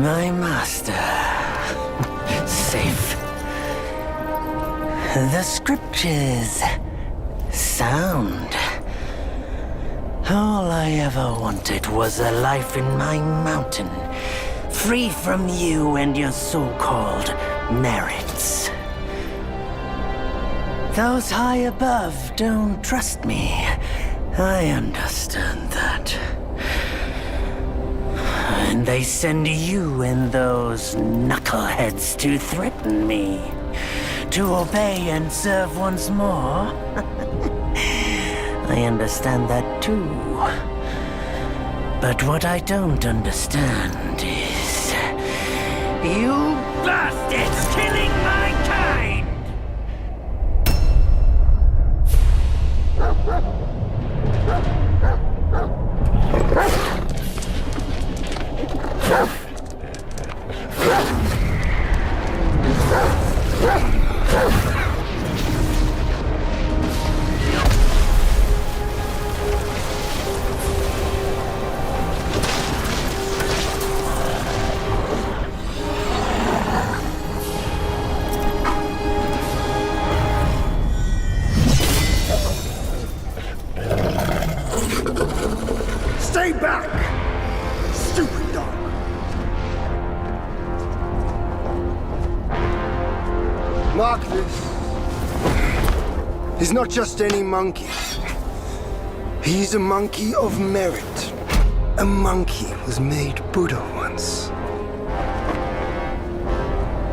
My master. Safe. The scriptures. Sound. All I ever wanted was a life in my mountain, free from you and your so-called merits. Those high above don't trust me. I understand that. And they send you and those knuckleheads to threaten me. To obey and serve once more. I understand that too. But what I don't understand is... you bastards killing my kind! Stay back! Stupid dog! Mark this. He's not just any monkey. He's a monkey of merit. A monkey was made Buddha once.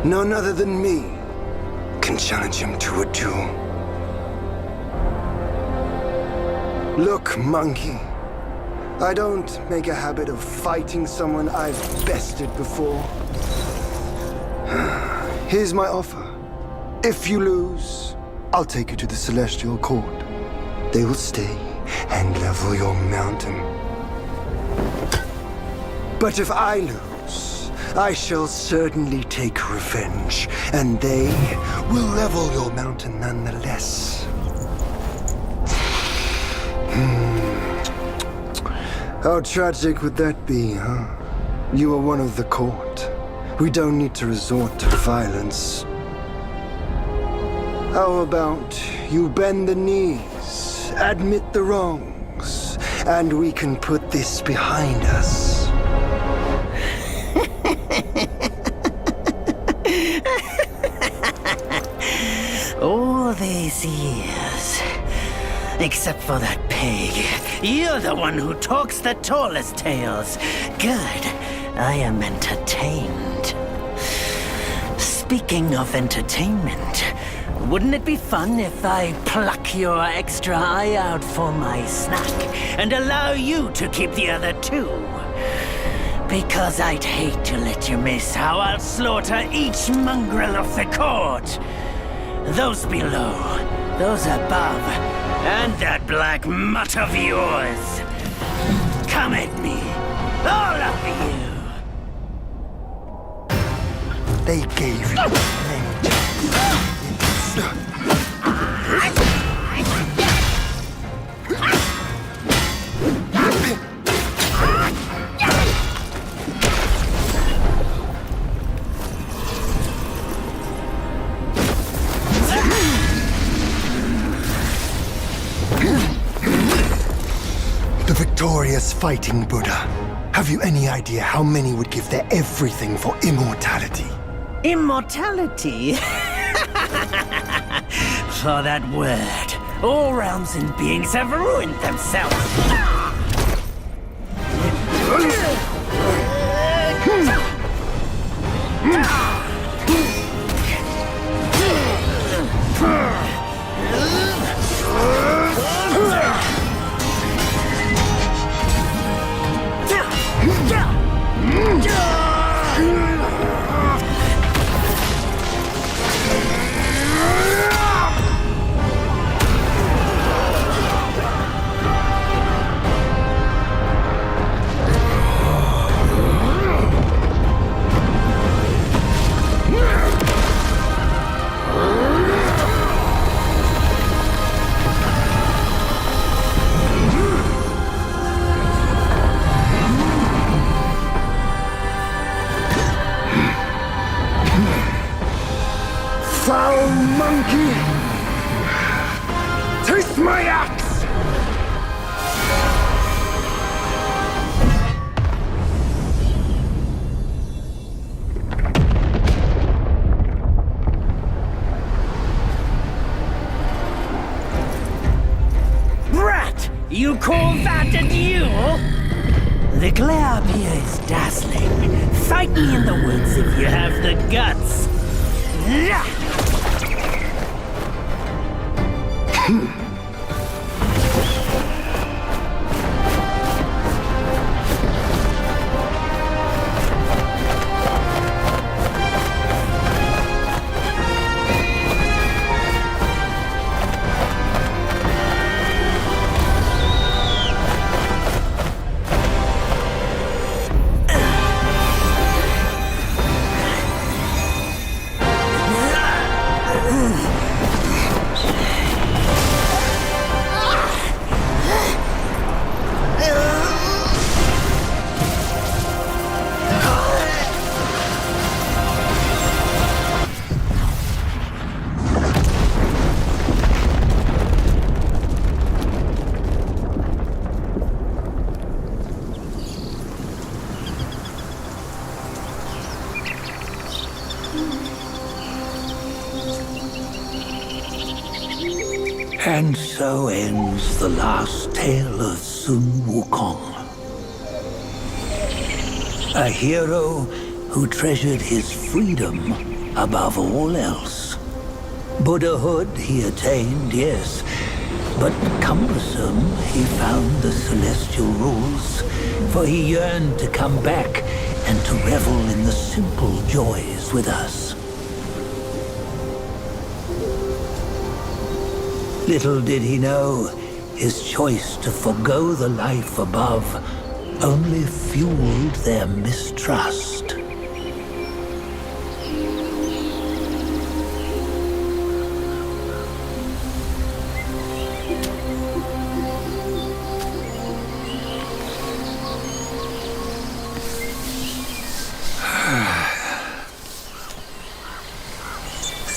None other than me can challenge him to a duel. Look, monkey. I don't make a habit of fighting someone I've bested before. Here's my offer. If you lose, I'll take you to the Celestial Court. They will stay and level your mountain. But if I lose, I shall certainly take revenge, and they will level your mountain nonetheless. How tragic would that be, huh? You are one of the court. We don't need to resort to violence. How about you bend the knees, admit the wrongs, and we can put this behind us? All these years, except for that pig, you're the one who talks the tallest tales. Good, I am entertained. Speaking of entertainment, wouldn't it be fun if I pluck your extra eye out for my snack and allow you to keep the other two? Because I'd hate to let you miss how I'll slaughter each mongrel of the court. Those below, those above, and that black mutt of yours. Come at me, all of you. They gave you the victorious fighting Buddha. Have you any idea how many would give their everything for immortality? Immortality? For that word, all realms and beings have ruined themselves. foul monkey! Taste my axe! Brat! You call that a duel? The glare up here is dazzling. Fight me in the woods if you have the guts. And so ends the last tale of Sun Wukong. A hero who treasured his freedom above all else. Buddhahood he attained, yes, but cumbersome he found the celestial rules, for he yearned to come back and to revel in the simple joys with us. Little did he know, his choice to forgo the life above only fueled their mistrust.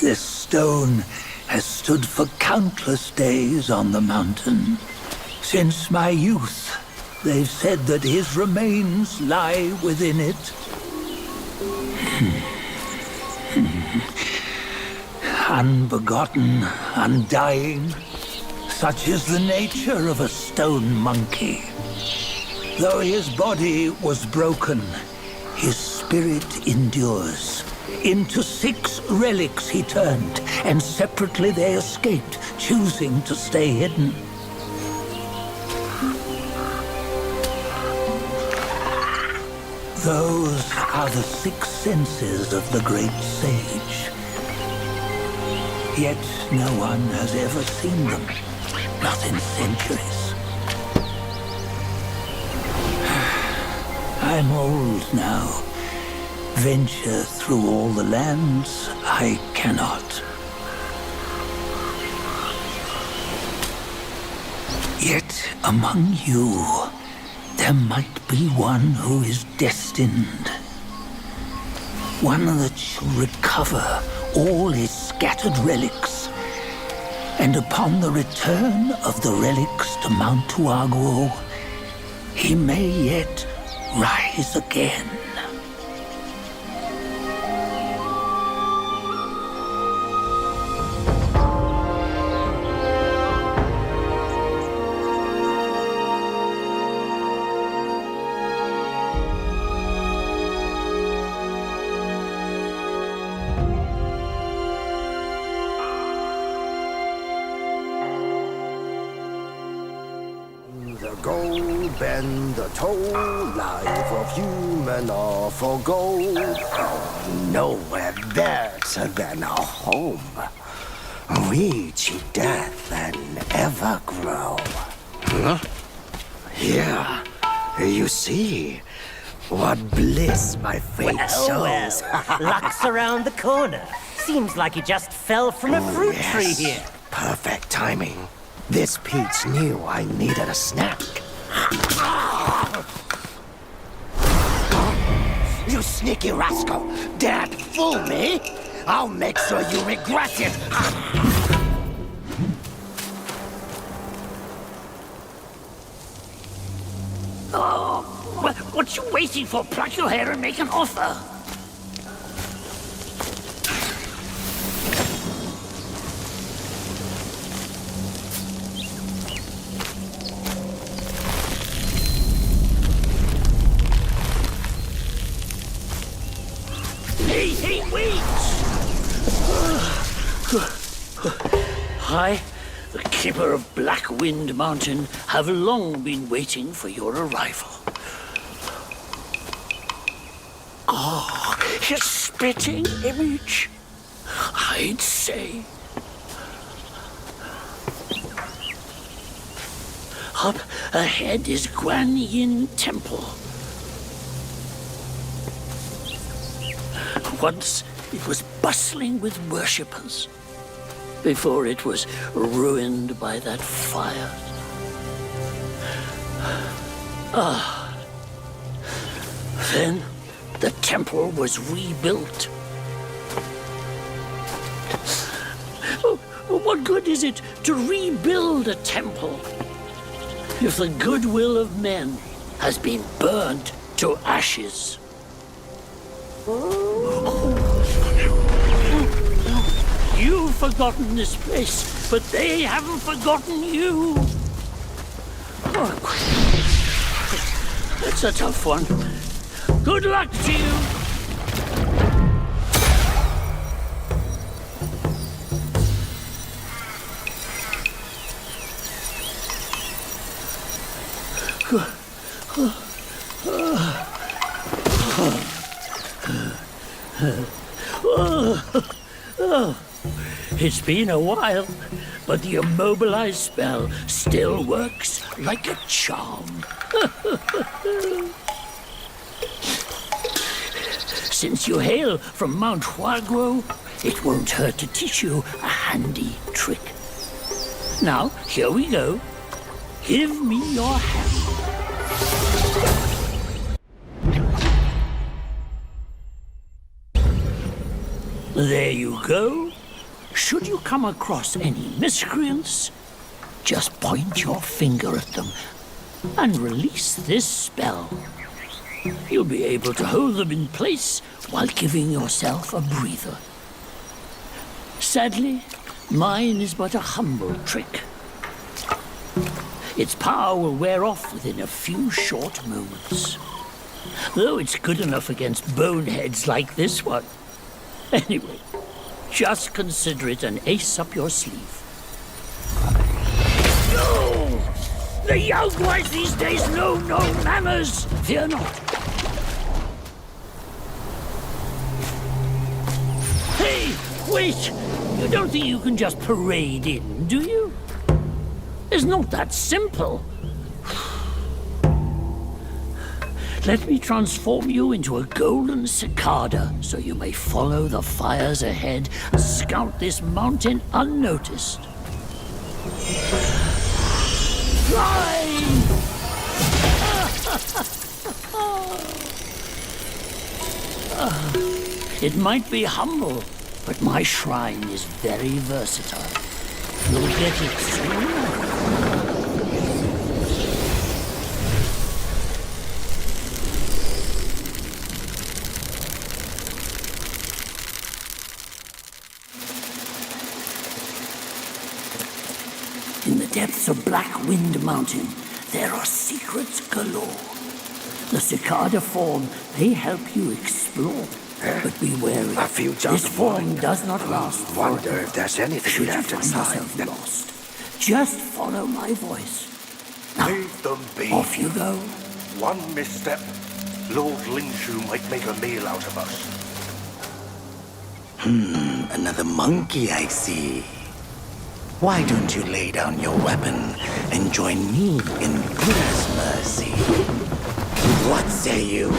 This stone has stood for countless days on the mountain. Since my youth, they've said that his remains lie within it. Unbegotten, undying, such is the nature of a stone monkey. Though his body was broken, his spirit endures. Into 6 relics he turned, and separately they escaped, choosing to stay hidden. Those are the 6 senses of the great sage. Yet no one has ever seen them, not in centuries. I'm old now. Venture through all the lands I cannot. Yet among you, there might be one who is destined. One that shall recover all his scattered relics. And upon the return of the relics to Mount Tuaguo, he may yet rise again. The gold bend the toll, life of human all for gold. Oh, nowhere better than a home. Reach death and ever grow. Huh? Here, you see, what bliss my fate shows. Luck's around the corner. Seems like you just fell from a fruit tree here. Perfect timing. This Peach knew I needed a snack. You sneaky rascal! Dared fool me? I'll make sure you regret it! Oh, what you waiting for? Pluck your hair and make an offer! Hey, wait! I, the keeper of Black Wind Mountain, have long been waiting for your arrival. Oh, his spitting image, I'd say. Up ahead is Guan Yin Temple. Once it was bustling with worshippers, before it was ruined by that fire. Then the temple was rebuilt. What good is it to rebuild a temple if the goodwill of men has been burnt to ashes? You've forgotten this place, but they haven't forgotten you. It's a tough one. Good luck to you. It's been a while, but the immobilized spell still works like a charm. Since you hail from Mount Huaguo, it won't hurt to teach you a handy trick. Now, here we go. Give me your hand. There you go. Should you come across any miscreants, just point your finger at them and release this spell. You'll be able to hold them in place while giving yourself a breather. Sadly, mine is but a humble trick. Its power will wear off within a few short moments. Though it's good enough against boneheads like this one. Anyway, just consider it an ace up your sleeve. No! The young boys these days know no manners! Fear not. Hey, wait! You don't think you can just parade in, do you? It's not that simple. Let me transform you into a golden cicada so you may follow the fires ahead and scout this mountain unnoticed. Fly! It might be humble, but my shrine is very versatile. You'll get it soon. In the depths of Black Wind Mountain, there are secrets galore. The cicada form may help you explore, but be wary. A few This form does not last. Wonder if there's anything Should you left find inside. yourself lost, just follow my voice. Now, Leave them be. off you go. One misstep, Lord Lingshu might make a meal out of us. Another monkey, I see. Why don't you lay down your weapon and join me in Buddha's mercy? What say you?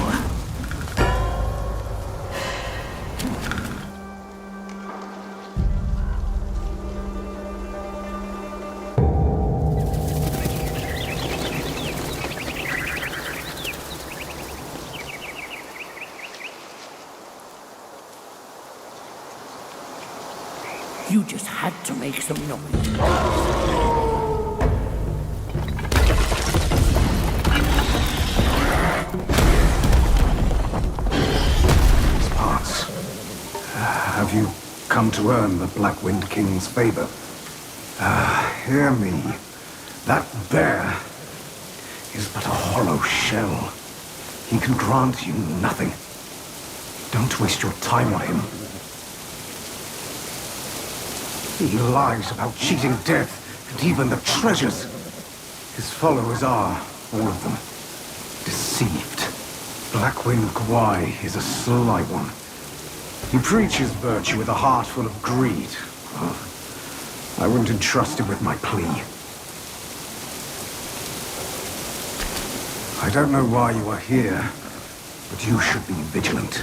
You just had to make some noise. Have you come to earn the Black Wind King's favor? Hear me. That bear is but a hollow shell. He can grant you nothing. Don't waste your time on him. He lies about cheating death and even the treasures. His followers are, all of them, deceived. Blackwind Gwai is a sly one. He preaches virtue with a heart full of greed. Oh, I wouldn't entrust him with my plea. I don't know why you are here, but you should be vigilant.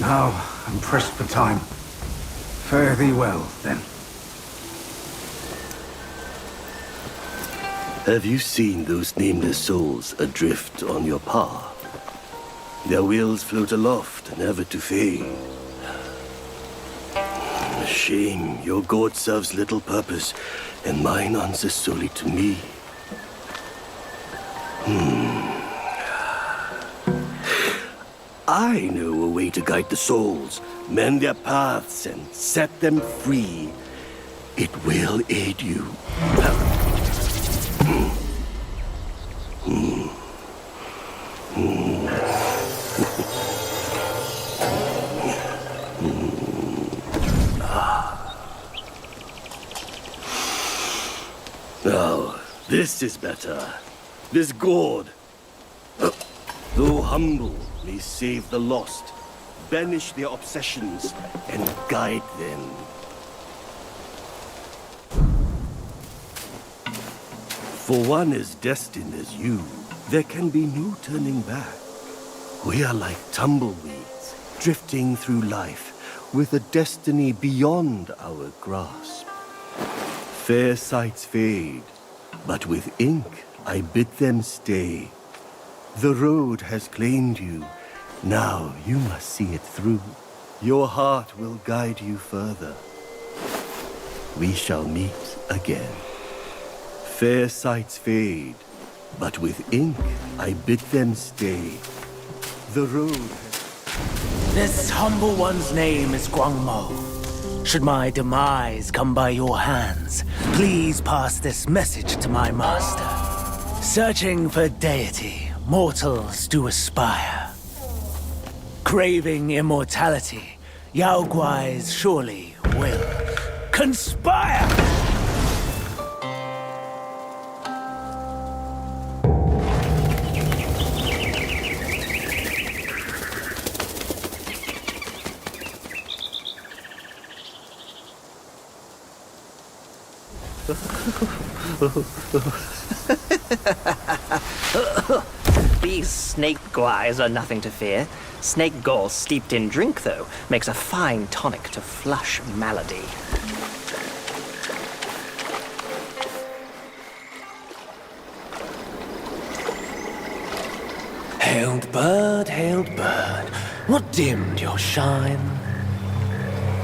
Now, I'm pressed for time. Fare thee well, then. Have you seen those nameless souls adrift on your path? Their wheels float aloft, never to fade. A shame, your god serves little purpose, and mine answers solely to me. I know a way to guide the souls, mend their paths, and set them free. It will aid you. Now, this is better. This gourd, though humble, may save the lost, banish their obsessions, and guide them. For one as destined as you, there can be no turning back. We are like tumbleweeds, drifting through life, with a destiny beyond our grasp. Fair sights fade, but with ink I bid them stay. The road has claimed you, now you must see it through. Your heart will guide you further. We shall meet again. Fair sights fade, but with ink I bid them stay. The road has... This humble one's name is Guangmo. Should my demise come by your hands, please pass this message to my master. Searching for deity, mortals do aspire. Craving immortality, Yao Guais surely will conspire! These snake guys are nothing to fear. Snake gall steeped in drink, though, makes a fine tonic to flush malady. Hailed bird, what dimmed your shine?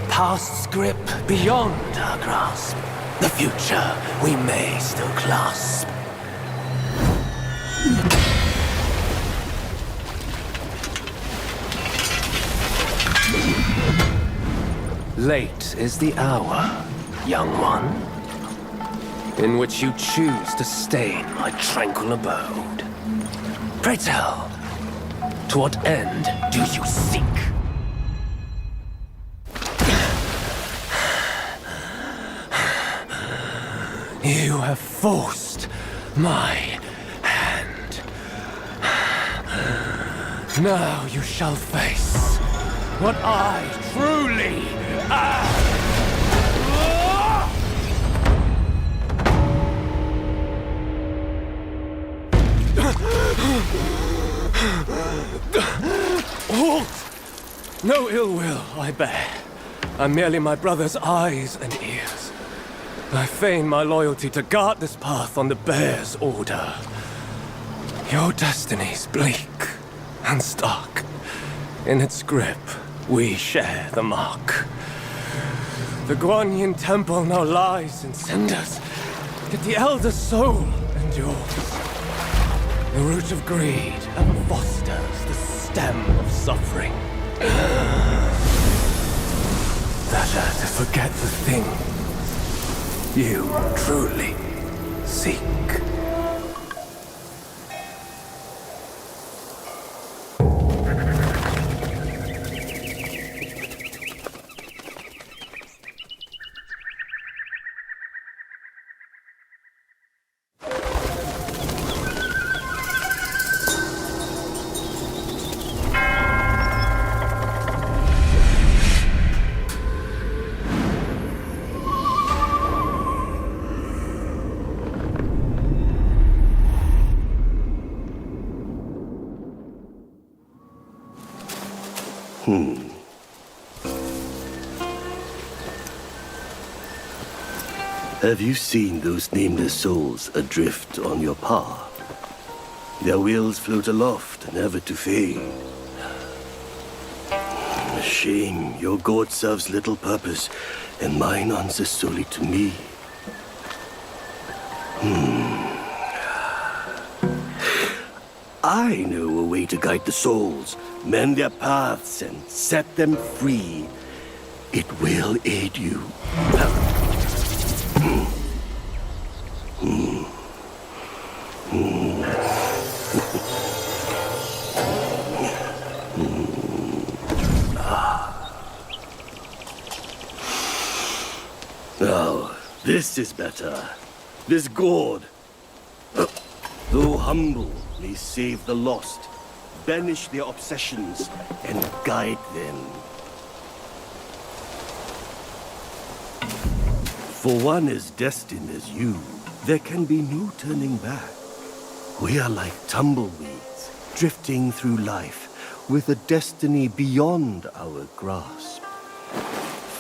Past's grip beyond our grasp. The future we may still clasp. Late is the hour, young one, in which you choose to stain my tranquil abode. Pray tell, to what end do you seek? You have forced my hand. Now you shall face what I truly am. Halt! No ill will I bear. I'm merely my brother's eyes and ears. I feign my loyalty to guard this path on the bear's order. Your destiny's bleak and stark. In its grip, we share the mark. The Guanyin temple now lies in cinders, yet the elder soul endures. The root of greed ever fosters the stem of suffering. Better to forget the thing you truly seek. Have you seen those nameless souls adrift on your path? Their wheels float aloft, never to fade. A shame, your god serves little purpose, and mine answers solely to me. I know a way to guide the souls, mend their paths, and set them free. It will aid you. Now, this is better. This gourd, though humble, may save the lost, banish their obsessions, and guide them. For one as destined as you, there can be no turning back. We are like tumbleweeds, drifting through life, with a destiny beyond our grasp.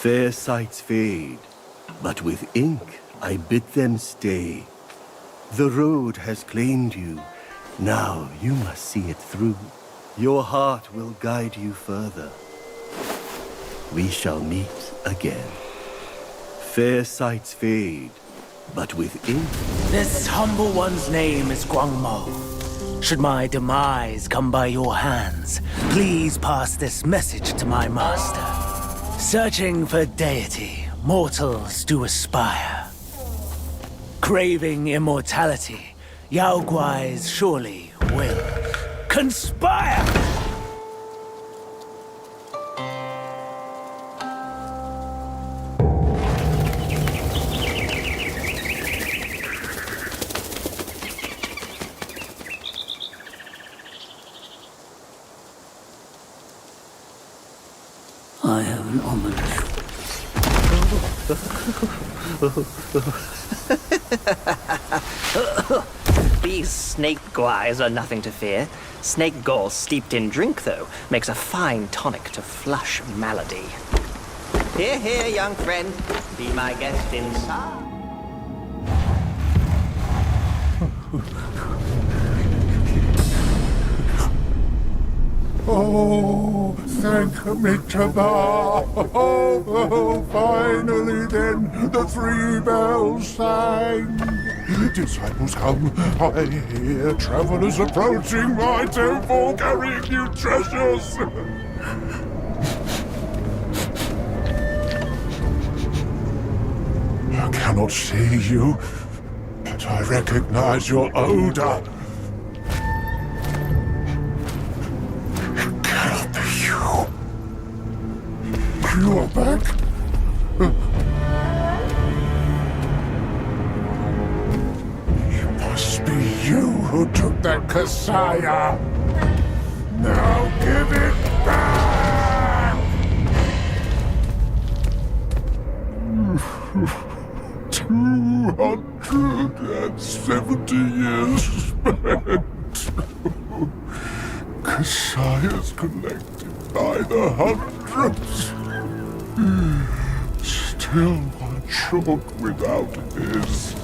Fair sights fade, but with ink I bid them stay. The road has claimed you, now you must see it through. Your heart will guide you further. We shall meet again. Fair sights fade, but with ink. This humble one's name is Guangmo. Should my demise come by your hands, please pass this message to my master. Searching for deity, mortals do aspire. Craving immortality, Yao Guais surely will conspire! I have an ominous. These snake guais are nothing to fear. Snake gall steeped in drink, though, makes a fine tonic to flush malady. Here, here, young friend. Be my guest inside. Oh, thank me to thou. Oh, finally then the 3 bells sang. Disciples come, I hear travelers approaching my temple carrying new treasures. I cannot see you, but I recognize your odor. You are back? It must be you who took that Kasaya. Now give it back! 270 years spent. Kasaya's collected by the hundreds. Still one short without his.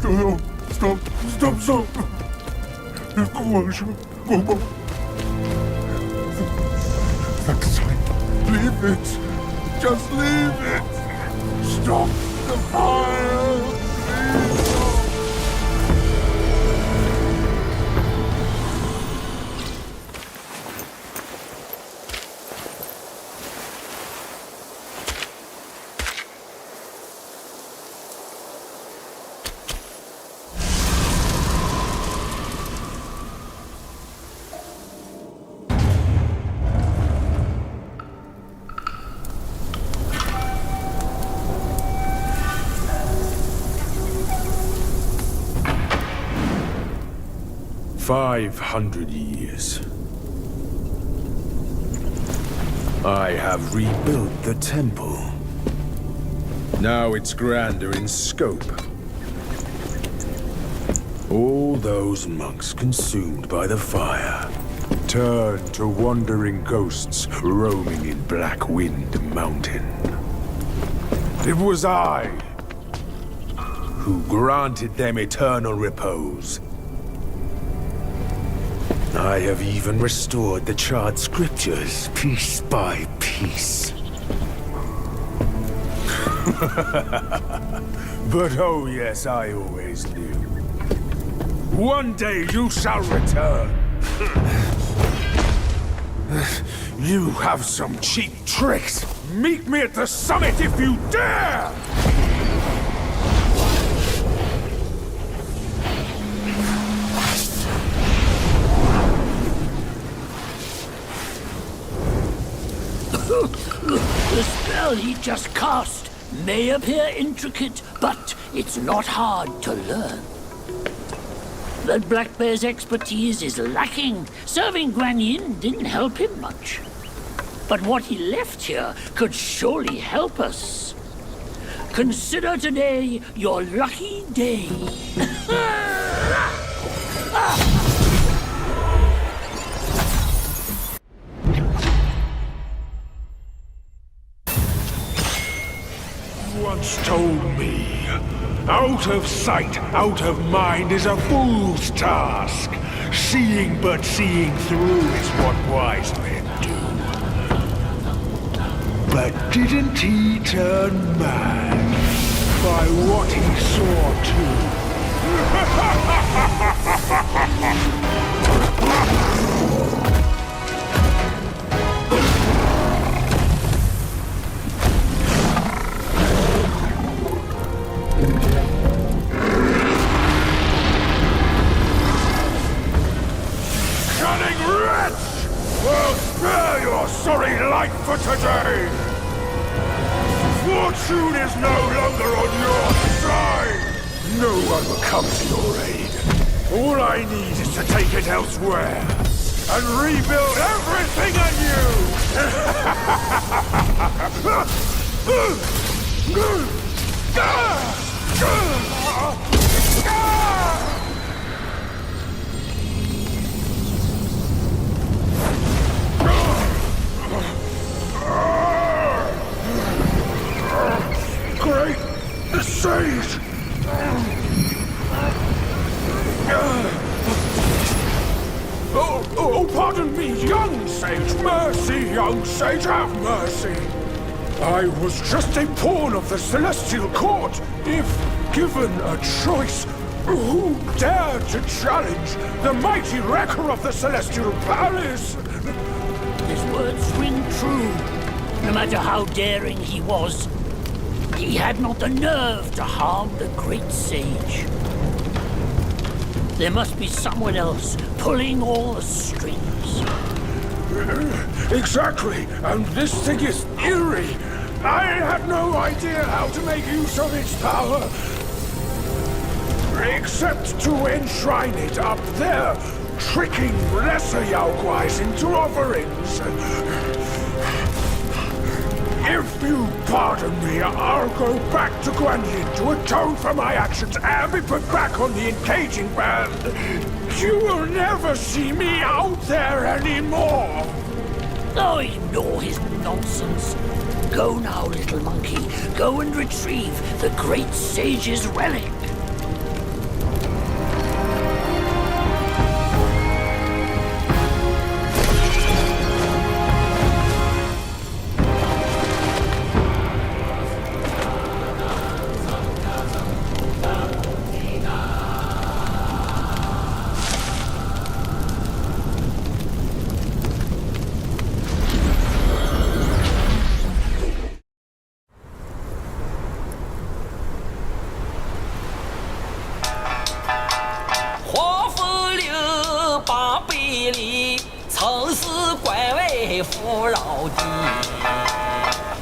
No, stop. Vexite, leave it. Just leave it. Stop the fire. Please stop. 500 years. I have rebuilt the temple. Now it's grander in scope. All those monks consumed by the fire turned to wandering ghosts roaming in Black Wind Mountain. It was I who granted them eternal repose. I have even restored the charred scriptures piece by piece. But oh yes, I always knew. One day you shall return. You have some cheap tricks. Meet me at the summit if you dare! The spell he just cast may appear intricate, but it's not hard to learn. That Black Bear's expertise is lacking. Serving Guan Yin didn't help him much. But what he left here could surely help us. Consider today your lucky day. Once told me, out of sight, out of mind is a fool's task. Seeing but seeing through is what wise men do. But didn't he turn mad by what he saw Well, spare your sorry life for today! Fortune is no longer on your side! No one will come to your aid. All I need is to take it elsewhere and rebuild everything anew! Great sage! Oh, pardon me, young sage! Mercy, young sage, have mercy! I was just a pawn of the Celestial Court. If given a choice, who dared to challenge the mighty wrecker of the Celestial Palace? His words ring true. No matter how daring he was, he had not the nerve to harm the great sage. There must be someone else pulling all the strings. Exactly, and this thing is eerie. I had no idea how to make use of its power. Except to enshrine it up there, tricking lesser Yaoguais into offerings. If you pardon me, I'll go back to Guan Yin to atone for my actions and be put back on the encaging band. You will never see me out there anymore. Oh, ignore his nonsense. Go now, little monkey. Go and retrieve the great sage's relic.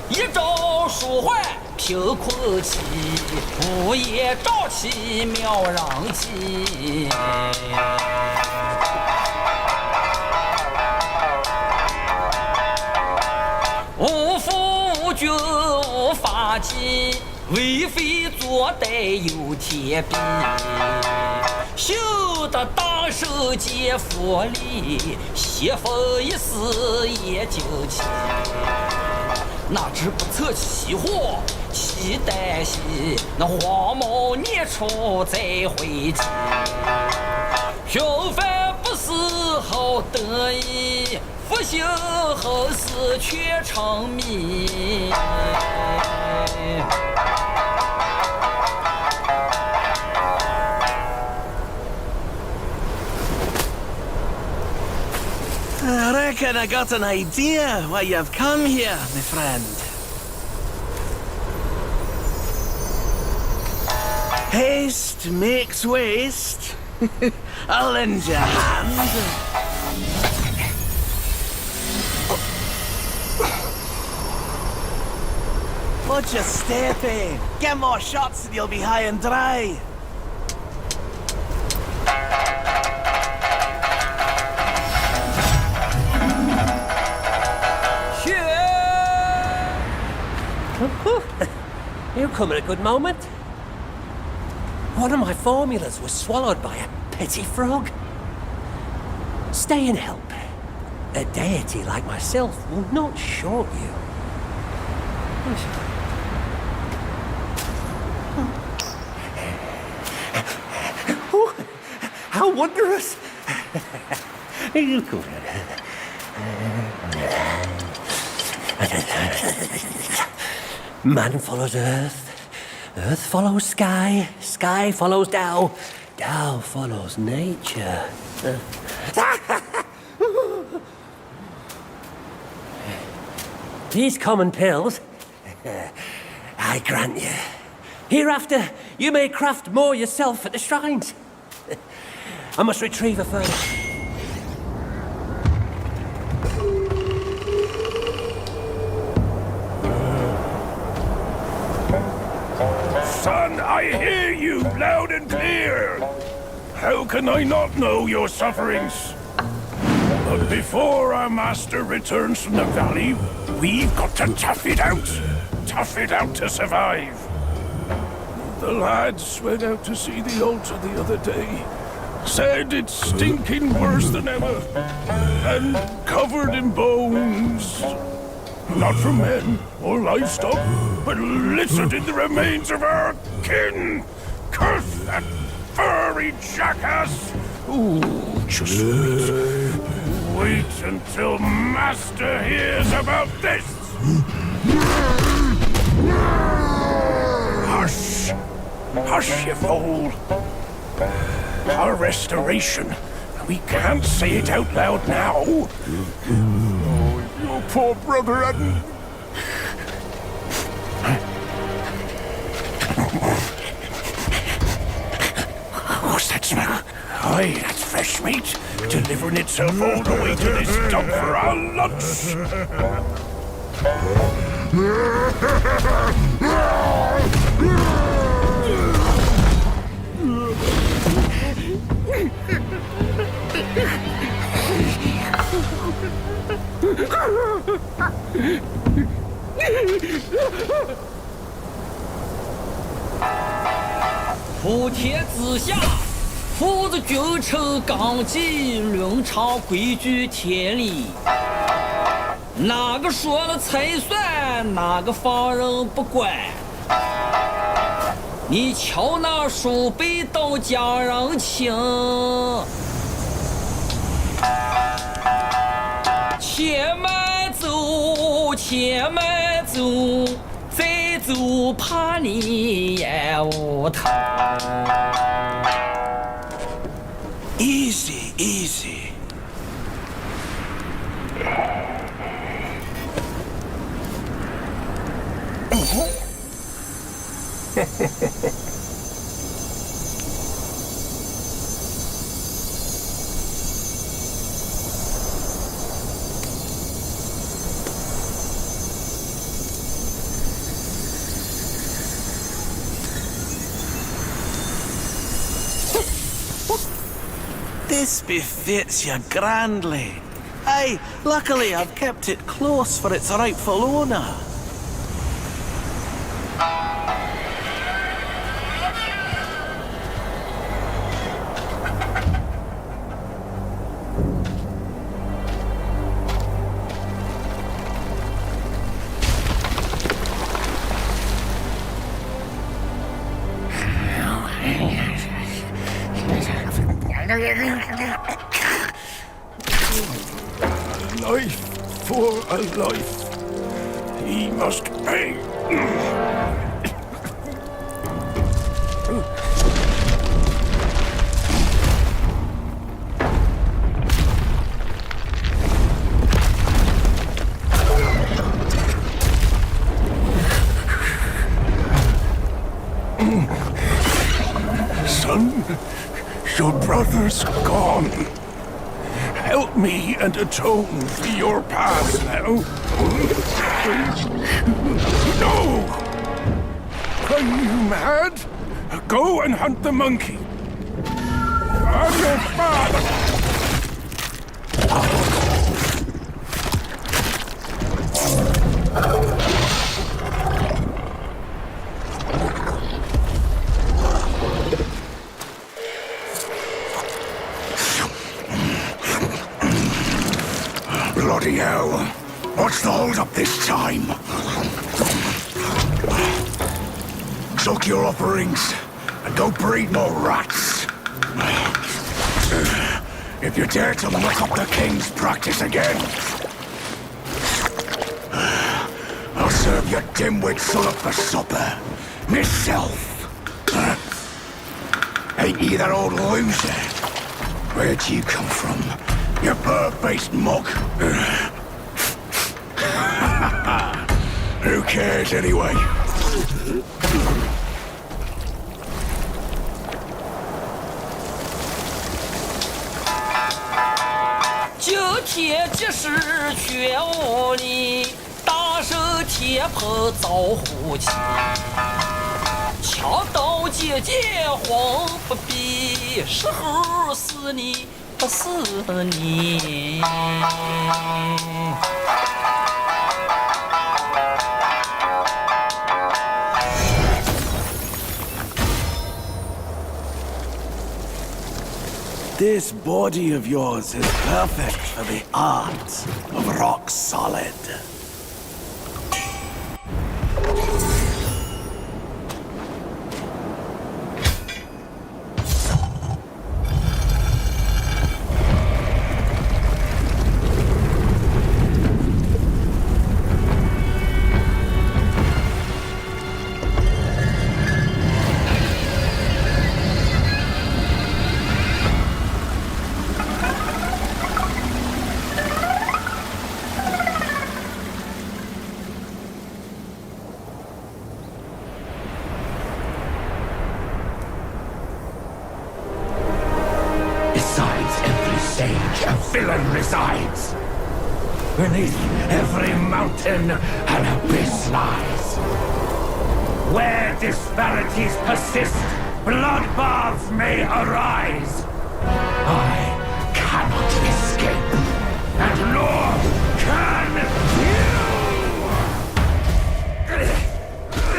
一朝舒缓平困期，午夜朝气妙让气。无父无君无法纪，为非作歹有天比。修得当手皆福利，邪风一丝也惊奇。哪知不测其祸其旦夕，那黄毛年初再回击。平凡不是好得意，复兴后事却成谜。I reckon I got an idea why you've come here, my friend. Haste makes waste. I'll lend you a hand. Watch your step, eh? Get more shots and you'll be high and dry. You come at a good moment. One of my formulas was swallowed by a petty frog. Stay and help. A deity like myself will not short you. Oh, how wondrous! You go. Man follows earth, earth follows sky, sky follows Tao, Tao follows nature. These common pills, I grant you. Hereafter, you may craft more yourself at the shrines. I must retrieve a furnace. Son, I hear you loud and clear. How can I not know your sufferings? But before our master returns from the valley, we've got to tough it out. Tough it out to survive. The lads went out to see the altar the other day. Said it's stinking worse than ever. And covered in bones. Not from men or livestock, but littered in the remains of our kin. Curse that furry jackass! Ooh, just wait. Wait until Master hears about this! Hush! Hush, you fool! Our restoration. We can't say it out loud now. Your poor brother hadn't... What's that smell? Aye, that's fresh meat. Delivering itself all the way to this dump for our lunch.普天之下，父子君臣纲纪，伦常规矩天理。哪个说了才算，哪个放任不管。你瞧那鼠辈都家人情，且慢走，且慢走。再走怕你也无他。Easy, easy. This befits you grandly. Aye, luckily I've kept it close for its rightful owner. Life for a life. He must pay. Son, your brother's gone. Help me and atone for your past now. No! Are you mad? Go and hunt the monkey. I'm your father! Bloody hell. What's the hold-up this time? Suck your offerings and go breed more rats. If you dare to muck up the king's practice again, I'll serve your dimwit son up for supper. Myself. Ain't you that old loser? Where'd you come from? You bird-faced mug. Who cares anyway? This body of yours is perfect for the art of rock solid. Villain resides. Beneath every mountain an abyss lies. Where disparities persist, bloodbaths may arise. I cannot escape, and nor can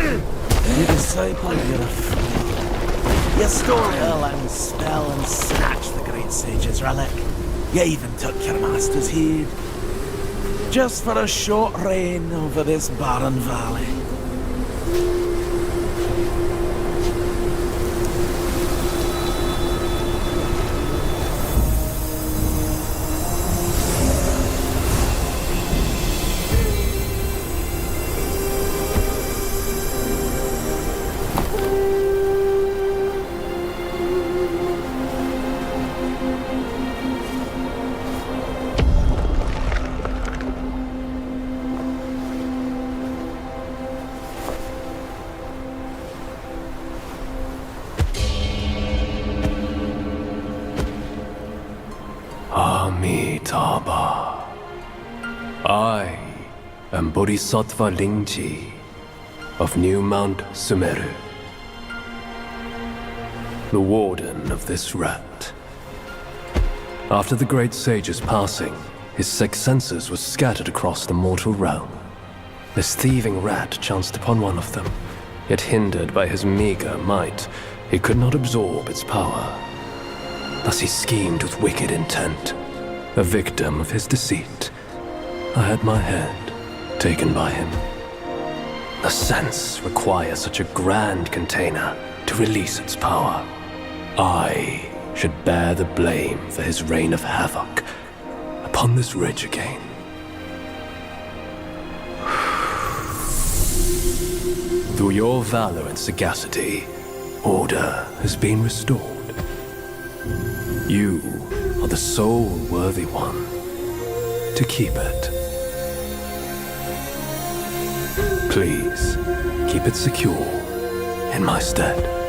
you! You disciple, you're a fool. You stole Erlang's spell and snatched the great sage's relic. You even took your master's heed. Just for a short reign over this barren valley. Amitabha. I am Bodhisattva Lingji of New Mount Sumeru, the warden of this rat. After the great sage's passing, his sixth senses were scattered across the mortal realm. This thieving rat chanced upon one of them, yet hindered by his meager might, he could not absorb its power. Thus he schemed with wicked intent. A victim of his deceit, I had my head taken by him. The sense requires such a grand container to release its power. I should bear the blame for his reign of havoc upon this ridge again. Through your valor and sagacity, order has been restored. You are the sole worthy one to keep it. Please, keep it secure in my stead.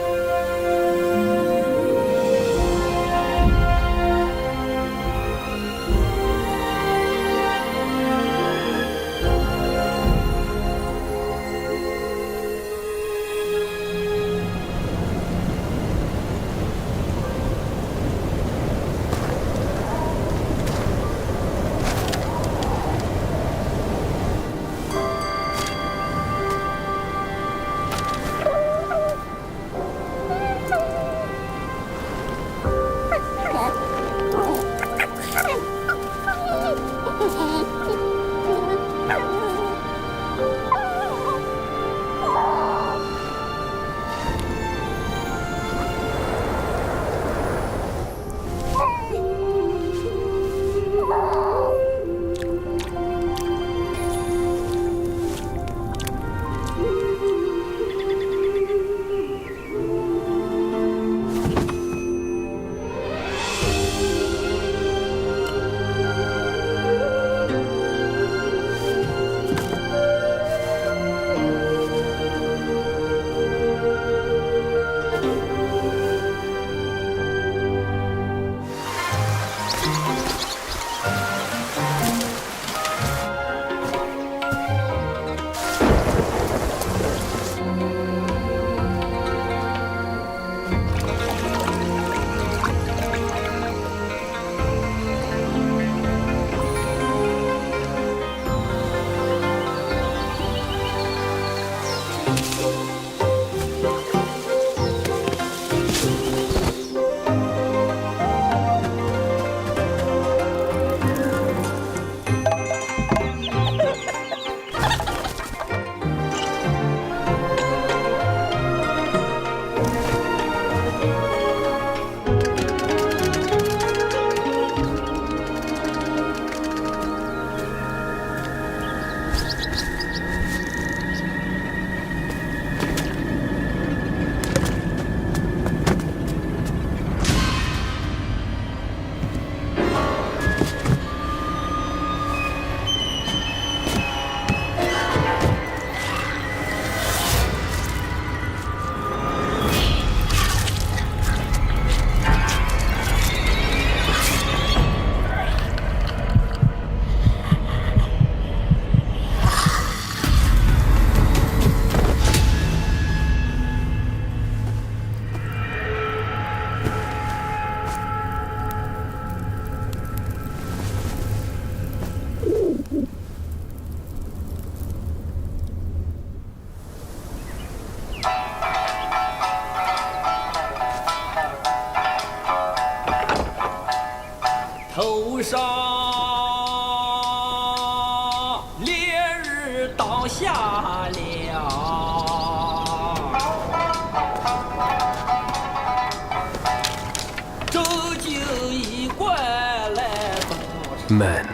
Men,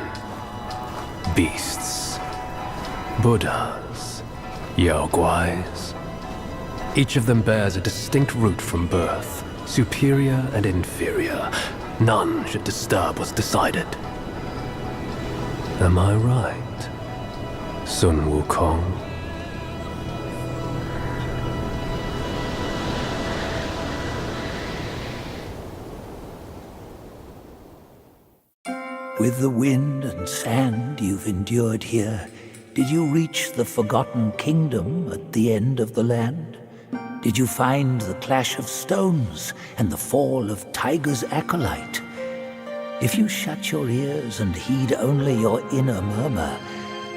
beasts, Buddhas, Yaoguais. Each of them bears a distinct root from birth, superior and inferior. None should disturb what's decided. Am I right, Sun Wukong? With the wind and sand you've endured here, did you reach the forgotten kingdom at the end of the land? Did you find the clash of stones and the fall of Tiger's acolyte? If you shut your ears and heed only your inner murmur,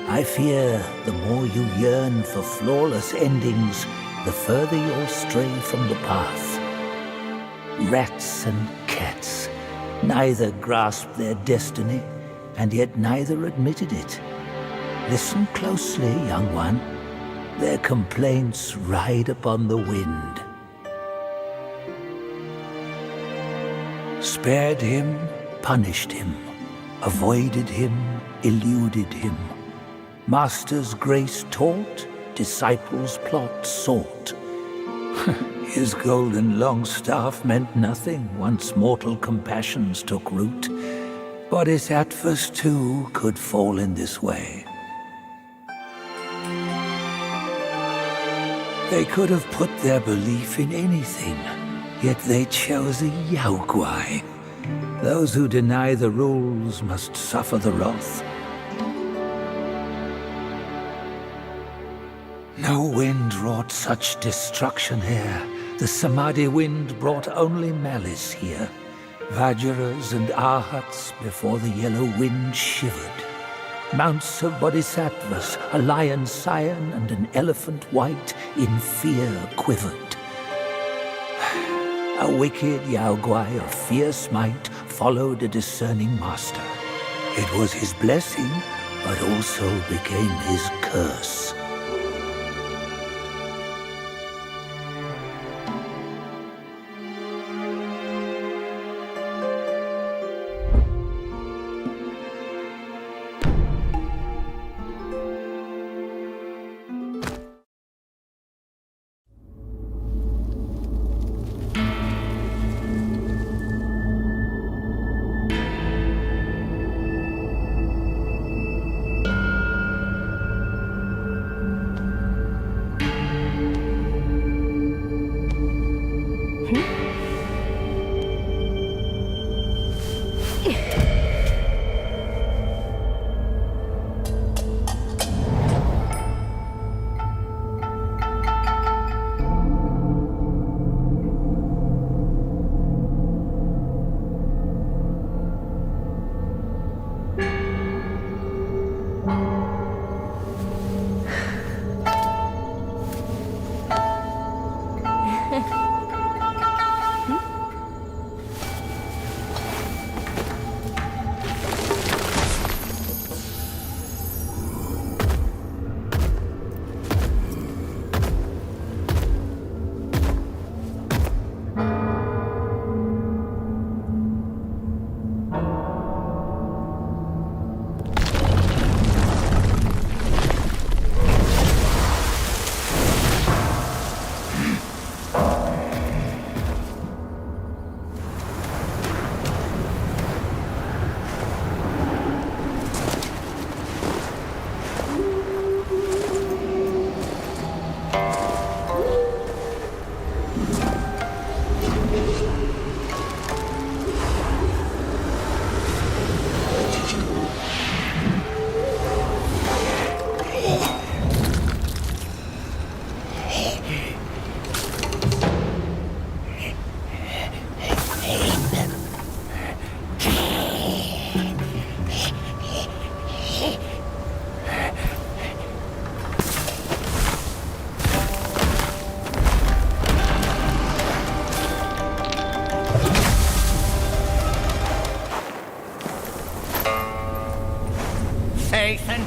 I fear the more you yearn for flawless endings, the further you'll stray from the path. Rats and cats, neither grasped their destiny, and yet neither admitted it. Listen closely, young one. Their complaints ride upon the wind. Spared him, punished him, avoided him, eluded him. Master's grace taught, disciples' plot sought. His golden long staff meant nothing once mortal compassions took root. Bodhisattvas too could fall in this way. They could have put their belief in anything, yet they chose a Yaoguai. Those who deny the rules must suffer the wrath. No wind wrought such destruction here. The Samadhi wind brought only malice here. Vajras and Arhats before the yellow wind shivered. Mounts of bodhisattvas, a lion scion and an elephant white, in fear quivered. A wicked Yaoguai of fierce might followed a discerning master. It was his blessing, but also became his curse.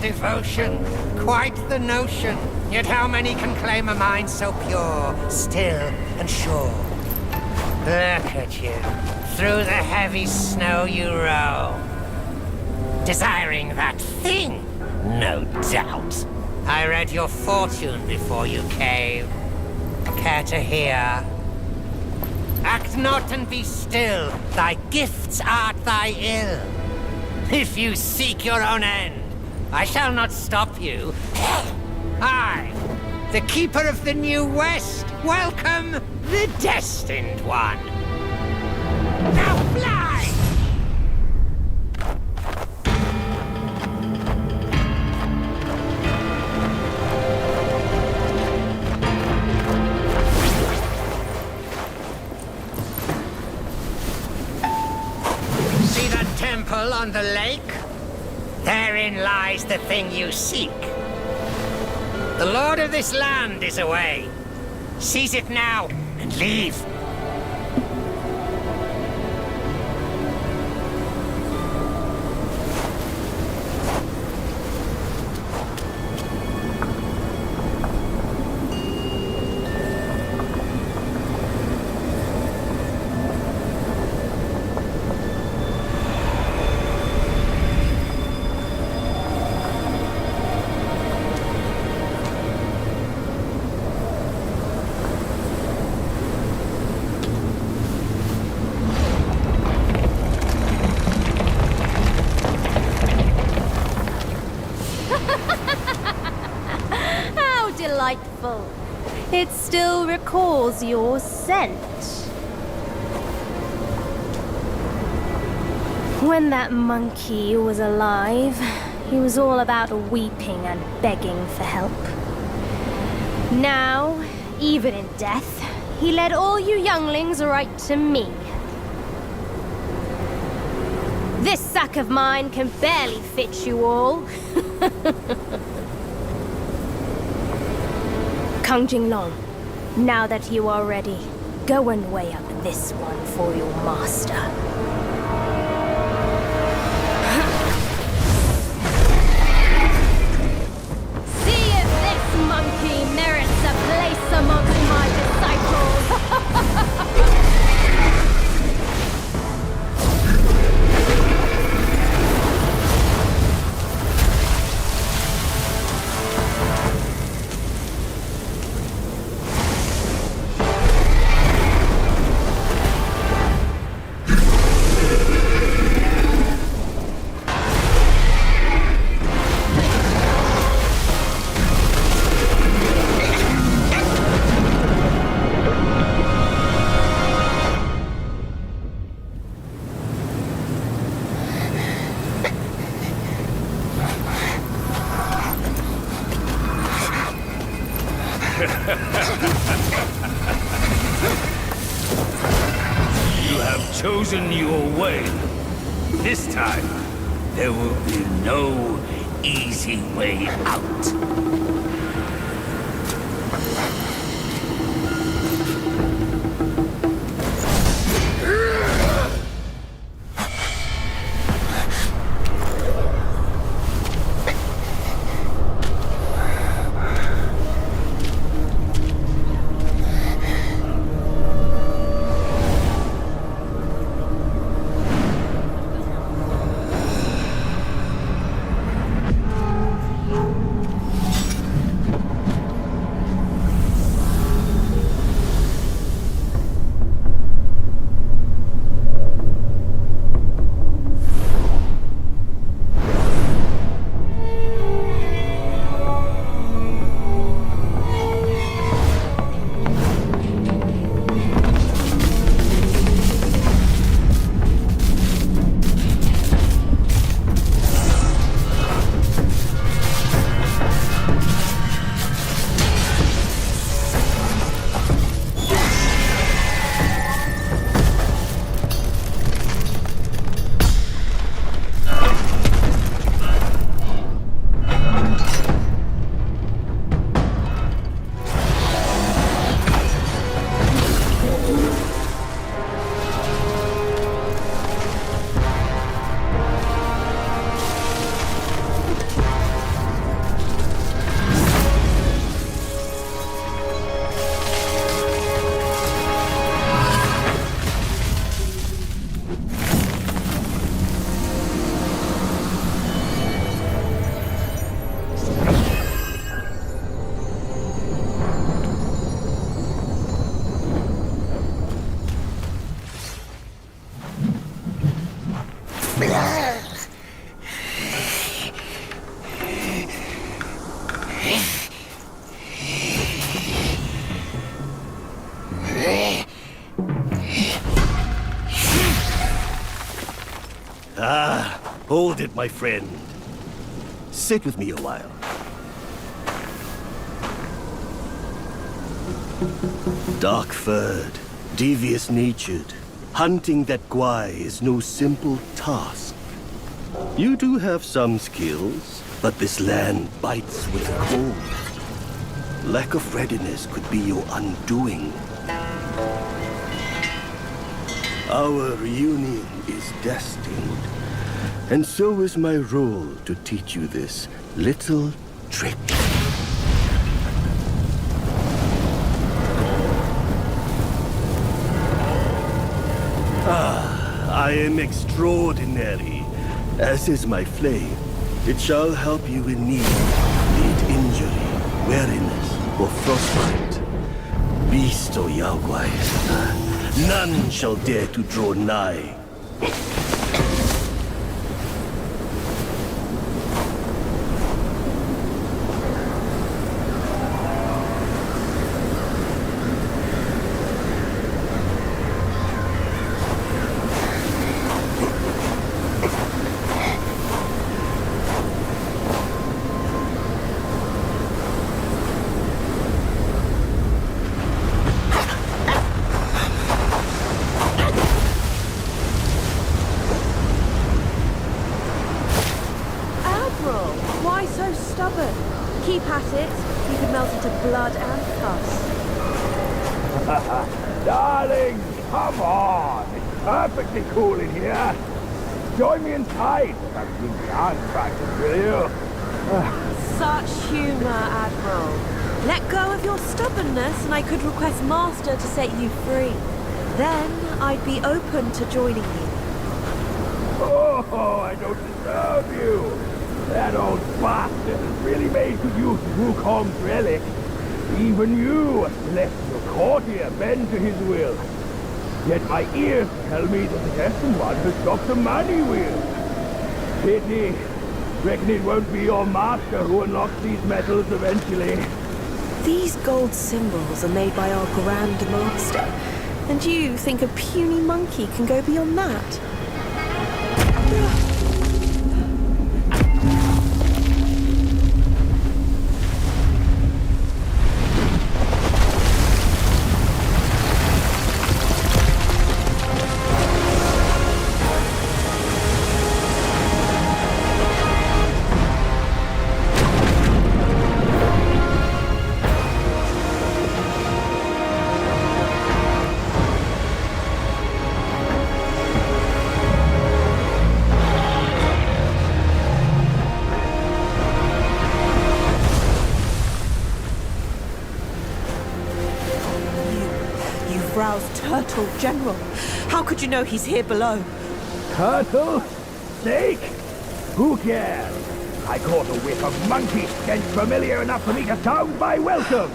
Devotion, quite the notion. Yet how many can claim a mind so pure, still and sure? Look at you. Through the heavy snow you roam. Desiring that thing, no doubt. I read your fortune before you came. Care to hear? Act not and be still. Thy gifts art thy ill. If you seek your own end, I shall not stop you. I, the Keeper of the New West, welcome the Destined One. Now fly! See that on the lake? Therein lies the thing you seek. The lord of this land is away. Seize it now and leave. Delightful. It still recalls your scent. When that monkey was alive, he was all about weeping and begging for help. Now, even in death, he led all you younglings right to me. This sack of mine can barely fit you all. Kang Jinglong, now that you are ready, go and weigh up this one for your master. See if this monkey merits a place amongst my disciples. You have chosen your way. This time, there will be no easy way out. Hold it, my friend. Sit with me a while. Dark-furred, devious-natured, hunting that Guai is no simple task. You do have some skills, but this land bites with cold. Lack of readiness could be your undoing. Our reunion is destined, and so is my role to teach you this little trick. I am extraordinary, as is my flame. It shall help you in need, be it injury, weariness, or frostbite. Beast or Yaoguai, none shall dare to draw nigh. Darling, come on! It's perfectly cool in here. Join me inside. That means the iron practice, will you? Such humor, Admiral. Let go of your stubbornness and I could request Master to set you free. Then I'd be open to joining you. Oh, I don't deserve you. That old bastard has really made good use of Wukong's relics. Even you, a celestial courtier, bend to his will. Yet my ears tell me that the destined one has stopped the money wheel. Pity. Reckon it won't be your master who unlocks these metals eventually. These gold symbols are made by our Grand Master. And you think a puny monkey can go beyond that? Turtle General. How could you know he's here below? Turtle? Snake? Who cares? I caught a whiff of monkey stench familiar enough for me to sound my welcome.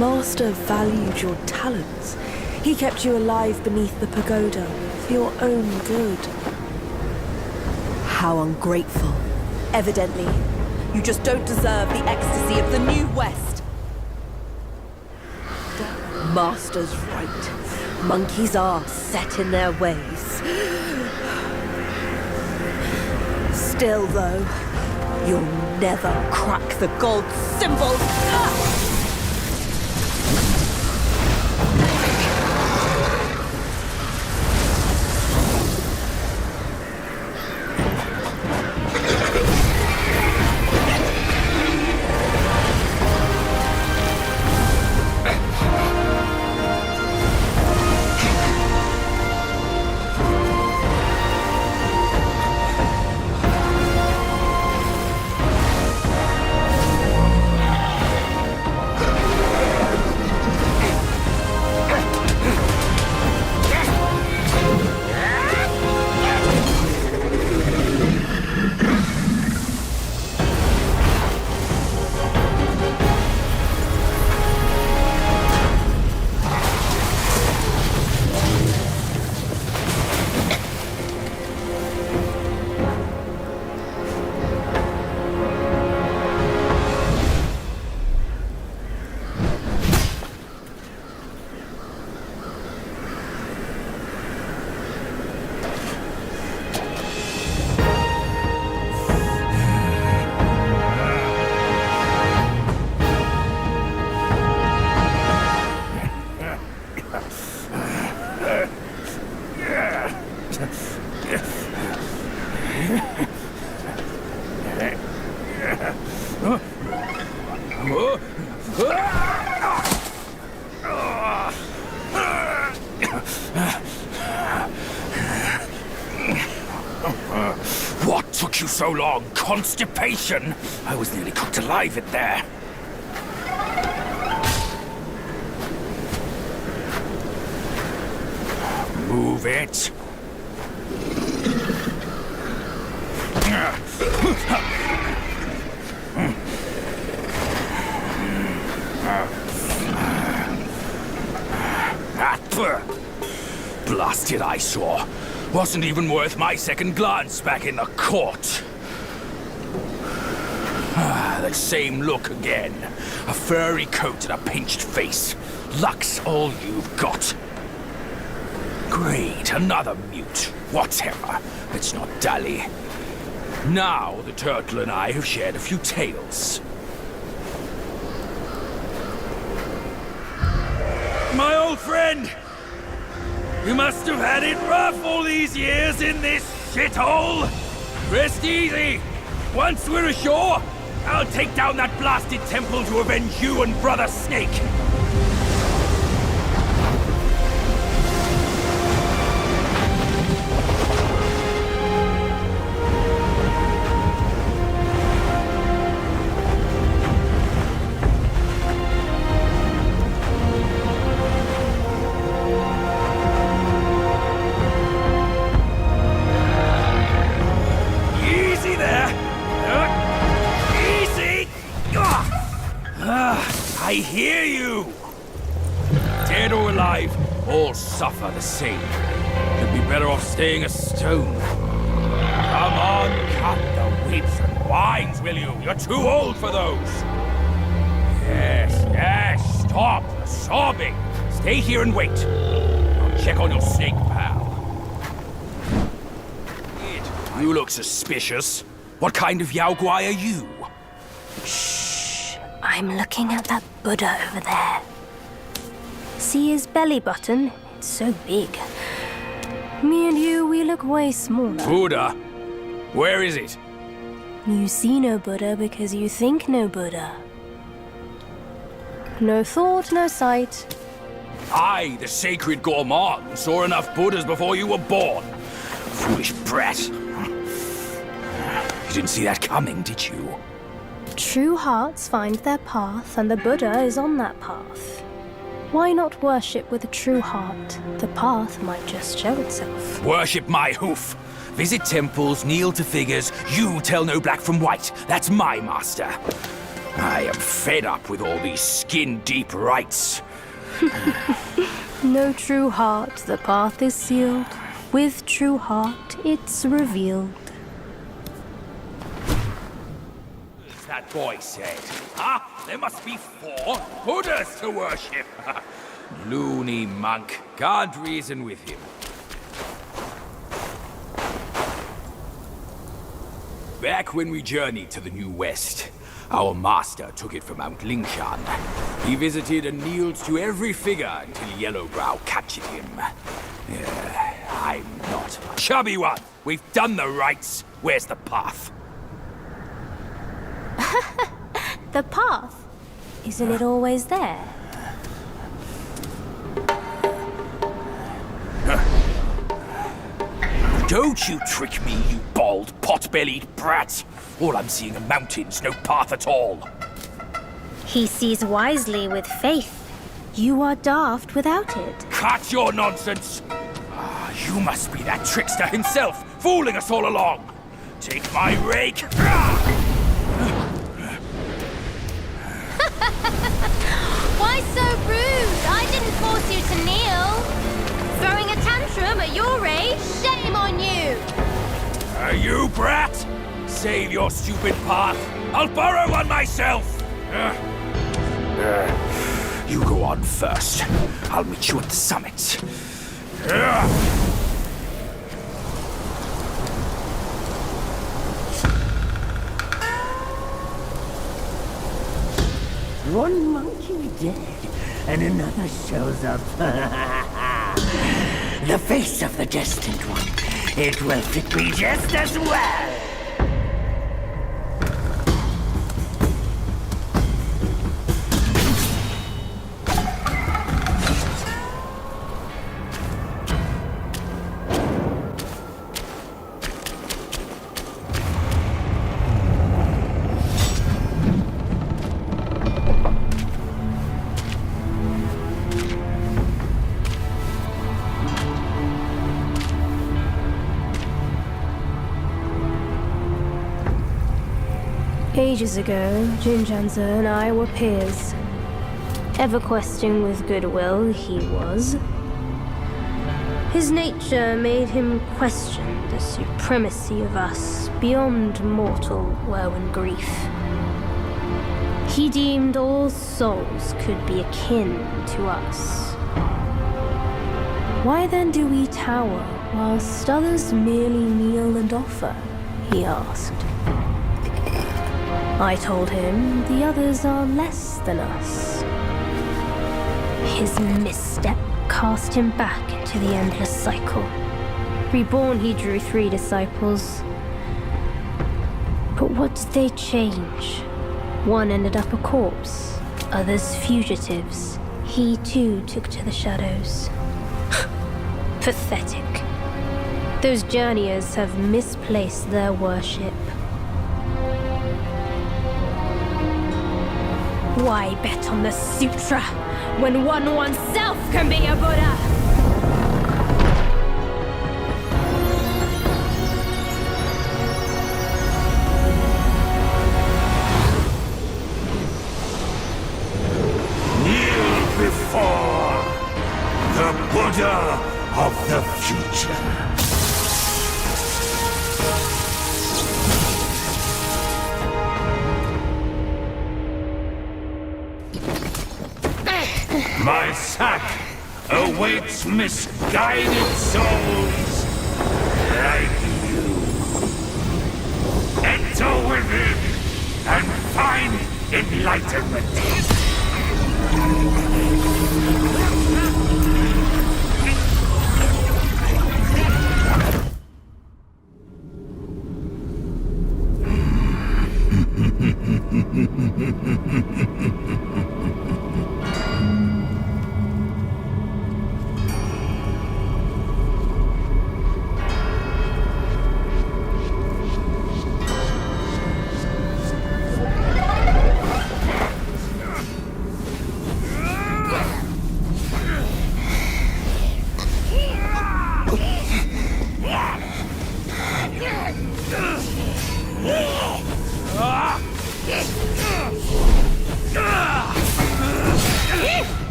Master valued your talents. He kept you alive beneath the pagoda for your own good. How ungrateful. Evidently, you just don't deserve the ecstasy of the New West. Master's right. Monkeys are set in their ways. Still, though, you'll never crack the gold symbol. What took you so long? Constipation? I was nearly cooked alive in there. Move it. Blasted eyesore. Wasn't even worth my second glance back in the court. That same look again. A furry coat and a pinched face. Luck's all you've got. Great, another mute. Whatever. Let's not dally. Now the turtle and I have shared a few tales. My old friend! You must have had it rough all these years in this shithole! Rest easy! Once we're ashore, I'll take down that blasted temple to avenge you and Brother Snake! I hear you! Dead or alive, all suffer the same. You'd be better off staying a stone. Come on, cut the whips and wines, will you? You're too old for those. Yes, stop the sobbing. Stay here and wait. I'll check on your snake, pal. You look suspicious. What kind of Yaoguai are you? I'm looking at that Buddha over there. See his belly button? It's so big. Me and you, we look way smaller. Buddha? Where is it? You see no Buddha because you think no Buddha. No thought, no sight. I, the sacred gourmand, saw enough Buddhas before you were born. Foolish brat. You didn't see that coming, did you? True hearts find their path, and the Buddha is on that path. Why not worship with a true heart? The path might just show itself. Worship my hoof. Visit temples, kneel to figures. You tell no black from white. That's my master. I am fed up with all these skin-deep rites. No true heart, the path is sealed. With true heart, it's revealed. That boy said. There must be 4 Buddhas to worship. Loony monk. Can't reason with him. Back when we journeyed to the New West, our master took it from Mount Lingshan. He visited and kneeled to every figure until Yellowbrow captured him. I'm not a chubby one. We've done the rites. Where's the path? The path? Isn't it always there? Don't you trick me, you bald, pot-bellied brat! All I'm seeing are mountains, no path at all. He sees wisely with faith. You are daft without it. Cut your nonsense! You must be that trickster himself, fooling us all along! Take my rake! Why so rude? I didn't force you to kneel. Throwing a tantrum at your age? Shame on you! You brat! Save your stupid path. I'll borrow one myself! You go on first. I'll meet you at the summit. One monkey dead, and another shows up. The face of the destined one. It will fit me just as well. Ages ago, Jinjanza and I were peers. Ever questing with goodwill, he was. His nature made him question the supremacy of us beyond mortal woe and grief. He deemed all souls could be akin to us. Why then do we tower whilst others merely kneel and offer? He asked. I told him the others are less than us. His misstep cast him back into the endless cycle. Reborn, he drew 3 disciples. But what did they change? One ended up a corpse, others fugitives. He too took to the shadows. Pathetic. Those journeyers have misplaced their worship. Why bet on the sutra when one oneself can be a Buddha? Kneel before the Buddha of the future. My sack awaits misguided souls like you. Enter within and find enlightenment.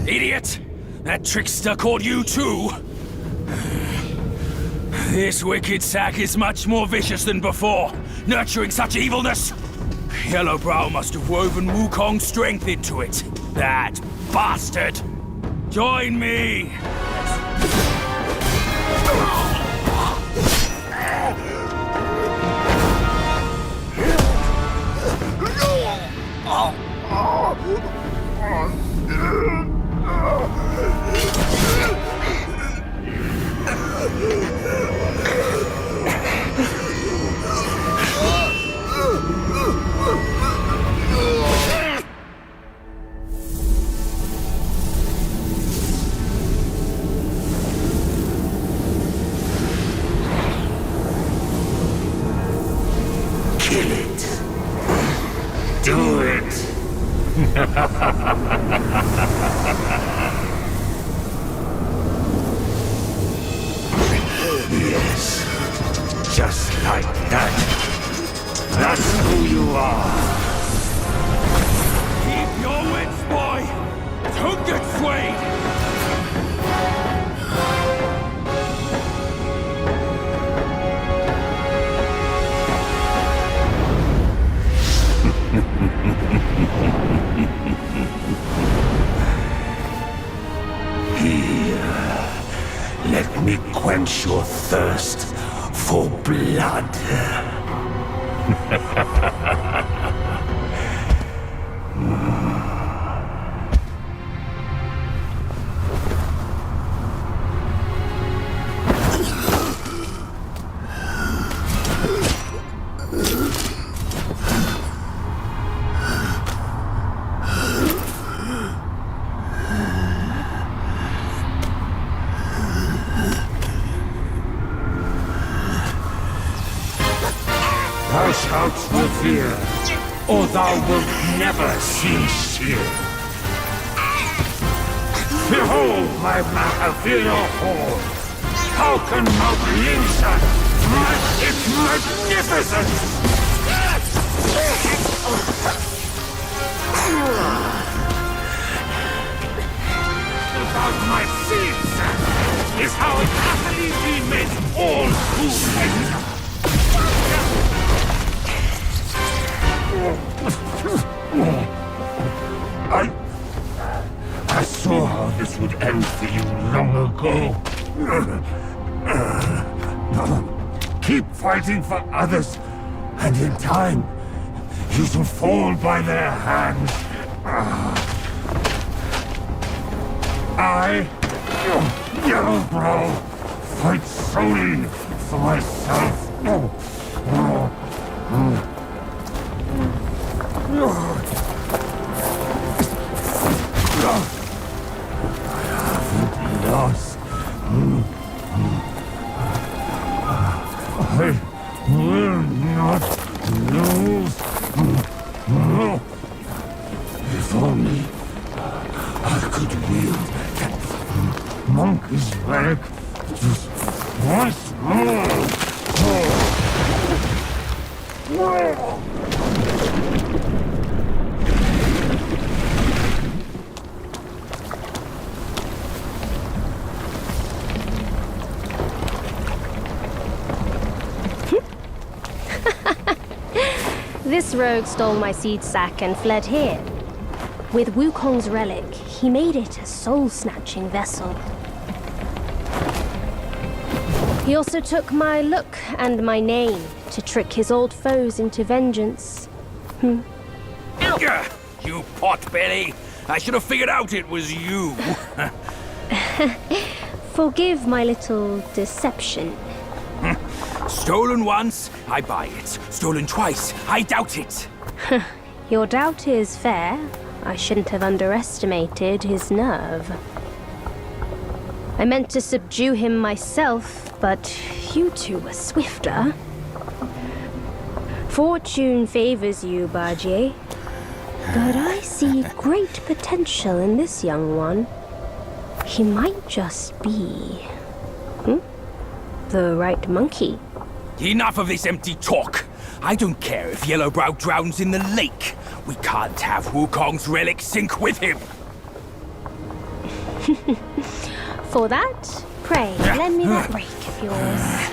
Idiot! That trickster called you too! This wicked sack is much more vicious than before, nurturing such evilness! Yellowbrow must have woven Wukong's strength into it. That bastard! Join me! Kill it. Do it. Yes, just like that. That's who you are. Keep your wits, boy! Don't get swayed! Here, let me quench your thirst for blood. Thou shalt revere, or thou wilt never cease here. Behold my Mahavira hall! How can Mount Linsa match its magnificence? About my seeds is how it happily remits all who enter. I saw how this would end for you long ago. Keep fighting for others, and in time, you shall fall by their hands. I, Yellowbrow, fight solely for myself. Lost. I will not lose. If only I could wield that monkey's relic just once more. This rogue stole my seed sack and fled here. With Wukong's relic, he made it a soul-snatching vessel. He also took my look and my name to trick his old foes into vengeance. You potbelly! I should have figured out it was you. Forgive my little deception. Stolen once, I buy it. Stolen twice, I doubt it. Your doubt is fair. I shouldn't have underestimated his nerve. I meant to subdue him myself, but you two were swifter. Fortune favors you, Bajie. But I see great potential in this young one. He might just be... the right monkey. Enough of this empty talk. I don't care if Yellowbrow drowns in the lake. We can't have Wukong's relic sink with him. For that, pray, lend me that rake of yours.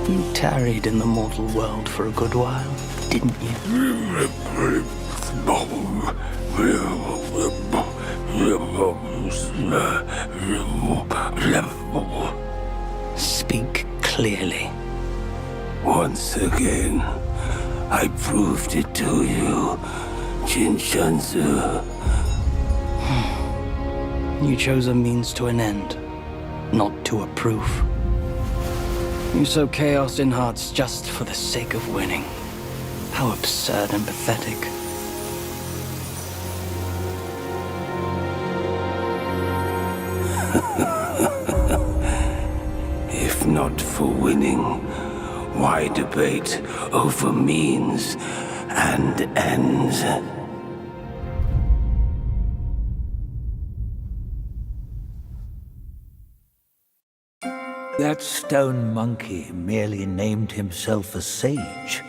You tarried in the mortal world for a good while, didn't you? Speak clearly. Once again, I proved it to you, Jinshanzu. You chose a means to an end, not to a proof. You sow chaos in hearts just for the sake of winning. How absurd and pathetic. If not for winning, why debate over means and ends? That stone monkey merely named himself a sage,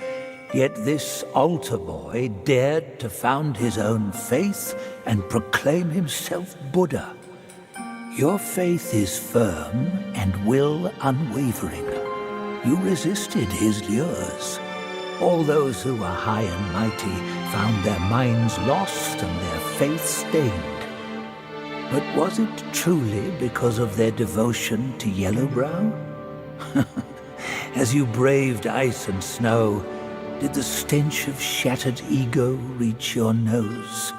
yet this altar boy dared to found his own faith and proclaim himself Buddha. Your faith is firm and will unwavering. You resisted his lures. All those who were high and mighty found their minds lost and their faith stained. But was it truly because of their devotion to Yellowbrow? As you braved ice and snow, did the stench of shattered ego reach your nose?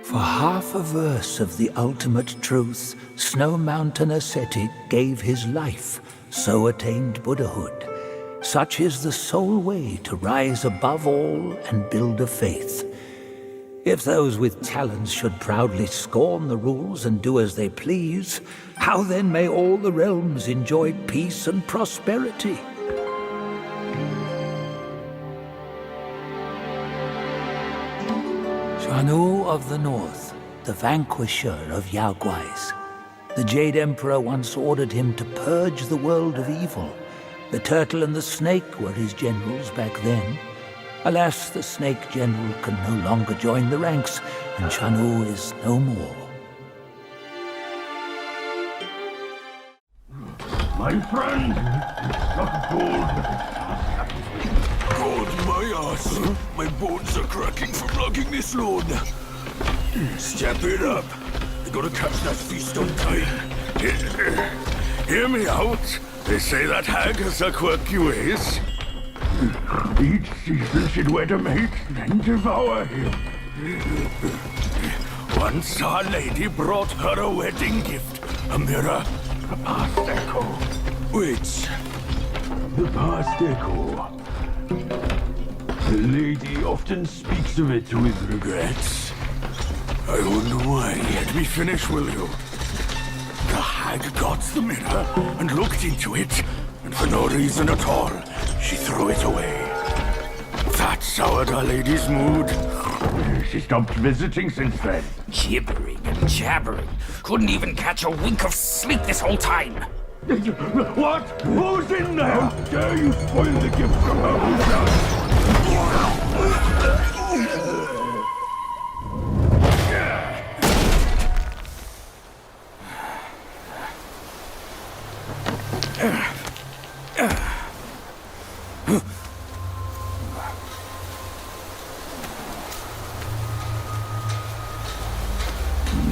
For half a verse of the ultimate truth, Snow Mountain ascetic gave his life, so attained Buddhahood. Such is the sole way to rise above all and build a faith. If those with talents should proudly scorn the rules and do as they please, how then may all the realms enjoy peace and prosperity? Shanu of the North, the vanquisher of Yaoguais. The Jade Emperor once ordered him to purge the world of evil. The turtle and the snake were his generals back then. Alas, the snake general can no longer join the ranks, and Shanu is no more. My friend, not gold. God, my ass! My bones are cracking from lugging this load. Step it up. I gotta catch that feast on time. Hear me out. They say that hag has her quirky ways. Each season she'd wed a mate, then devour him. Once our lady brought her a wedding gift, a mirror, a past echo. Which? The past echo. The lady often speaks of it with regrets. I wonder why. Let me finish, will you? The hag got the mirror and looked into it, and for no reason at all, she threw it away. That soured our lady's mood. She stopped visiting since then. Gibbering and jabbering. Couldn't even catch a wink of sleep this whole time. What? Who's in there? How dare you spoil the gift from her own son?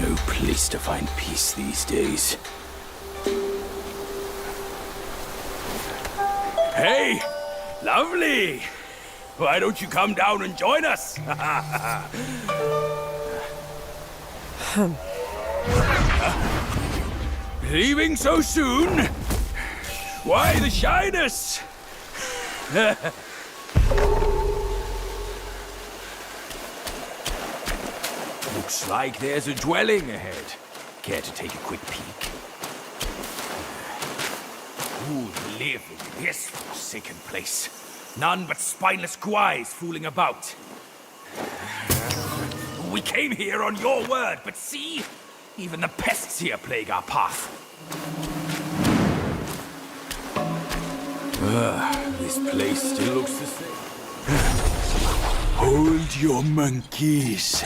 No place to find peace these days. Hey! Lovely! Why don't you come down and join us? Leaving so soon? Why the shyness? Looks like there's a dwelling ahead. Care to take a quick peek? Who'd live in this forsaken place? None but spineless guais fooling about. We came here on your word, but see? Even the pests here plague our path. This place still looks the same. Hold your monkeys.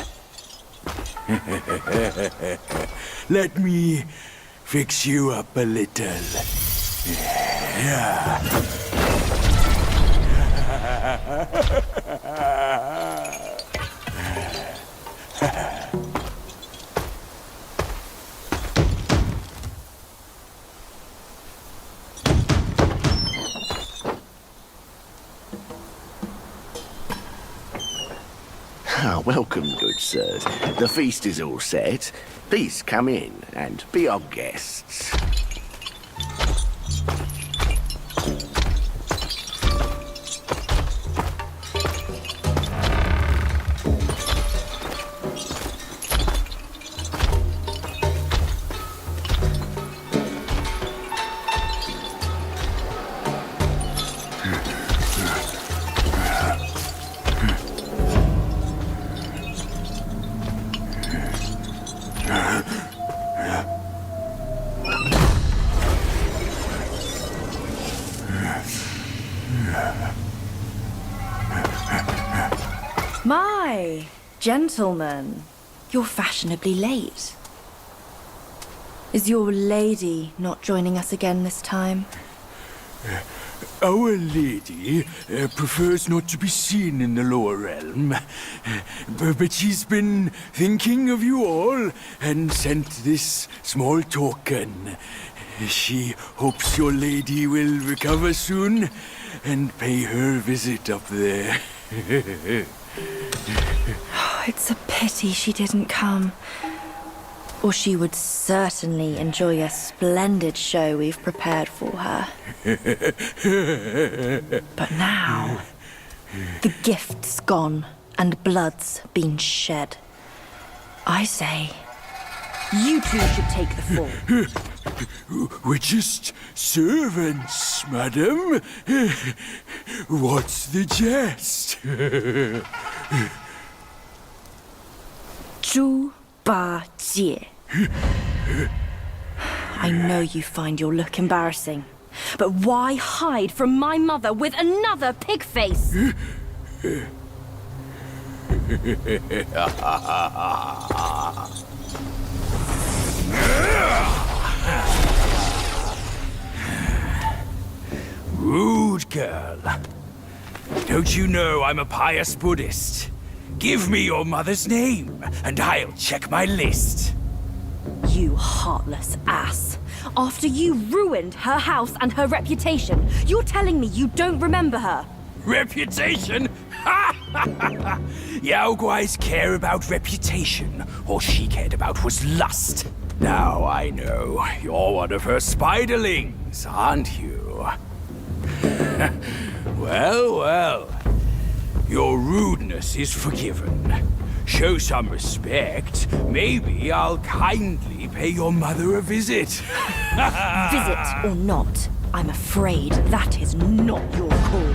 Let me fix you up a little. Yeah. Welcome, good sirs. The feast is all set. Please come in and be our guests. My gentlemen, you're fashionably late. Is your lady not joining us again this time? Our lady prefers not to be seen in the lower realm. But she's been thinking of you all and sent this small token. She hopes your lady will recover soon and pay her visit up there. It's a pity she didn't come. Or she would certainly enjoy a splendid show we've prepared for her. But now, the gift's gone and blood's been shed. I say, you two should take the fall. We're just servants, madam. What's the jest? Zhu Ba Jie. I know you find your look embarrassing, but why hide from my mother with another pig face? Rude girl. Don't you know I'm a pious Buddhist? Give me your mother's name, and I'll check my list. You heartless ass. After you ruined her house and her reputation, you're telling me you don't remember her? Reputation? Yao Guai's care about reputation. All she cared about was lust. Now I know. You're one of her spiderlings, aren't you? Well, well. Your rudeness is forgiven. Show some respect. Maybe I'll kindly pay your mother a visit. Visit or not, I'm afraid that is not your call.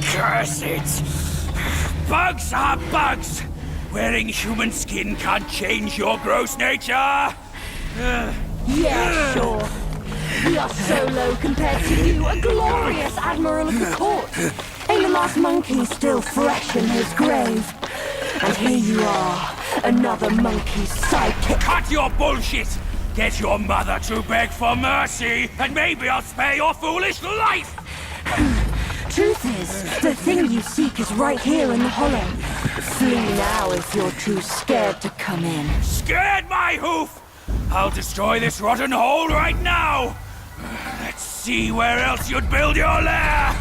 Curse it! Bugs are bugs! Wearing human skin can't change your gross nature! Yeah, sure. We are so low compared to you, a glorious admiral of the court. Ain't the last monkey still fresh in his grave? And here you are, another monkey's sidekick. Cut your bullshit! Get your mother to beg for mercy, and maybe I'll spare your foolish life! Truth is, the thing you seek is right here in the hollow. Flee now if you're too scared to come in. Scared my hoof! I'll destroy this rotten hole right now! Let's see where else you'd build your lair!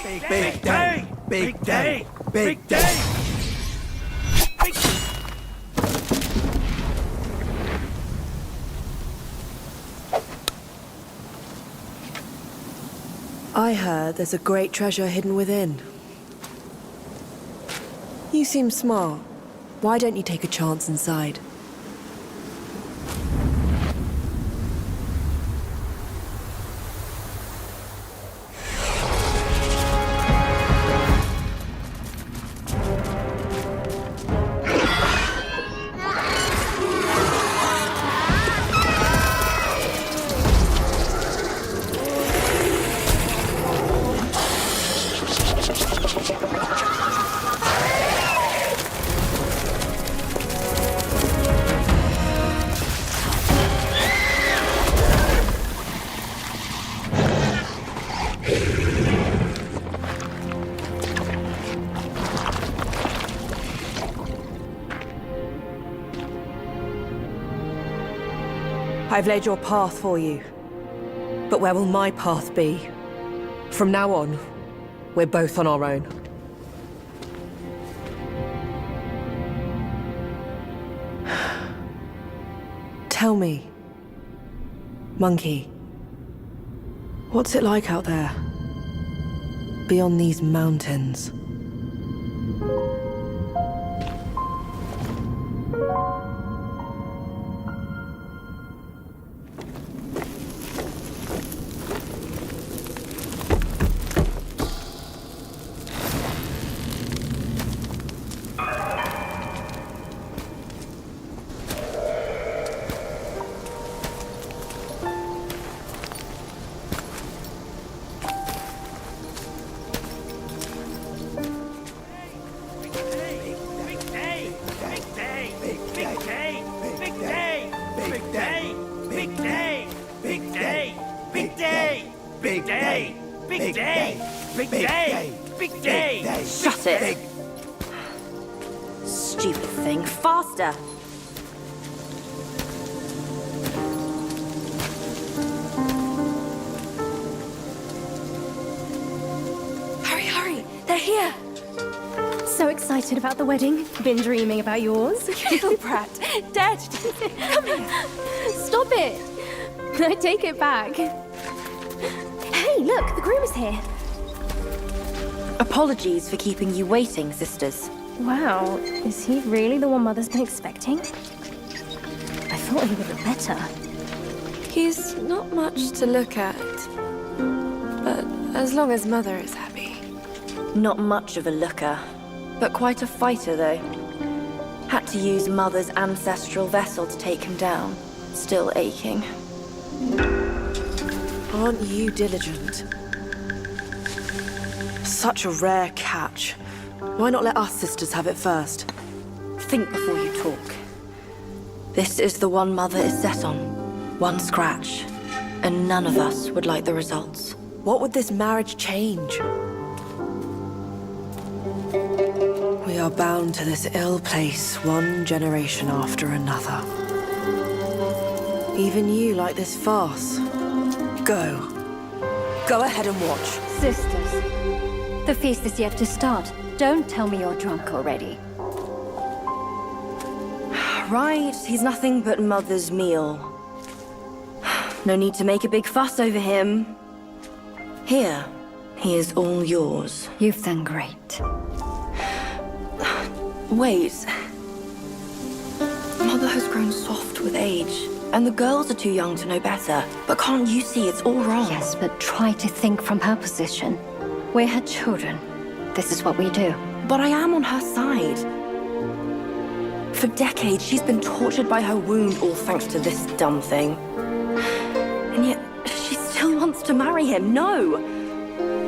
Big day! Big day! Big day! I heard there's a great treasure hidden within. You seem smart. Why don't you take a chance inside? I've laid your path for you. But where will my path be? From now on, we're both on our own. Tell me, Monkey, what's it like out there? Beyond these mountains? Shut it! Stupid thing. Faster! Hurry, hurry! They're here! So excited about the wedding. Been dreaming about yours. You little brat. Dead. Come here. Stop it! I take it back. Hey, look! The groom is here. Apologies for keeping you waiting, sisters. Wow, is he really the one Mother's been expecting? I thought he would look better. He's not much to look at. But as long as Mother is happy. Not much of a looker, but quite a fighter, though. Had to use Mother's ancestral vessel to take him down. Still aching. Aren't you diligent? Such a rare catch. Why not let us sisters have it first? Think before you talk. This is the one Mother is set on. One scratch. And none of us would like the results. What would this marriage change? We are bound to this ill place one generation after another. Even you like this farce. Go. Go ahead and watch. Sisters, the feast is yet to start. Don't tell me you're drunk already. Right, he's nothing but Mother's meal. No need to make a big fuss over him. Here, he is all yours. You've done great. Wait. Mother has grown soft with age, and the girls are too young to know better. But can't you see it's all wrong? Yes, but try to think from her position. We're her children. This is what we do. But I am on her side. For decades, she's been tortured by her wound, all thanks to this dumb thing. And yet, she still wants to marry him. No!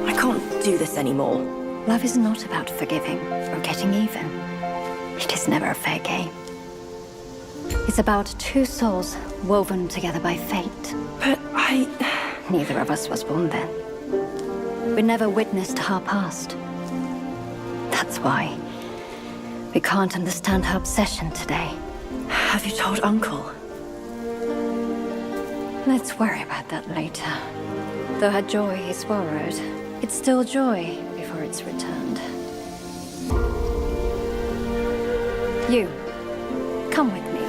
I can't do this anymore. Love is not about forgiving or getting even. It is never a fair game. It's about two souls woven together by fate. But Neither of us was born then. We never witnessed her past. That's why we can't understand her obsession today. Have you told Uncle? Let's worry about that later. Though her joy is borrowed, it's still joy before it's returned. You, come with me.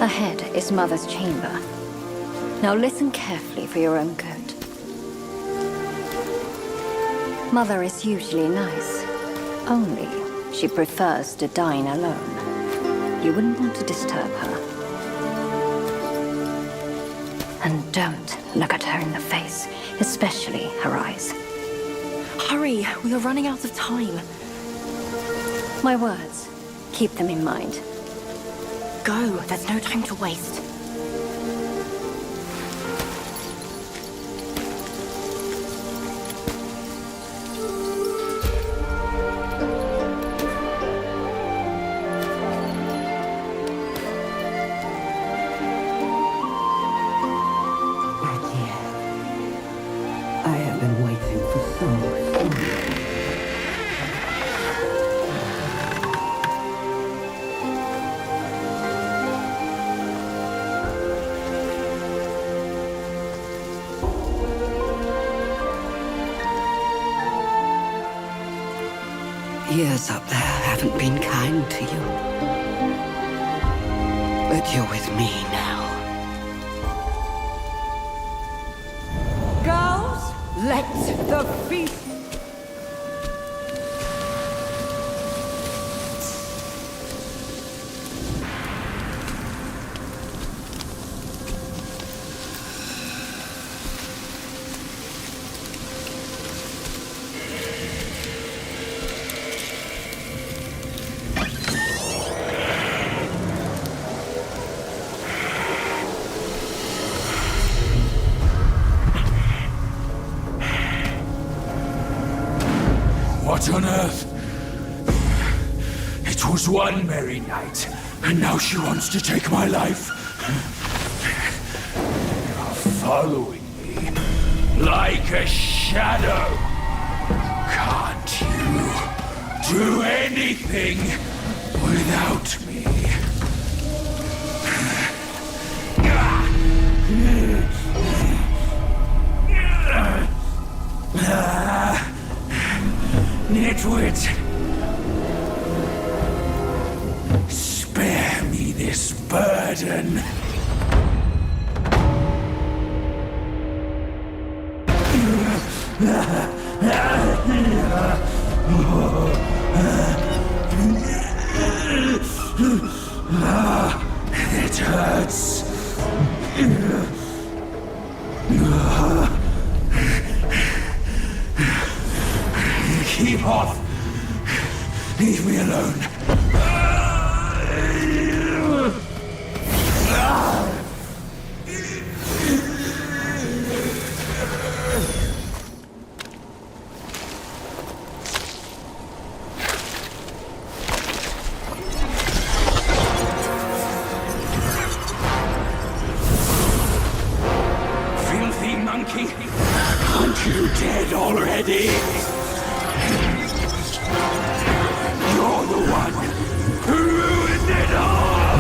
Ahead is Mother's chamber. Now listen carefully for your own good. Mother is usually nice, Only she prefers to dine alone. You wouldn't want to disturb her. And don't look at her in the face, especially her eyes. Hurry, we are running out of time. My words, keep them in mind. Go, there's no time to waste. I have been waiting for so long. Years up there haven't been kind to you. But you're with me now. Girls, let the feast. What on earth? It was one merry night, and now she wants to take my life. You're following me like a shadow. Can't you do anything without me? Nitwit! Spare me this burden! It hurts! Keep off! Leave me alone! Filthy monkey! Aren't you dead already? You're the one who ruined it all!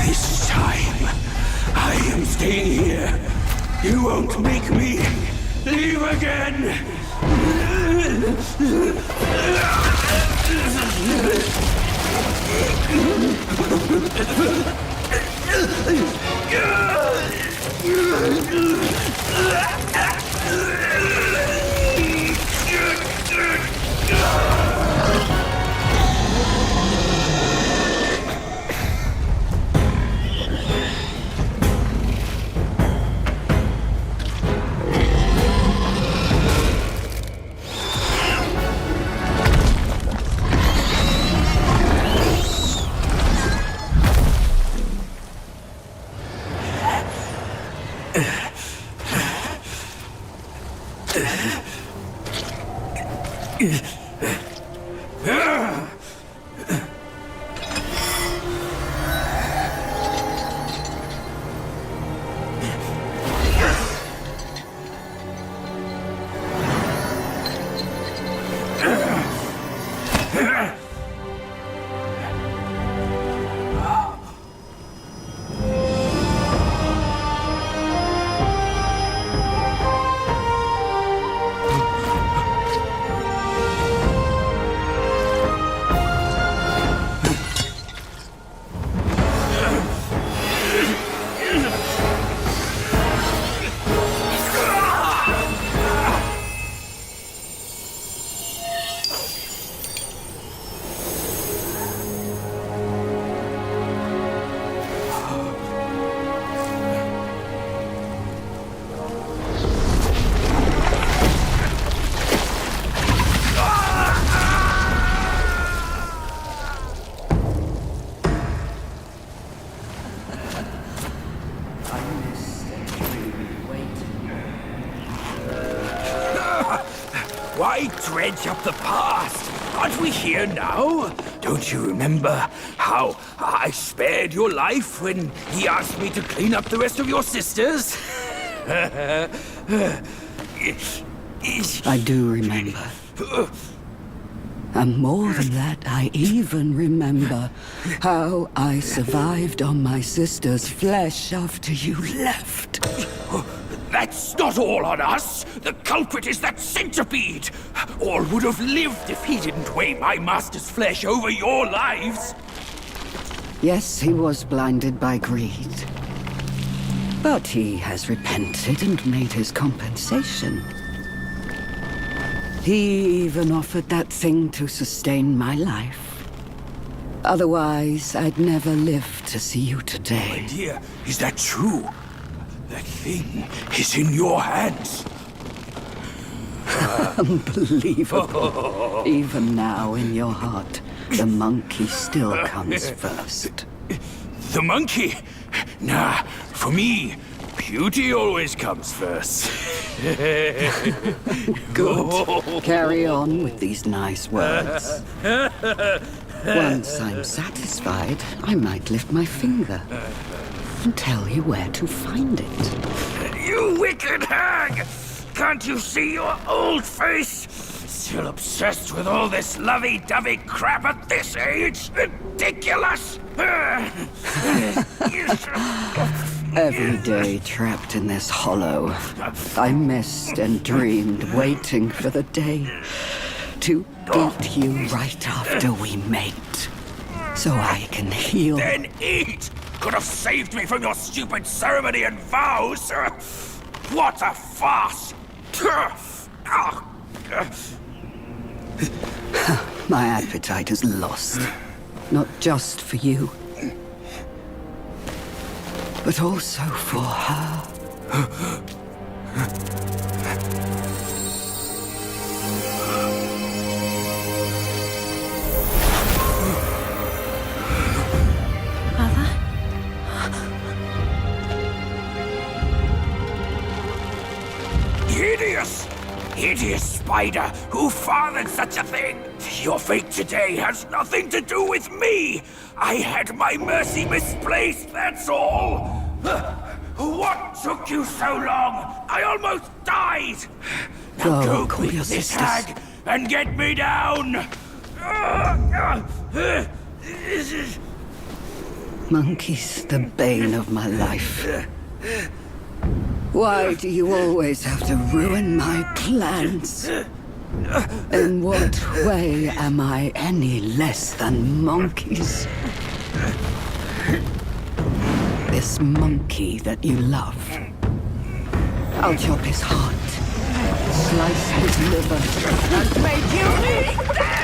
This time, I am staying here. You won't make me leave again! Why dredge up the past? Aren't we here now? Don't you remember how I spared your life when he asked me to clean up the rest of your sisters? I do remember. And more than that, I even remember how I survived on my sister's flesh after you left. That's not all on us. The culprit is that centipede. All would have lived if he didn't weigh my master's flesh over your lives. Yes, he was blinded by greed. But he has repented and made his compensation. He even offered that thing to sustain my life. Otherwise, I'd never live to see you today. My dear, is that true? That thing is in your hands. Unbelievable. Even now, in your heart, the monkey still comes first. The monkey? Nah, for me, beauty always comes first. Good. Carry on with these nice words. Once I'm satisfied, I might lift my finger and tell you where to find it. You wicked hag! Can't you see your old face? Still obsessed with all this lovey-dovey crap at this age? Ridiculous! Every day trapped in this hollow, I missed and dreamed, waiting for the day to eat you right after we mate, so I can heal. Then eat! Could have saved me from your stupid ceremony and vows! What a farce! My appetite is lost, not just for you, but also for her. Hideous! Hideous spider! Who fathered such a thing? Your fate today has nothing to do with me! I had my mercy misplaced, that's all! What took you so long? I almost died! Now go quick, this hag, and get me down! Monkey's the bane of my life. Why do you always have to ruin my plans? In what way am I any less than monkeys? This monkey that you love, I'll chop his heart, slice his liver, and make you eat them!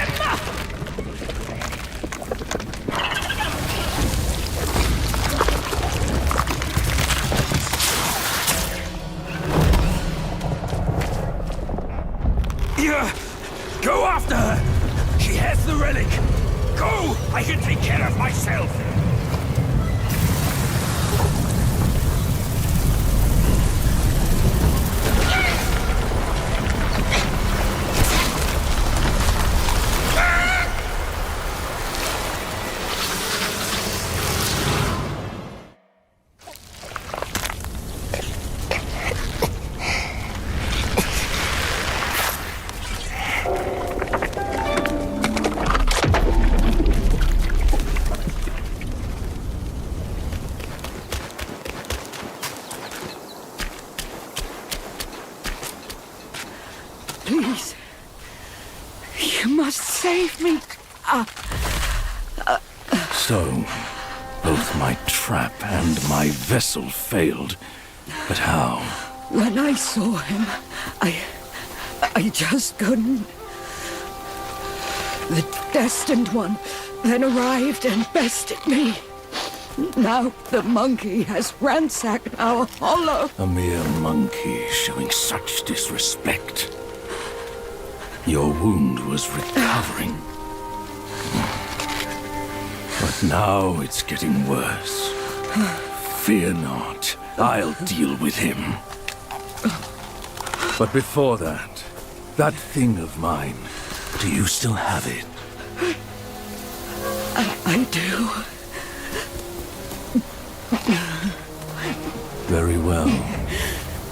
Go after her! She has the relic! Go! I can take care of myself! Please, you must save me. So, both my trap and my vessel failed. But how? When I saw him, I just couldn't. The destined one then arrived and bested me. Now the monkey has ransacked our hollow. A mere monkey showing such disrespect. Your wound was recovering. But now it's getting worse. Fear not. I'll deal with him. But before that, That thing of mine, do you still have it? I do. Very well.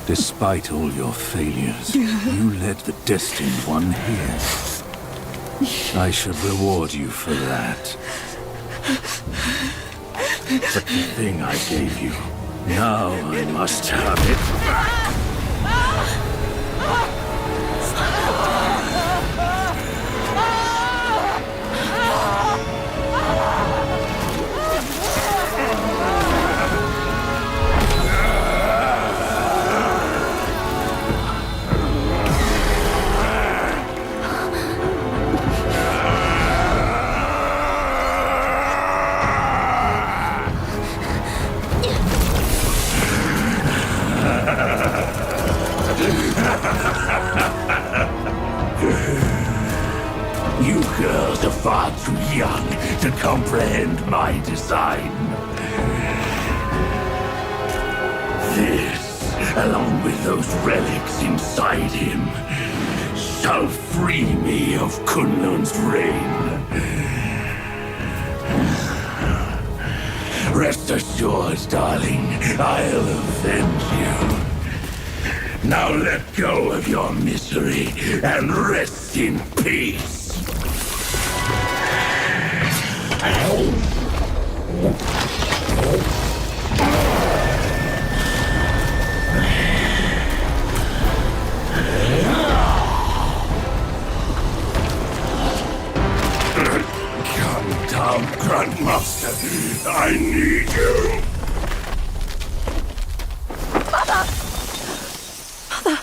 Despite all your failures, you led the Destined One here. I should reward you for that. But the thing I gave you, now I must have it back! You girls are far too young to comprehend my design. This, along with those relics inside him, shall free me of Kunlun's reign. Rest assured, darling, I'll avenge you. Now let go of your misery and rest in peace. Come down, Grandmaster. I need you. Mother! Mother!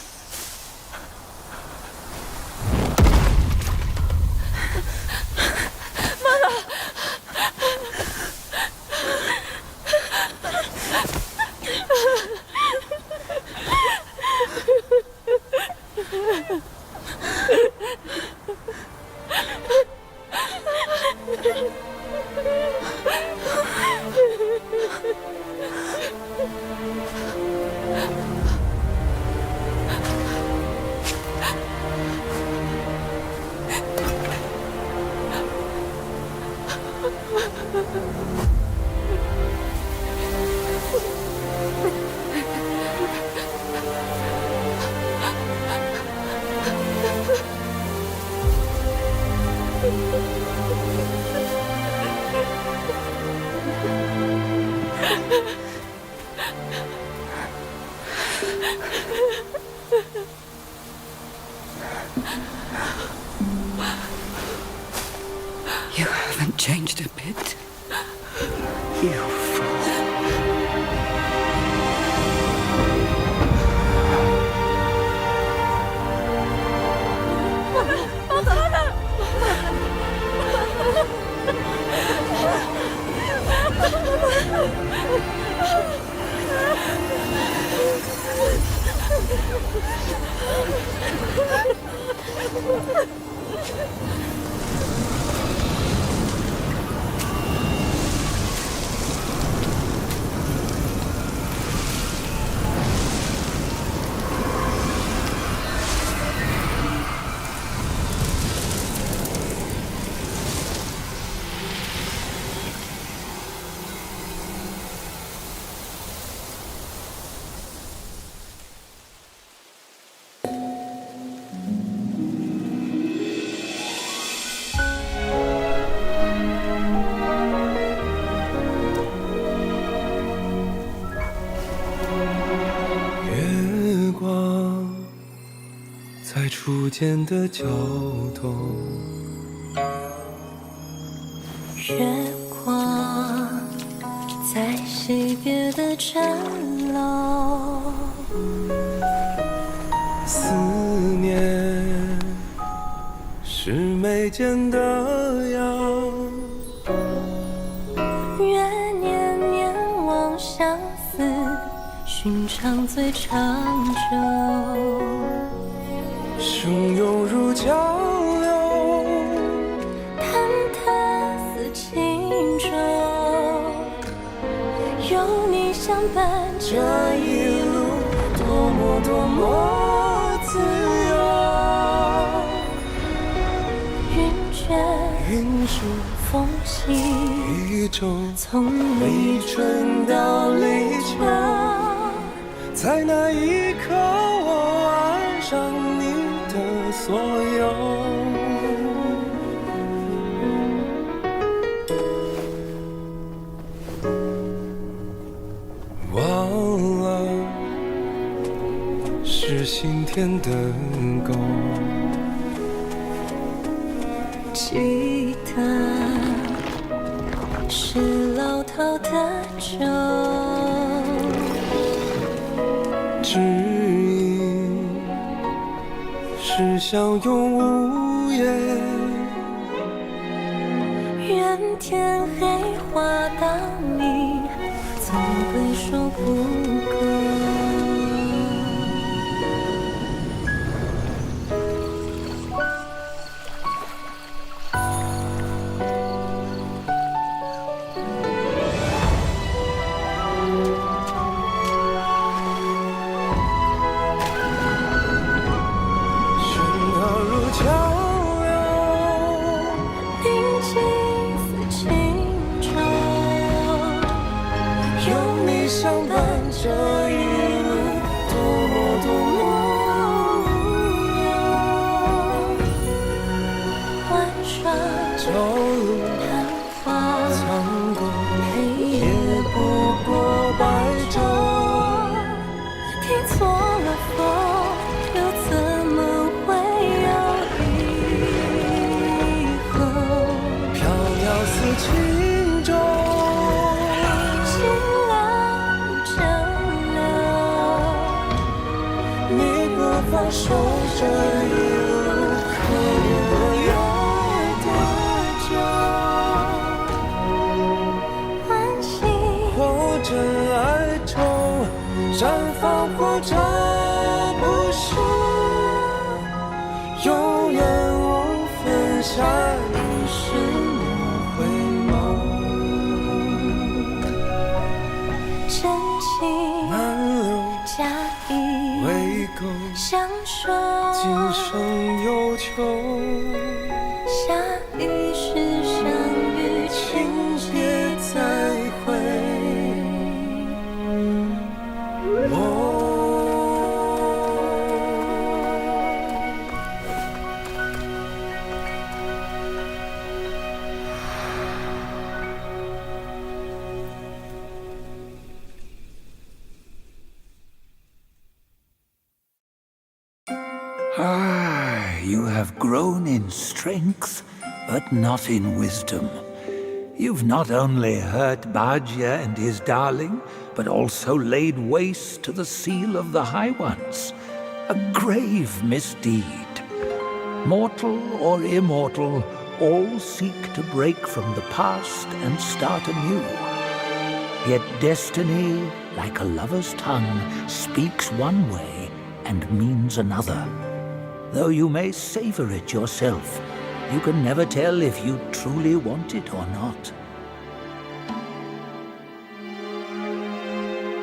You haven't changed a bit. You fool.初见的角落，月光在惜别的站楼，思念是眉间的药，愿念念望相思，寻常最长久。汹涌如江流，忐忑似轻舟，有你相伴，这一路多么多么自由。从立春到立秋，在那一刻我爱上你的所有。忘了是心田的狗，记得是老套的酒，指引是相拥无言，愿天黑画到你总会说不够。守着一路可恋爱多久，欢喜或者哀愁，绽放或者不是，永远无分下一世回眸，真情难留假意未够，相守今生有求，下一世相遇情节再会。You have grown in strength, but not in wisdom. You've not only hurt Bajia and his darling, but also laid waste to the seal of the High Ones. A grave misdeed. Mortal or immortal, all seek to break from the past and start anew. Yet destiny, like a lover's tongue, speaks one way and means another. Though you may savor it yourself, you can never tell if you truly want it or not.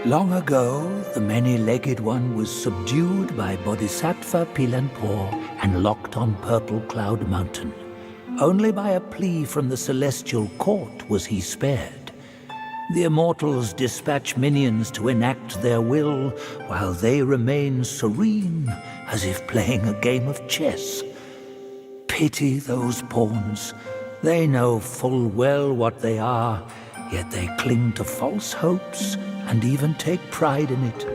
Long ago, the many-legged one was subdued by Bodhisattva Pilanpur and locked on Purple Cloud Mountain. Only by a plea from the Celestial Court was he spared. The Immortals dispatch minions to enact their will, while they remain serene, as if playing a game of chess. Pity those pawns. They know full well what they are, yet they cling to false hopes and even take pride in it.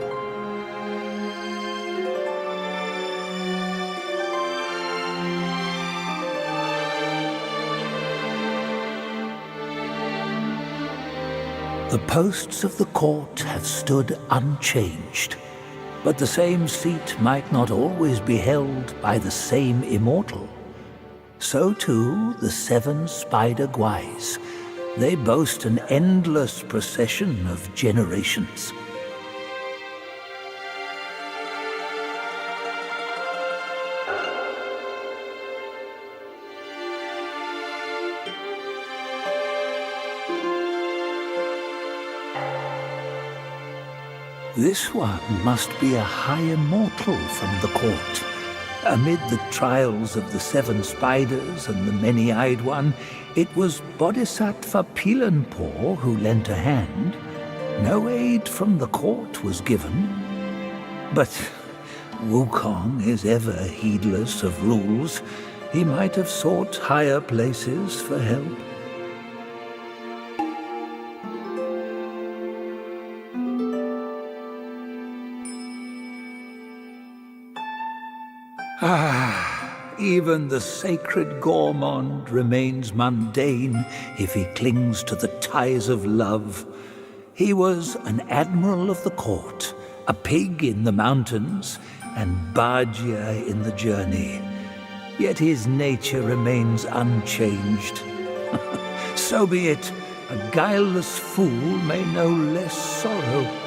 The posts of the court have stood unchanged, but the same seat might not always be held by the same immortal. So too the 7 Spider Guais. They boast an endless procession of generations. This one must be a high immortal from the court. Amid the trials of the 7 spiders and the many-eyed one, it was Bodhisattva Pilanpor who lent a hand. No aid from the court was given. But Wukong is ever heedless of rules. He might have sought higher places for help. Even the sacred gourmand remains mundane if he clings to the ties of love. He was an admiral of the court, a pig in the mountains, and Bajia in the journey. Yet his nature remains unchanged. So be it. A guileless fool may know less sorrow.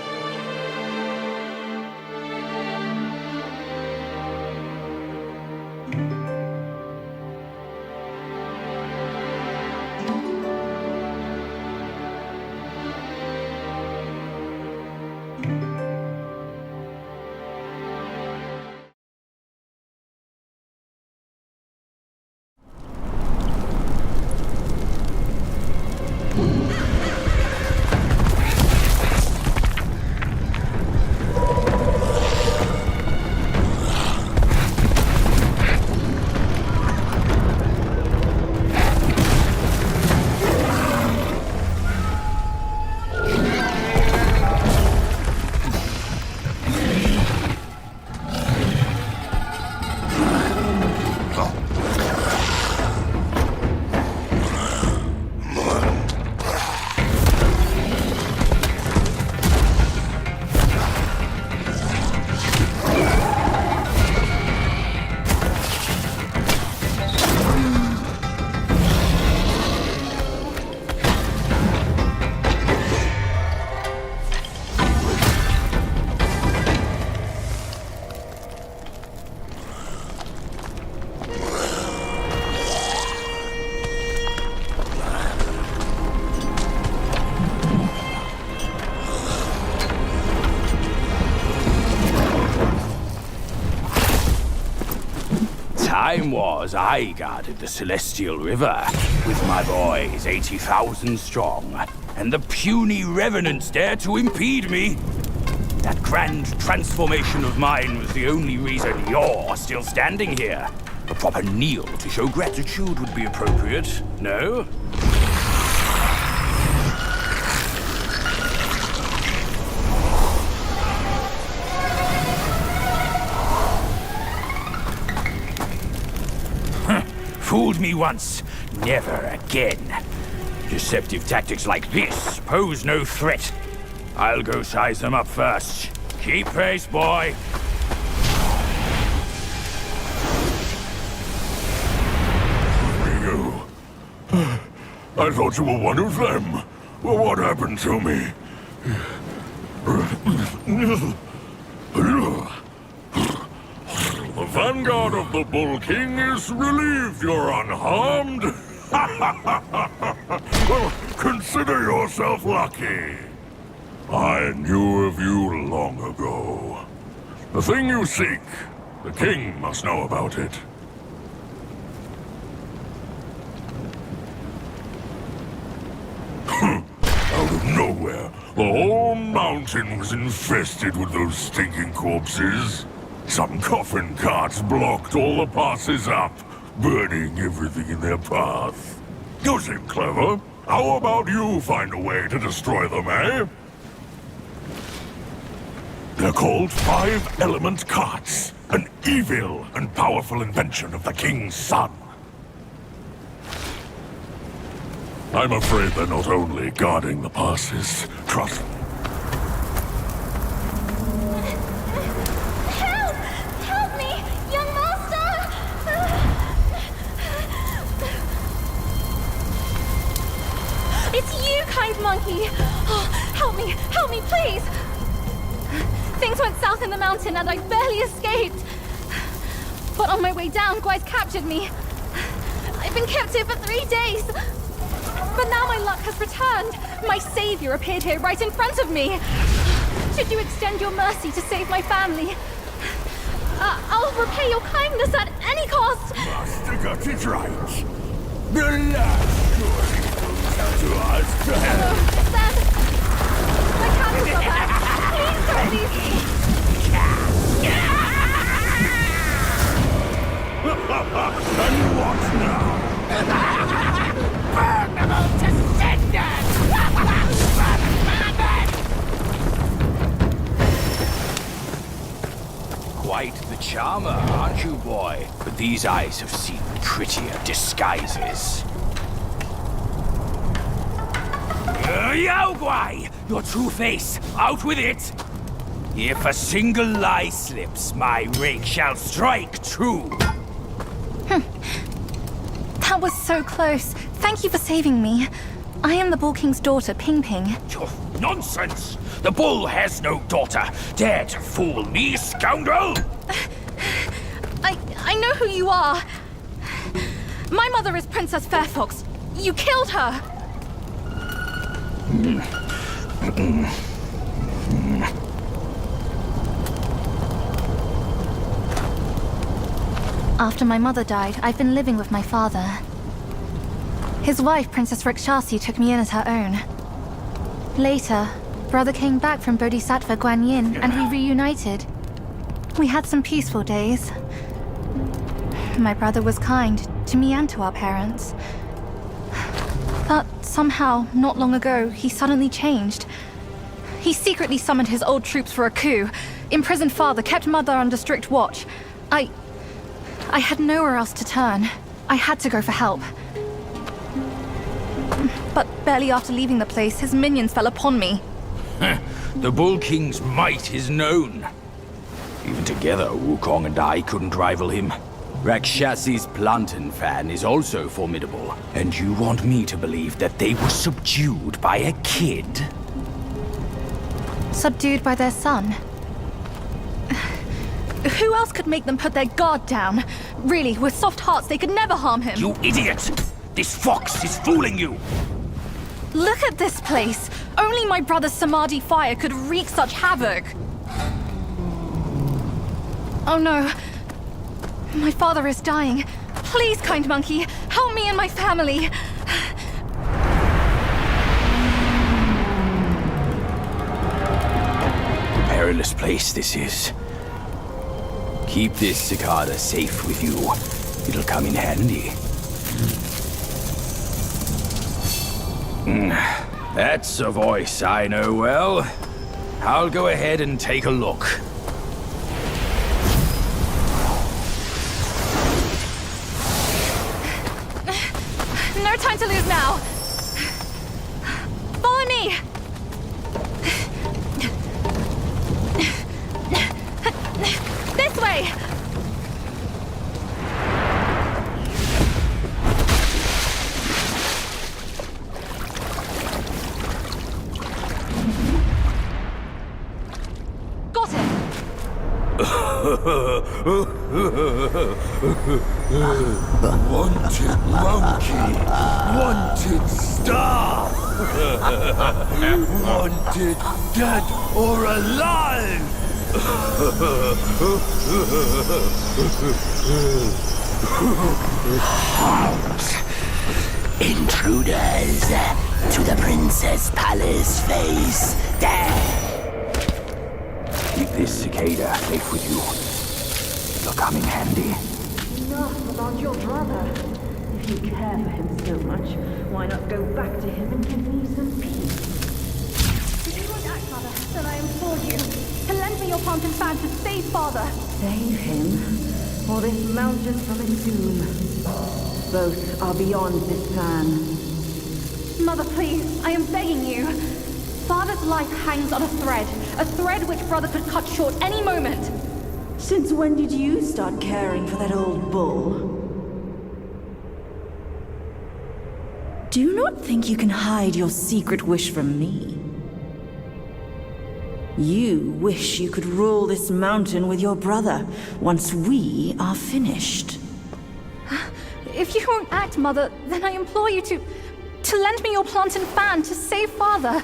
Time was I guarded the Celestial River with my boys 80,000 strong, and the puny revenants dared to impede me. That grand transformation of mine was the only reason you're still standing here. A proper kneel to show gratitude would be appropriate, no? Fooled me once, never again. Deceptive tactics like this pose no threat. I'll go size them up first. Keep pace, boy. You. I thought you were one of them. Well, what happened to me? The vanguard of the Bull King is relieved you're unharmed. Well, consider yourself lucky. I knew of you long ago. The thing you seek, the king must know about it. Out of nowhere, the whole mountain was infested with those stinking corpses. Some coffin carts blocked all the passes up, burning everything in their path. You seem clever. How about you find a way to destroy them, eh? They're called 5-element carts, an evil and powerful invention of the king's son. I'm afraid they're not only guarding the passes. Trust me. Monkey! Oh, help me, please! Things went south in the mountain and I barely escaped. But on my way down, Guai's captured me. I've been kept here for 3 days. But now my luck has returned. My savior appeared here right in front of me. Should you extend your mercy to save my family, I'll repay your kindness at any cost! Master got it right. The last story comes to us to help. Sam! My candles are back! Please don't leave me! And what now? Burn them all to cinders! Quite the charmer, aren't you, boy? But these eyes have seen prettier disguises. Yao Guai! Your true face! Out with it! If a single lie slips, my rake shall strike true! That was so close. Thank you for saving me. I am the Bull King's daughter, Ping Ping. Oh, nonsense! The bull has no daughter. Dare to fool me, scoundrel! I know who you are. My mother is Princess Fairfox. You killed her. After my mother died, I've been living with my father. His wife, Princess Rikshasi, took me in as her own. Later, brother came back from Bodhisattva Guanyin, and we reunited. We had some peaceful days. My brother was kind to me and to our parents. But somehow, not long ago, he suddenly changed. He secretly summoned his old troops for a coup, imprisoned father, kept mother under strict watch. I had nowhere else to turn. I had to go for help. But barely after leaving the place, his minions fell upon me. The Bull King's might is known. Even together, Wukong and I couldn't rival him. Rakshasi's plantain fan is also formidable. And you want me to believe that they were subdued by a kid? Subdued by their son? Who else could make them put their guard down? Really, with soft hearts, they could never harm him. You idiot! This fox is fooling you! Look at this place! Only my brother's Samadhi fire could wreak such havoc! Oh no. My father is dying. Please, kind monkey, help me and my family! Perilous place this is. Keep this cicada safe with you. It'll come in handy. That's a voice I know well. I'll go ahead and take a look. No time to lose now! Follow me! This way! Got it! Wanted monkey, wanted star, wanted dead or alive. Halt! Intruders to the Princess Palace face. There! Keep this cicada safe with you. It'll come in handy. Enough about your brother. If you care for him so much, why not go back to him and give me some peace? If you won't act, Mother, then I implore you to lend me your plantain fan to save Father. Save him, or this mountain from its doom. Both are beyond this plan. Mother, please, I am begging you. Father's life hangs on a thread which brother could cut short any moment. Since when did you start caring for that old bull? Do not think you can hide your secret wish from me. You wish you could rule this mountain with your brother once we are finished. If you won't act, Mother, then I implore you to lend me your plantain fan to save Father.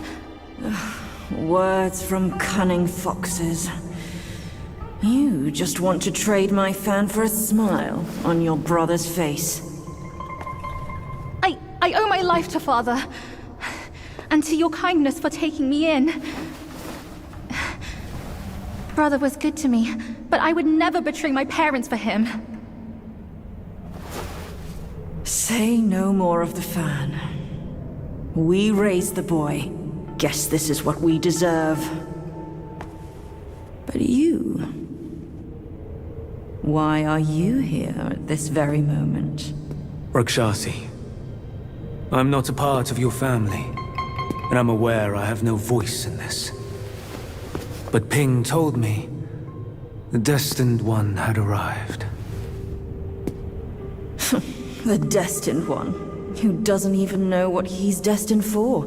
Words from cunning foxes. You just want to trade my fan for a smile on your brother's face. I owe my life to Father. And to your kindness for taking me in. Brother was good to me, but I would never betray my parents for him. Say no more of the fan. We raised the boy. Guess this is what we deserve. But you... why are you here at this very moment? Rakshasi, I'm not a part of your family, and I'm aware I have no voice in this. But Ping told me the Destined One had arrived. The Destined One, who doesn't even know what he's destined for.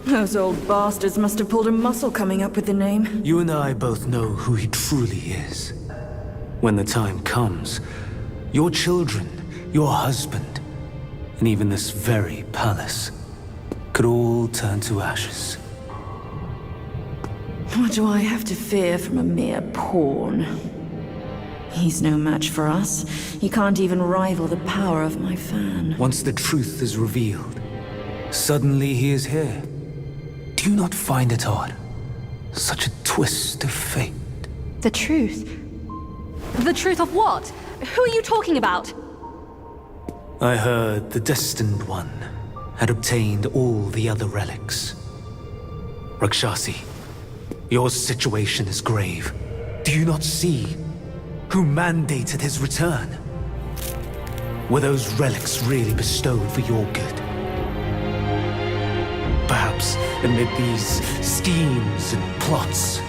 Those old bastards must have pulled a muscle coming up with the name. You and I both know who he truly is. When the time comes, your children, your husband, and even this very palace could all turn to ashes. What do I have to fear from a mere pawn? He's no match for us. He can't even rival the power of my fan. Once the truth is revealed, suddenly he is here. Do you not find it odd? Such a twist of fate. The truth? The truth of what? Who are you talking about? I heard the Destined One had obtained all the other relics. Rakshasi, your situation is grave. Do you not see who mandated his return? Were those relics really bestowed for your good? Perhaps amid these schemes and plots,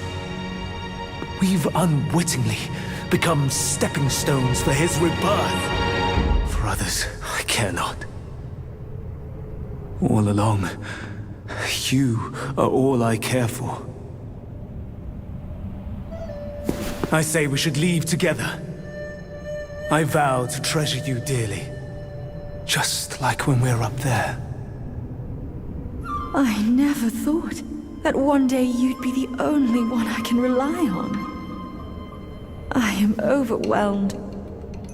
we've unwittingly become stepping stones for his rebirth. For others, I care not. All along, you are all I care for. I say we should leave together. I vow to treasure you dearly, just like when we're up there. I never thought that one day you'd be the only one I can rely on. I am overwhelmed.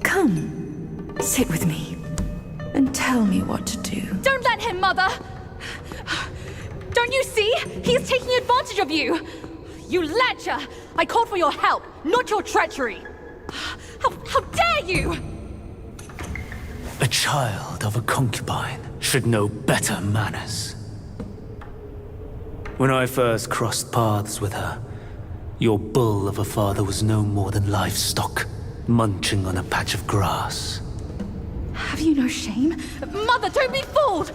Come, sit with me, and tell me what to do. Don't let him, Mother! Don't you see? He is taking advantage of you! You lecher! I called for your help, not your treachery! How dare you! A child of a concubine should know better manners. When I first crossed paths with her, your bull of a father was no more than livestock, munching on a patch of grass. Have you no shame? Mother, don't be fooled!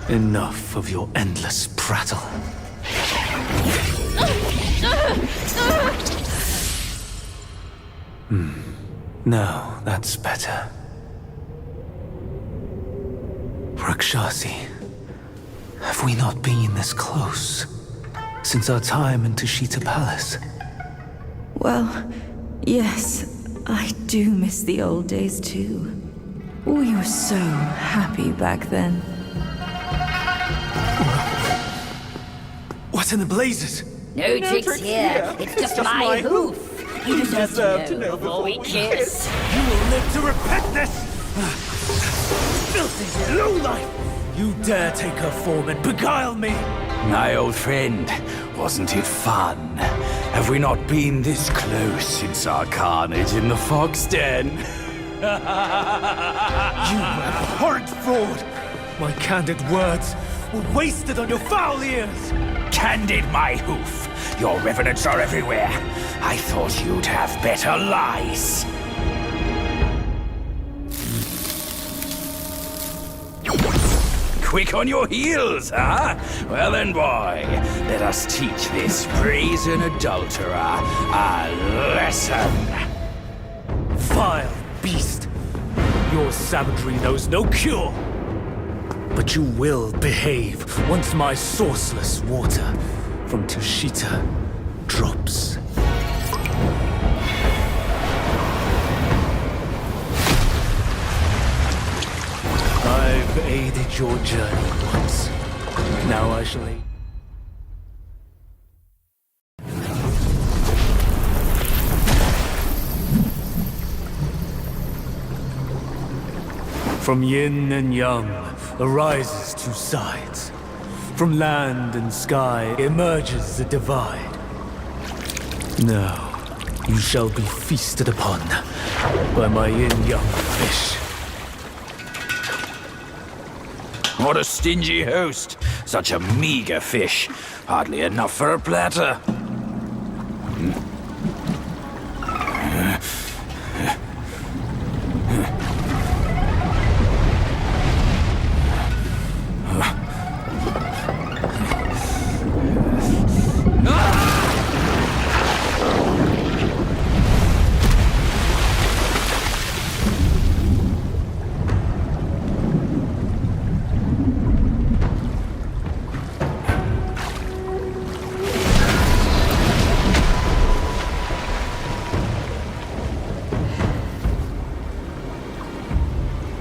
Enough of your endless prattle. Now, that's better. Rakshasi, have we not been this close since our time in Tushita Palace? Well, yes, I do miss the old days too. We were so happy back then. What in the blazes? No tricks here. It's just my hoof. You deserve to know before we kiss. You will live to repent this! Filthy lowlife! You dare take her form and beguile me! My old friend, wasn't it fun? Have we not been this close since our carnage in the fox den? You abhorrent fraud! My candid words were wasted on your foul ears! Candid, my hoof! Your revenants are everywhere. I thought you'd have better lies. Quick on your heels, huh? Well then, boy, let us teach this brazen adulterer a lesson. Vile beast! Your savagery knows no cure! But you will behave once my sourceless water from Tushita drops. I've aided your journey once. Now I shall aid. From yin and yang arises two sides. From land and sky emerges a divide. Now, you shall be feasted upon by my yin-yang fish. What a stingy host. Such a meager fish. Hardly enough for a platter.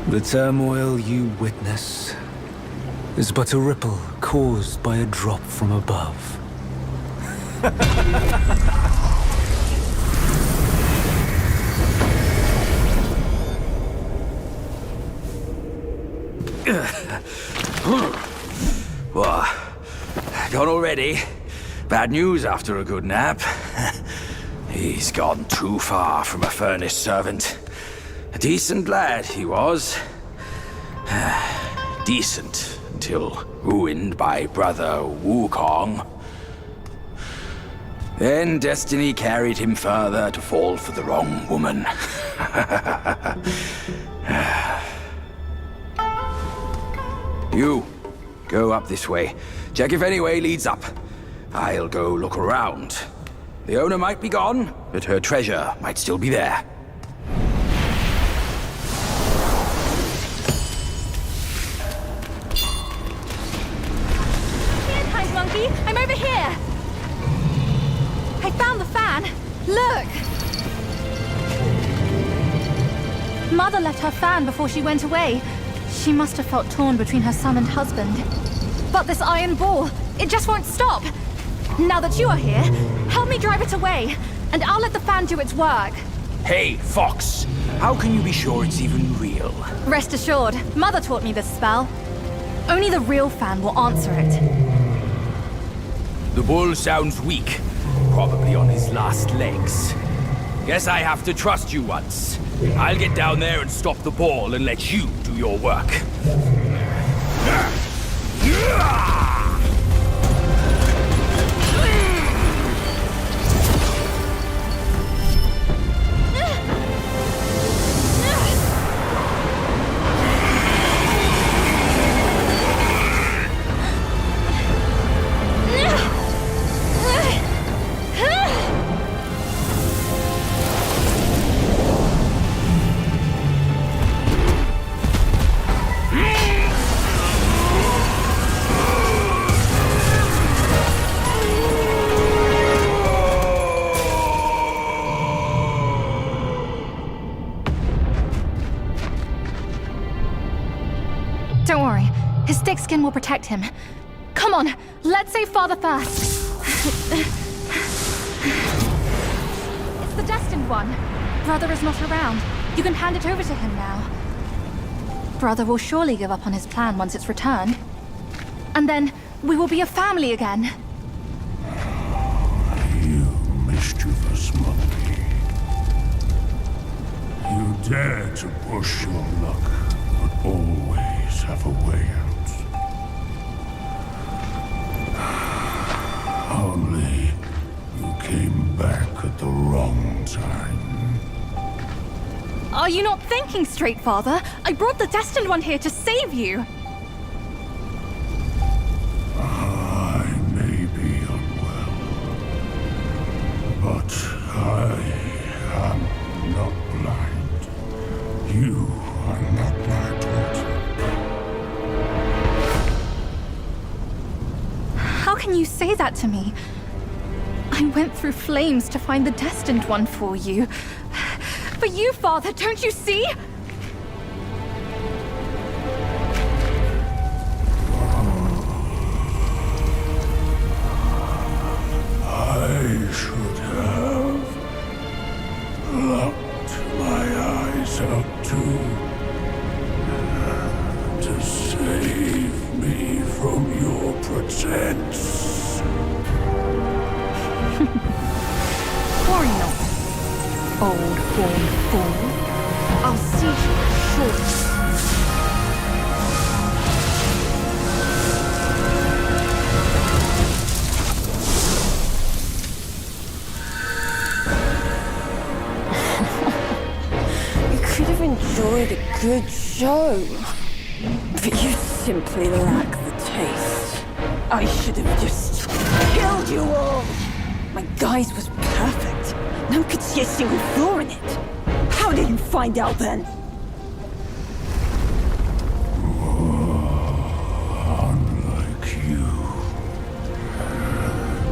The turmoil you witness is but a ripple caused by a drop from above. What? Gone already? Bad news after a good nap. He's gone too far from a furnace servant. A decent lad he was. Decent until ruined by Brother Wukong. Then destiny carried him further to fall for the wrong woman. You, go up this way. Check if any way leads up. I'll go look around. The owner might be gone, but her treasure might still be there. Monkey, I'm over here! I found the fan! Look! Mother left her fan before she went away. She must have felt torn between her son and husband. But this iron ball, it just won't stop! Now that you are here, help me drive it away, and I'll let the fan do its work. Hey, Fox! How can you be sure it's even real? Rest assured, Mother taught me this spell. Only the real fan will answer it. The bull sounds weak. Probably on his last legs. Guess I have to trust you once. I'll get down there and stop the ball and let you do your work. Don't worry, his thick skin will protect him. Come on, let's save Father first. It's the destined one. Brother is not around. You can hand it over to him now. Brother will surely give up on his plan once it's returned. And then we will be a family again. You mischievous monkey. You dare to push your luck, but always have a way out. Only you came back at the wrong time. Are you not thinking straight, Father? I brought the Destined One here to save you. I may be unwell, but I am not blind. You are not my daughter. How can you say that to me? I went through flames to find the Destined One for you. But you, Father, don't you see? I should have locked my eyes out too. pretense. Worry not, old-born fool. I'll see you shortly. Could have enjoyed a good show, but you simply lack the taste. I should have just killed you all. My guise was perfect. No one could see a single flaw in it. How did you find out then? Unlike you,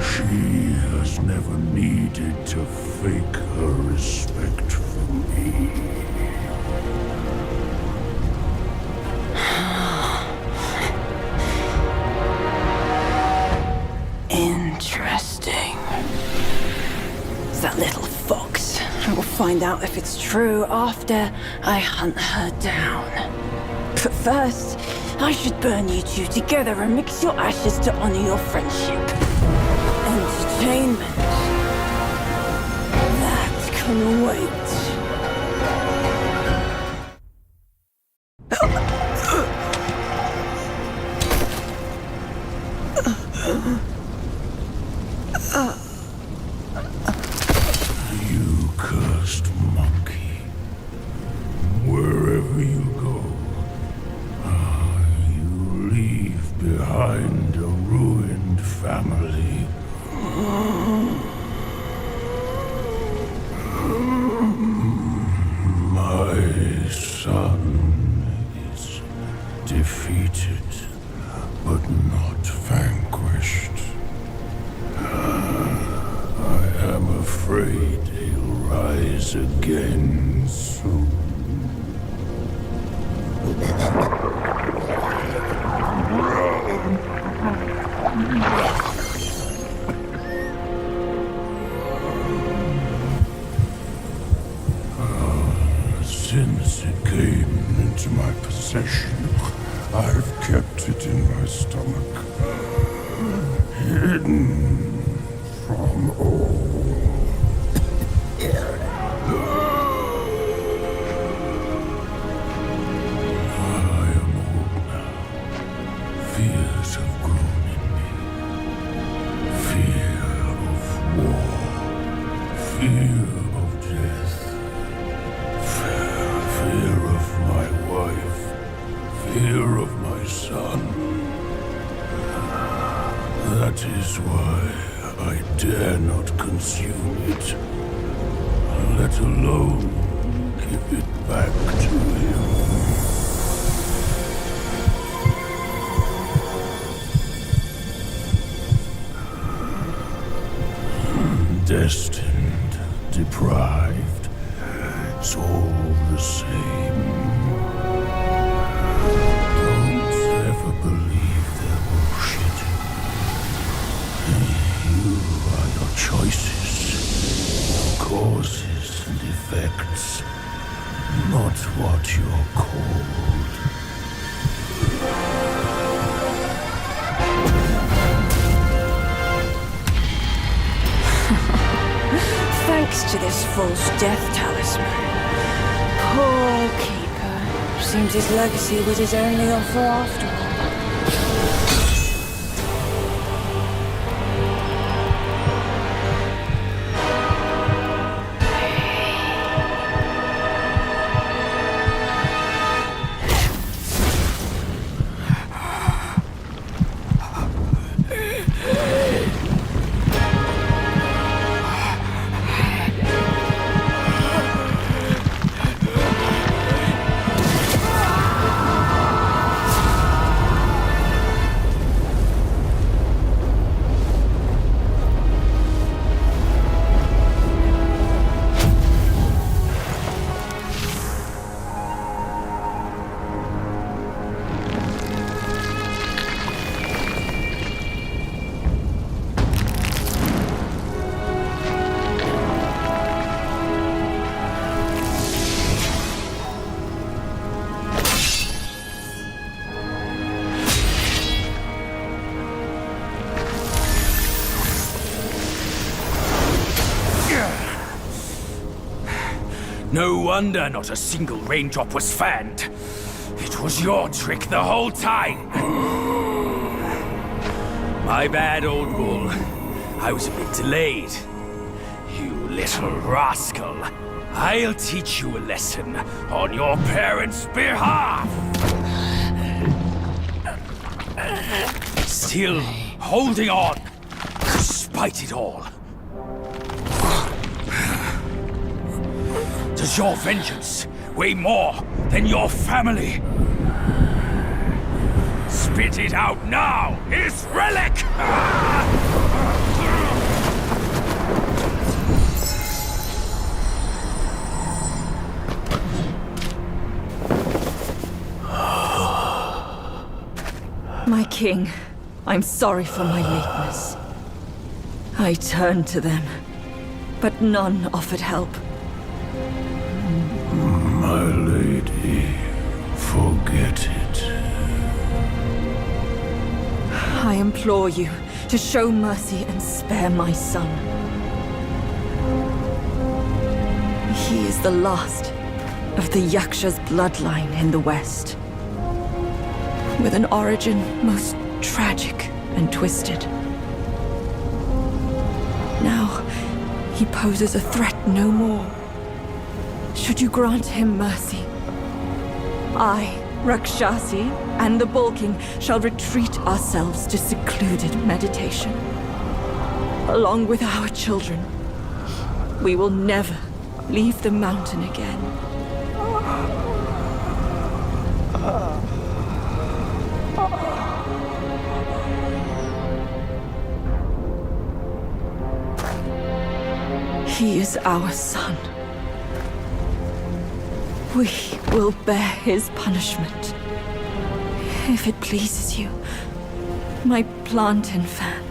she has never needed to fake her respect for me. Interesting. That little fox. I will find out if it's true after I hunt her down. But first, I should burn you two together and mix your ashes to honor your friendship. Entertainment. That can wait. You cursed monkey. Wherever you go, you leave behind a ruined family. My son is defeated, but not vanquished. I am afraid he'll rise again soon. Since it came into my possession, I've kept it in my stomach, hidden from all. I am old now. Fears have grown in me. Fear of war. Fear of death. Fear of my wife. Fear of my son. That is why I dare not consume it, let alone give it back to him. Destined, deprived, it's all the same. Don't ever believe their bullshit. You are your choices, causes and effects, not what you're called. Thanks to this false death talisman. Poor keeper. Seems his legacy was his only offer after all. No wonder not a single raindrop was fanned. It was your trick the whole time. My bad, old bull. I was a bit delayed. You little rascal. I'll teach you a lesson on your parents' behalf. Still holding on, despite it all. Does your vengeance weigh more than your family? Spit it out now, his relic! My king, I'm sorry for my lateness. I turned to them, but none offered help. My lady, forget it. I implore you to show mercy and spare my son. He is the last of the Yaksha's bloodline in the West, with an origin most tragic and twisted. Now, he poses a threat no more. Should you grant him mercy, I, Rakshasi, and the Bull King shall retreat ourselves to secluded meditation. Along with our children, we will never leave the mountain again. He is our son. We will bear his punishment. If it pleases you, my plantain fan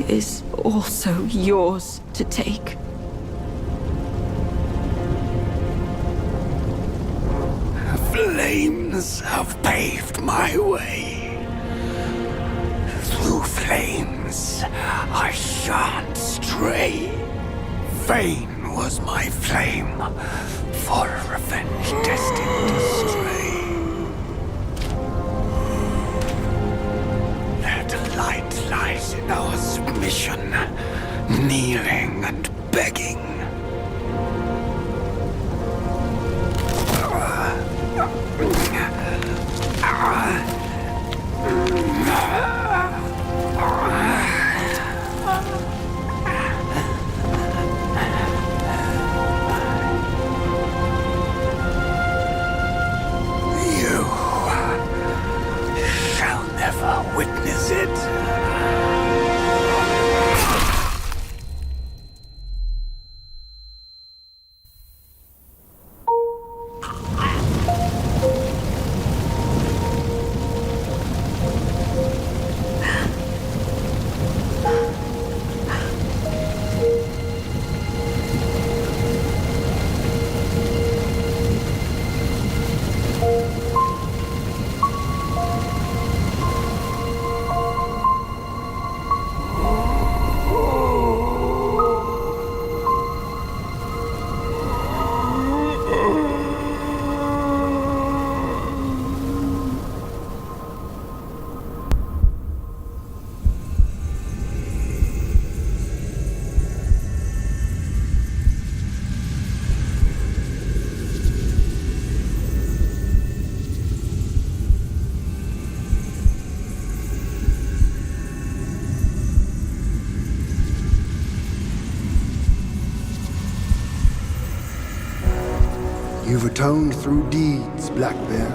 is also yours to take. Flames have paved my way. Through flames, I shan't stray. Vain was my flame, for revenge destined to stray. Their delight lies in our submission, kneeling and begging. Witness it. You've atoned through deeds, Black Bear.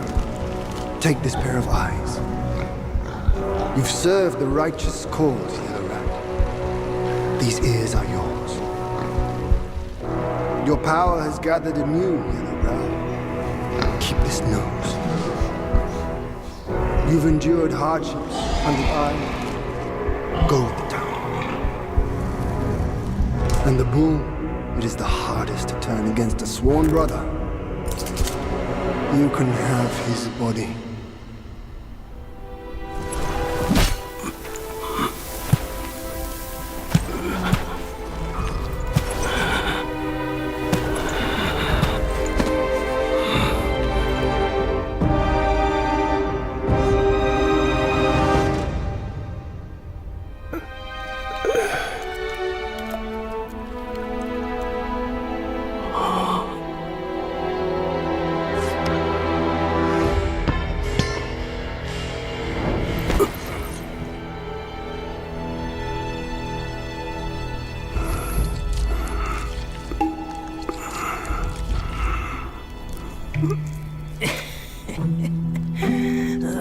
Take this pair of eyes. You've served the righteous cause, Yellow Rat. These ears are yours. Your power has gathered anew, Yellow Rat. Keep this nose. You've endured hardships under eye. Go with the tongue. And the bull, it is the hardest to turn against a sworn brother. You can have his body.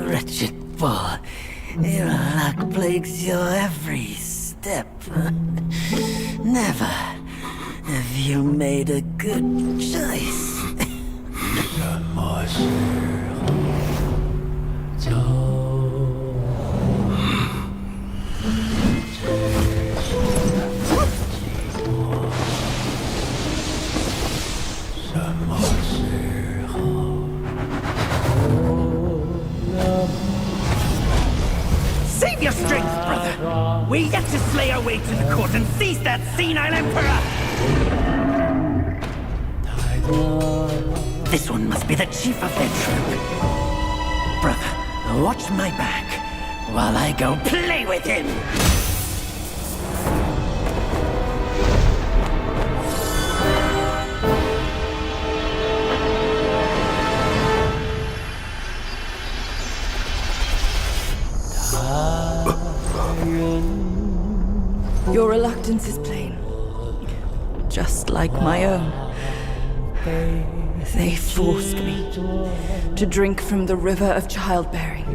Wretched boy, your luck plagues your every step. Never have you made a good choice. Save your strength, brother! We yet to slay our way to the court and seize that senile emperor! This one must be the chief of their troop. Brother, watch my back while I go play with him! Your reluctance is plain, just like my own. They forced me to drink from the river of childbearing,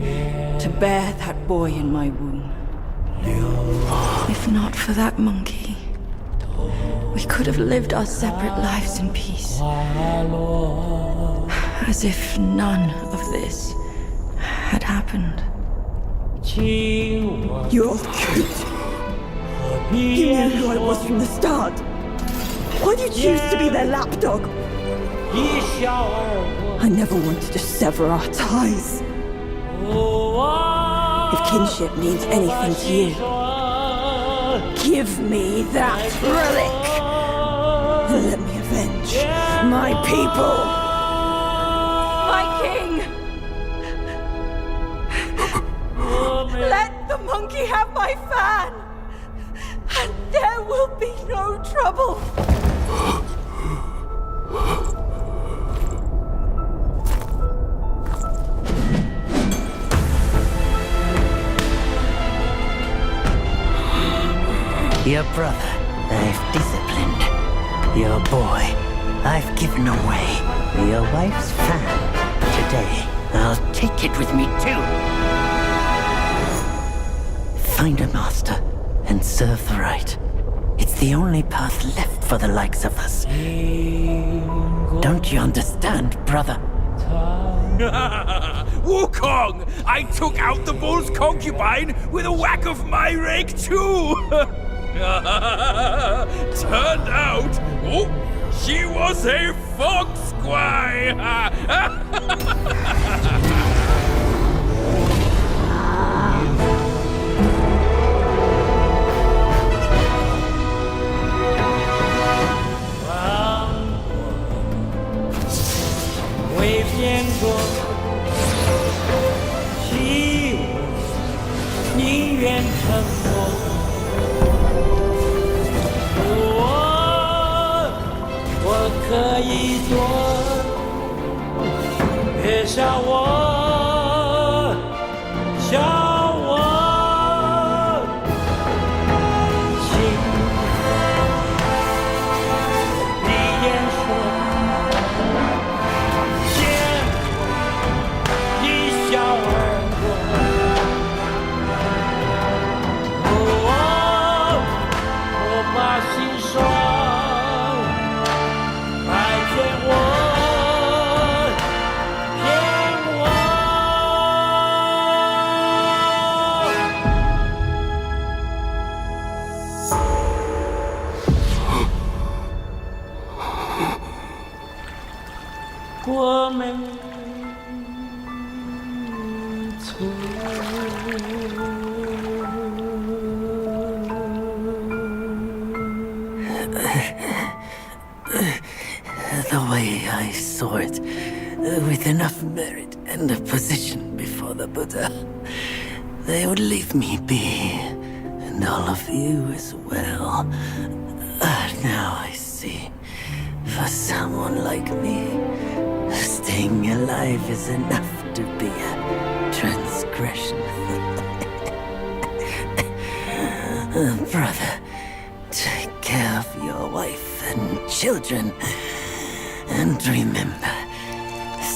to bear that boy in my womb. If not for that monkey, we could have lived our separate lives in peace. As if none of this had happened. You're all cute. You knew who I was from the start. Why do you choose to be their lapdog? I never wanted to sever our ties. If kinship means anything to you, give me that relic and let me avenge my people. My king! Let the monkey have my fan! And there will be no trouble! Your brother, I've disciplined. Your boy, I've given away. Your wife's fan. Today, I'll take it with me too. Find a master and serve the right. It's the only path left for the likes of us. Don't you understand, brother? Wukong! I took out the bull's concubine with a whack of my rake too! Turned out, she was a fox squire! The way I saw it, with enough merit and a position before the Buddha, they would leave me be, and all of you as well. Now I see, for someone like me, staying alive is enough to be a transgression. Brother, take care of your wife and children. And remember,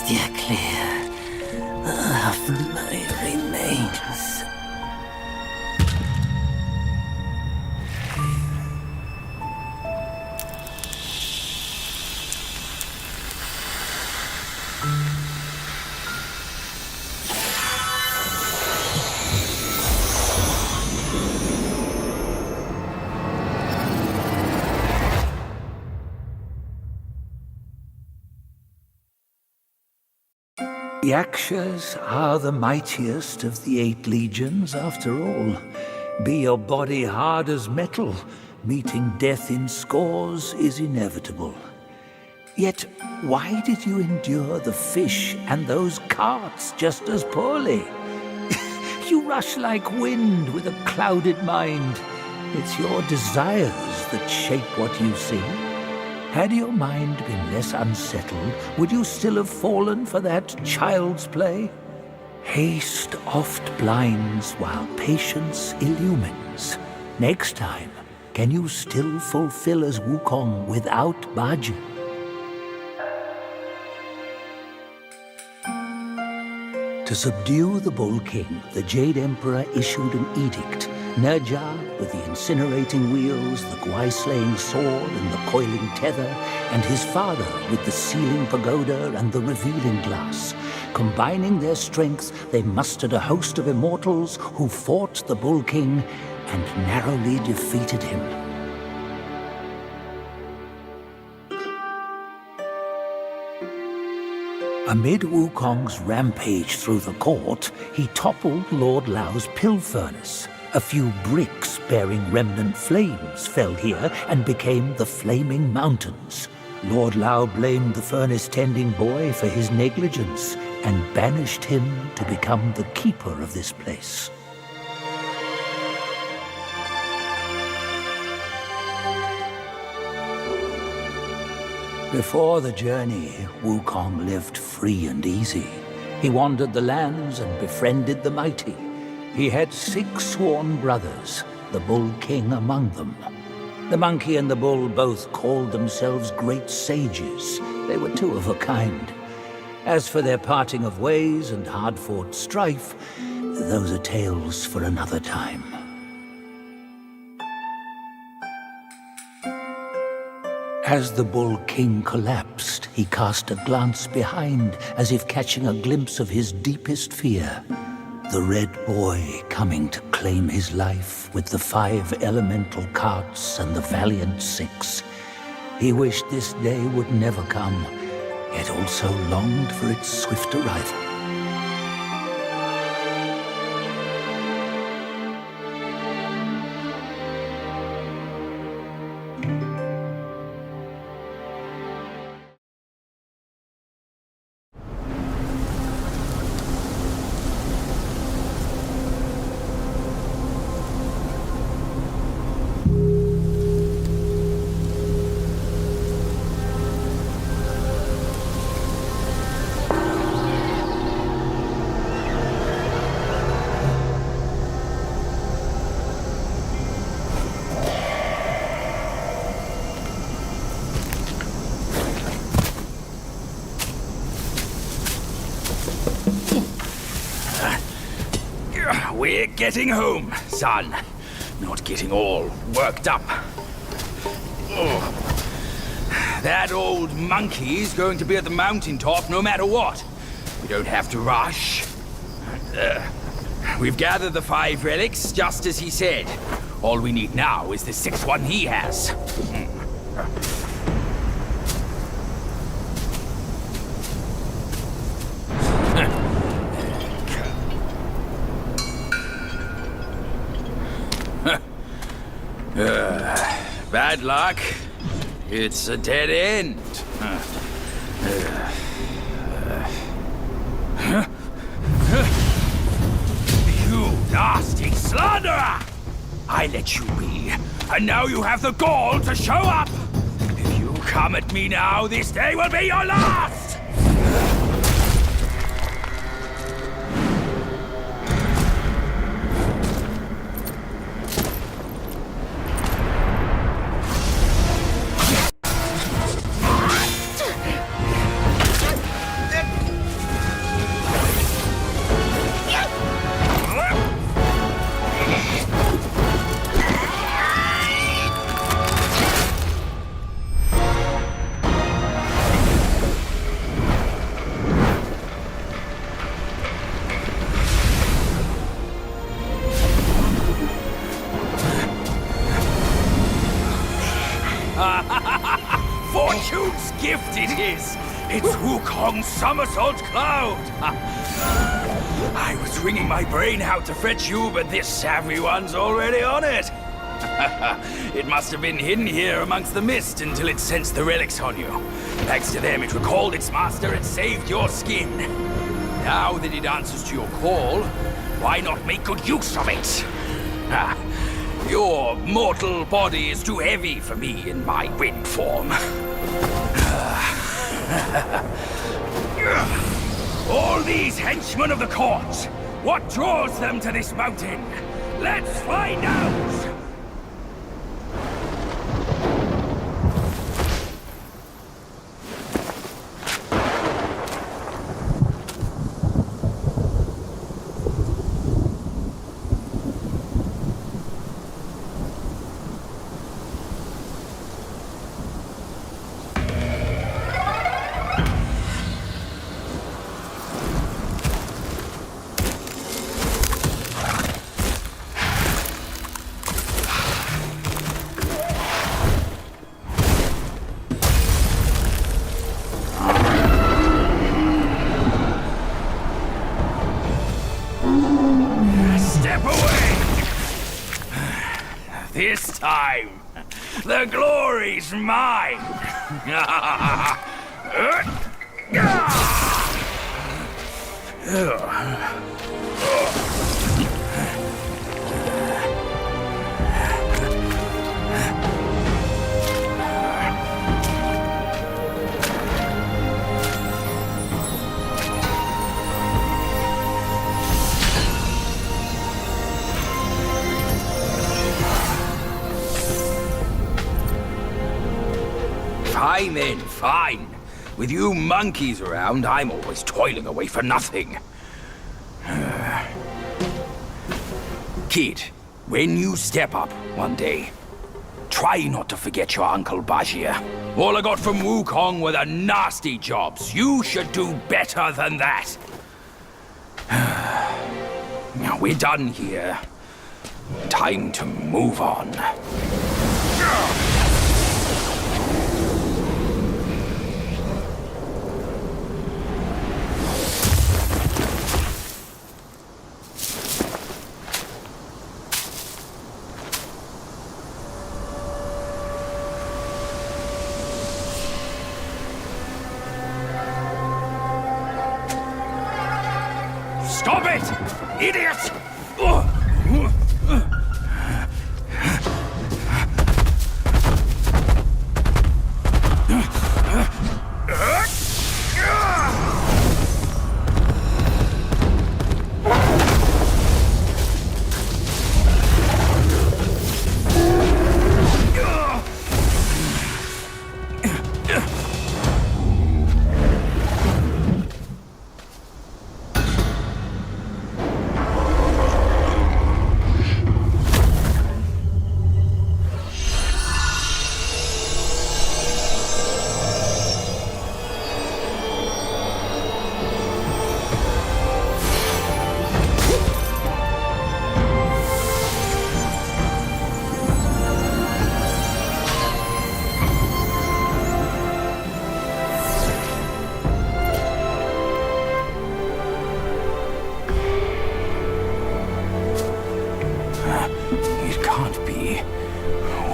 steer clear of my remains. Yakshas are the mightiest of the 8 legions, after all. Be your body hard as metal, meeting death in scores is inevitable. Yet, why did you endure the fish and those carts just as poorly? You rush like wind with a clouded mind. It's your desires that shape what you see. Had your mind been less unsettled, would you still have fallen for that child's play? Haste oft blinds while patience illumines. Next time, can you still fulfill as Wukong without Bajin? To subdue the Bull King, the Jade Emperor issued an edict. Nerja with the incinerating wheels, the Gwai-slaying sword and the coiling tether, and his father with the sealing pagoda and the revealing glass. Combining their strength, they mustered a host of immortals who fought the Bull King and narrowly defeated him. Amid Wukong's rampage through the court, he toppled Lord Lao's pill furnace. A few bricks bearing remnant flames fell here and became the Flaming Mountains. Lord Lao blamed the furnace-tending boy for his negligence and banished him to become the keeper of this place. Before the journey, Wukong lived free and easy. He wandered the lands and befriended the mighty. He had 6 sworn brothers, the Bull King among them. The monkey and the bull both called themselves great sages. They were 2 of a kind. As for their parting of ways and hard-fought strife, those are tales for another time. As the Bull King collapsed, he cast a glance behind, as if catching a glimpse of his deepest fear. The Red Boy coming to claim his life with the 5 elemental carts and the valiant 6. He wished this day would never come, yet also longed for its swift arrival. We're getting home, son. Not getting all worked up. Oh. That old monkey's going to be at the mountaintop no matter what. We don't have to rush. We've gathered the 5 relics, just as he said. All we need now is the 6th one he has. Bad luck. It's a dead end. You nasty slanderer! I let you be, and now you have the gall to show up! If you come at me now, this day will be your last! it is! It's Wukong's somersault cloud! I was wringing my brain out to fetch you, but this savvy one's already on it! It must have been hidden here amongst the mist until it sensed the relics on you. Thanks to them, it recalled its master and saved your skin. Now that it answers to your call, why not make good use of it? Your mortal body is too heavy for me in my wind form. All these henchmen of the court, what draws them to this mountain? Let's find out! This time, the glory's mine! Fine then, fine. With you monkeys around, I'm always toiling away for nothing. Kid, when you step up one day, try not to forget your Uncle Bajir. All I got from Wukong were the nasty jobs. You should do better than that. Now we're done here. Time to move on. Stop it! Idiot!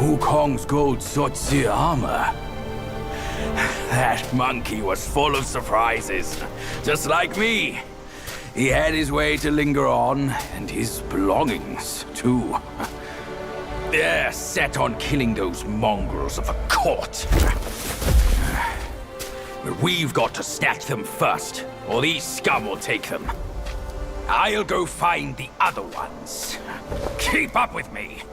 Wukong's gold Zotzi armor. That monkey was full of surprises, just like me. He had his way to linger on, and his belongings, too. They're set on killing those mongrels of the court. But we've got to snatch them first, or these scum will take them. I'll go find the other ones. Keep up with me.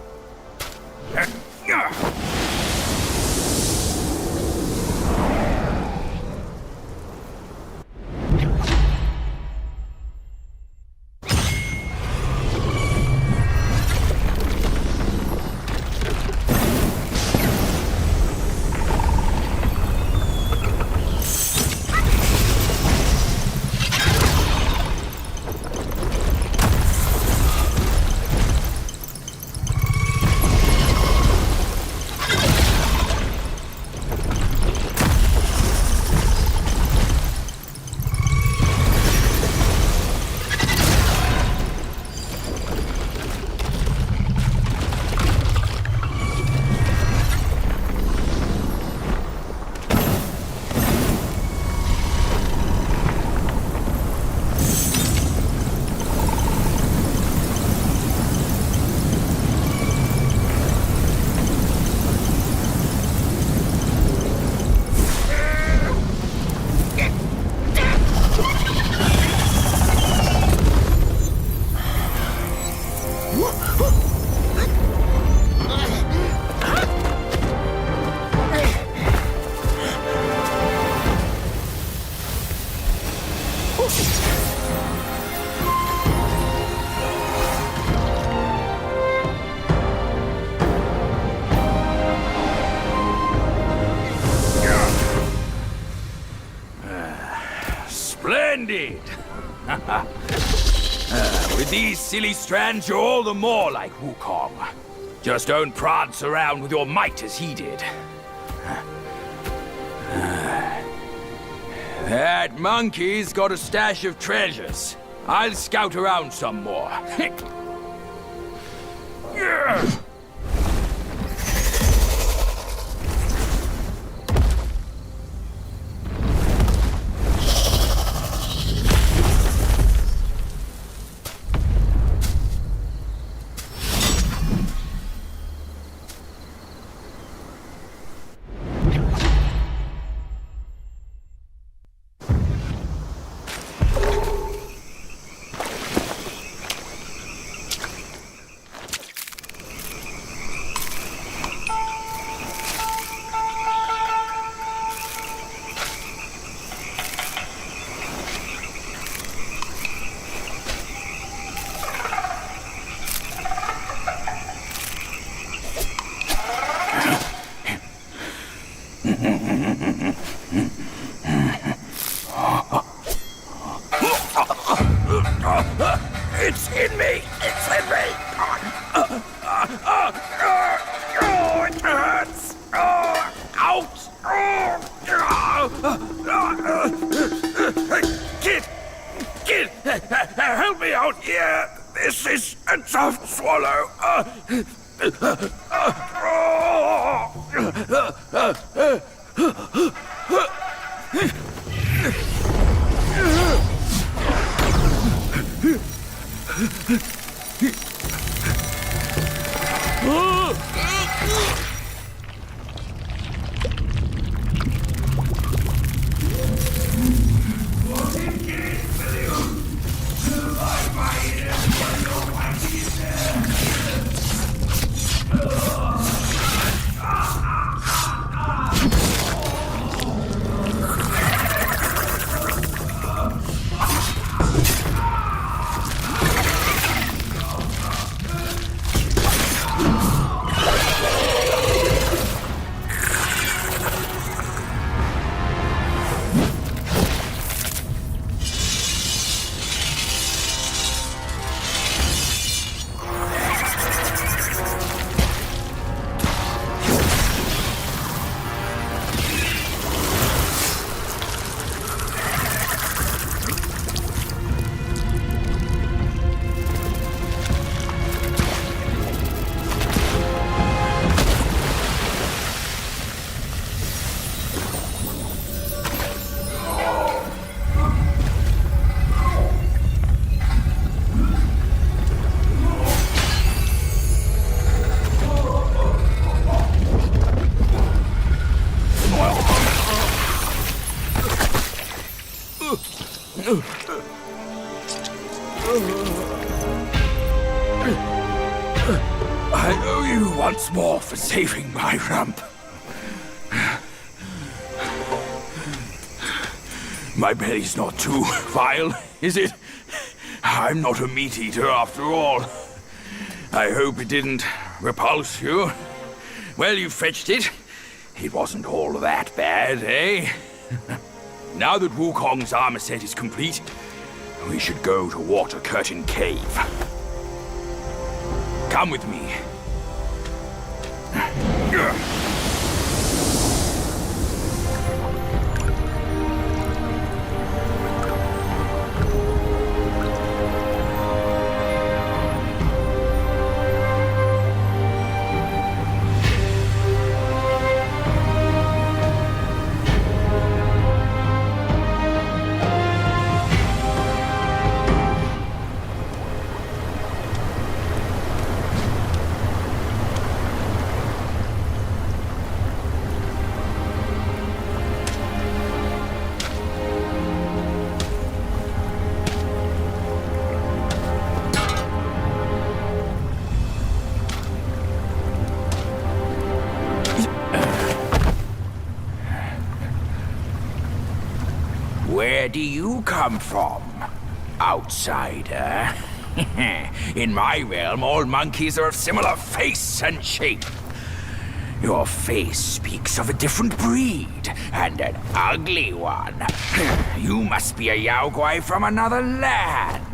Splendid! With these silly strands, you're all the more like Wukong. Just don't prance around with your might as he did. That monkey's got a stash of treasures. I'll scout around some more. It's in me! It's in me! It hurts! Ouch! Kid! Help me out here! This is a tough swallow! I owe you once more for saving my rump. My belly's not too vile, is it? I'm not a meat eater after all. I hope it didn't repulse you. Well, you fetched it. It wasn't all that bad, eh? Now that Wukong's armor set is complete, we should go to Water Curtain Cave. Come with me. Where do you come from, outsider? In my realm, all monkeys are of similar face and shape. Your face speaks of a different breed, and an ugly one. You must be a Yaoguai from another land.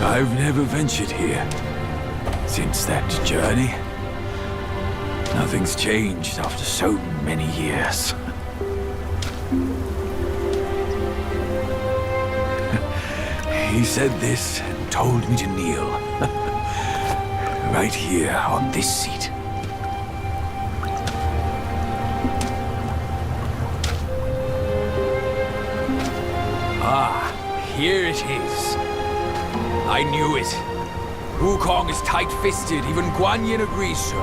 I've never ventured here since that journey. Nothing's changed after so many years. He said this and told me to kneel. Right here on this seat. Ah, here it is. I knew it. Wukong is tight-fisted, even Guan Yin agrees so.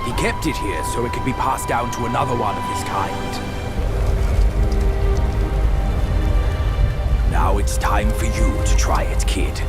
He kept it here so it could be passed down to another one of his kind. Now it's time for you to try it, kid.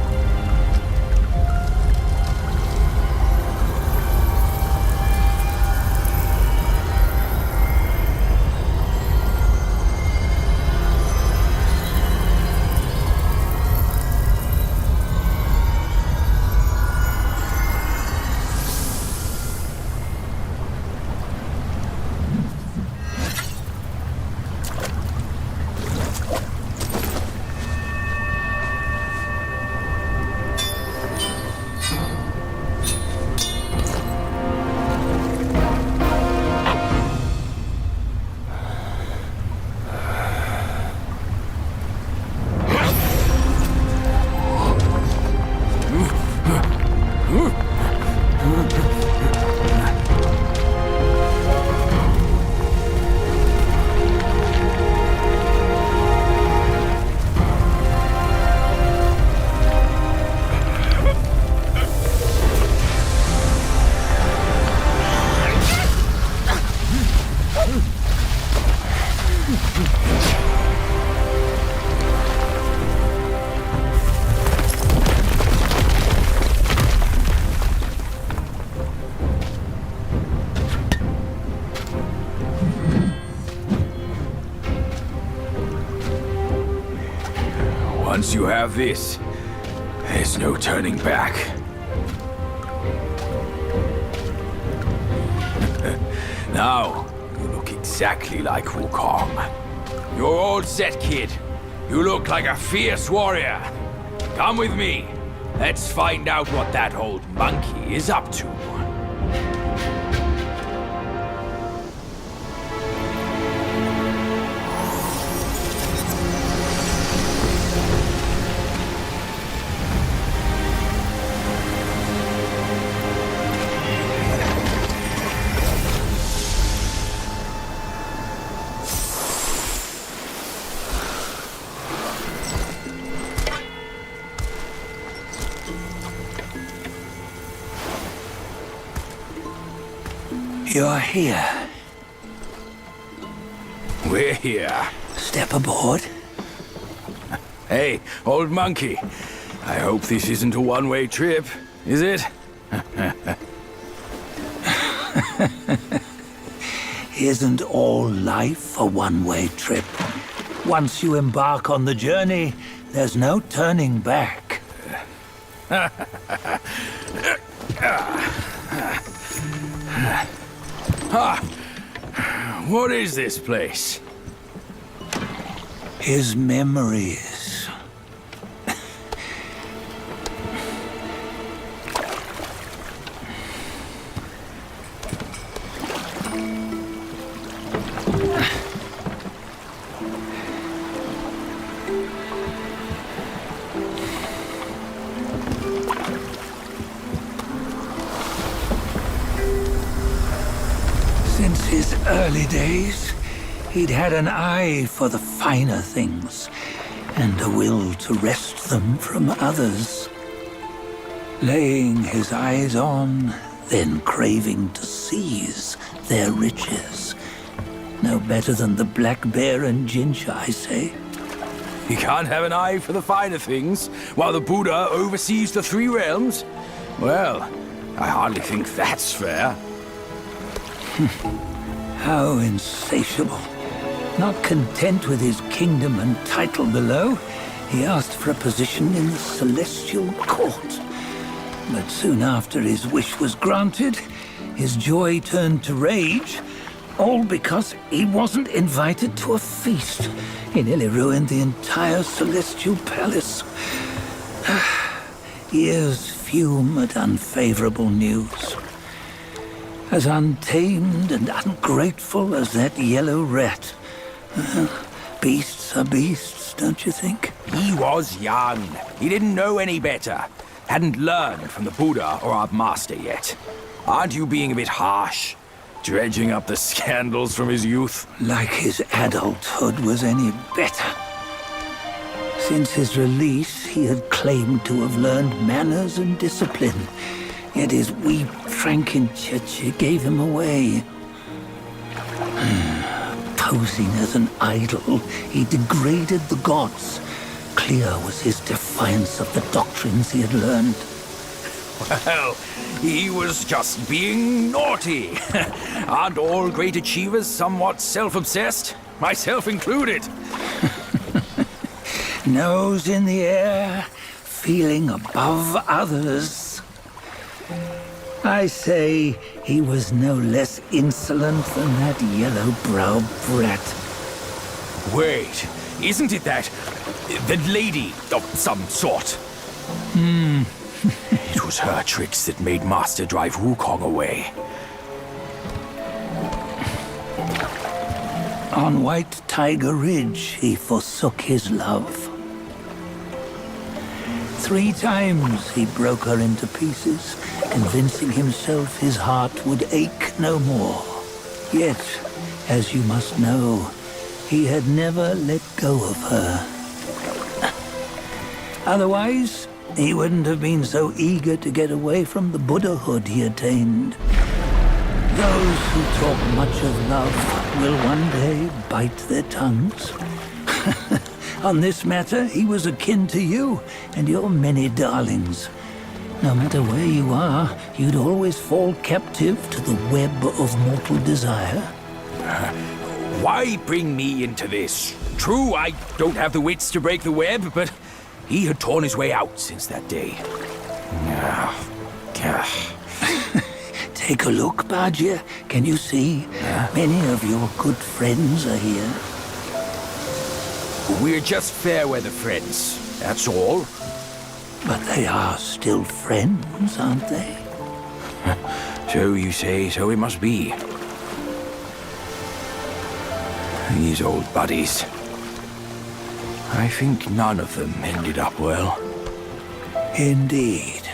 Once you have this, there's no turning back. Now, you look exactly like Wukong. You're all set, kid. You look like a fierce warrior. Come with me. Let's find out what that old monkey is up to. You're here. We're here. Step aboard. Hey, old monkey. I hope this isn't a one-way trip, is it? Isn't all life a one-way trip? Once you embark on the journey, there's no turning back. What is this place? His memories. Since his early days, he'd had an eye for the finer things, and a will to wrest them from others. Laying his eyes on, then craving to seize their riches, No better than the black bear and Jinja, I say. You can't have an eye for the finer things, while the Buddha oversees the three realms? Well, I hardly think that's fair. How insatiable. Not content with his kingdom and title below, he asked for a position in the Celestial Court. But soon after his wish was granted, his joy turned to rage, all because he wasn't invited to a feast. He nearly ruined the entire Celestial Palace. Ears fume at unfavorable news. As untamed and ungrateful as that yellow rat. Beasts are beasts, don't you think? He was young. He didn't know any better. Hadn't learned from the Buddha or our master yet. Aren't you being a bit harsh? Dredging up the scandals from his youth? Like his adulthood was any better. Since his release, he had claimed to have learned manners and discipline. Yet his weak Frankenchurch gave him away. Posing as an idol, he degraded the gods. Clear was his defiance of the doctrines he had learned. Well, he was just being naughty. Aren't all great achievers somewhat self-obsessed? Myself included. Nose in the air, feeling above others. I say he was no less insolent than that yellow-browed brat. Wait, isn't it that lady of some sort? It was her tricks that made Master drive Wukong away. On White Tiger Ridge, he forsook his love. 3 times he broke her into pieces, convincing himself his heart would ache no more. Yet, as you must know, he had never let go of her. Otherwise, he wouldn't have been so eager to get away from the Buddhahood he attained. Those who talk much of love will one day bite their tongues. On this matter, he was akin to you and your many darlings. No matter where you are, you'd always fall captive to the web of mortal desire. Why bring me into this? True, I don't have the wits to break the web, but he had torn his way out since that day. Take a look, Badger. Can you see? Many of your good friends are here. We're just fair weather friends, that's all. But they are still friends, aren't they? So you say, so it must be. These old buddies. I think none of them ended up well. Indeed.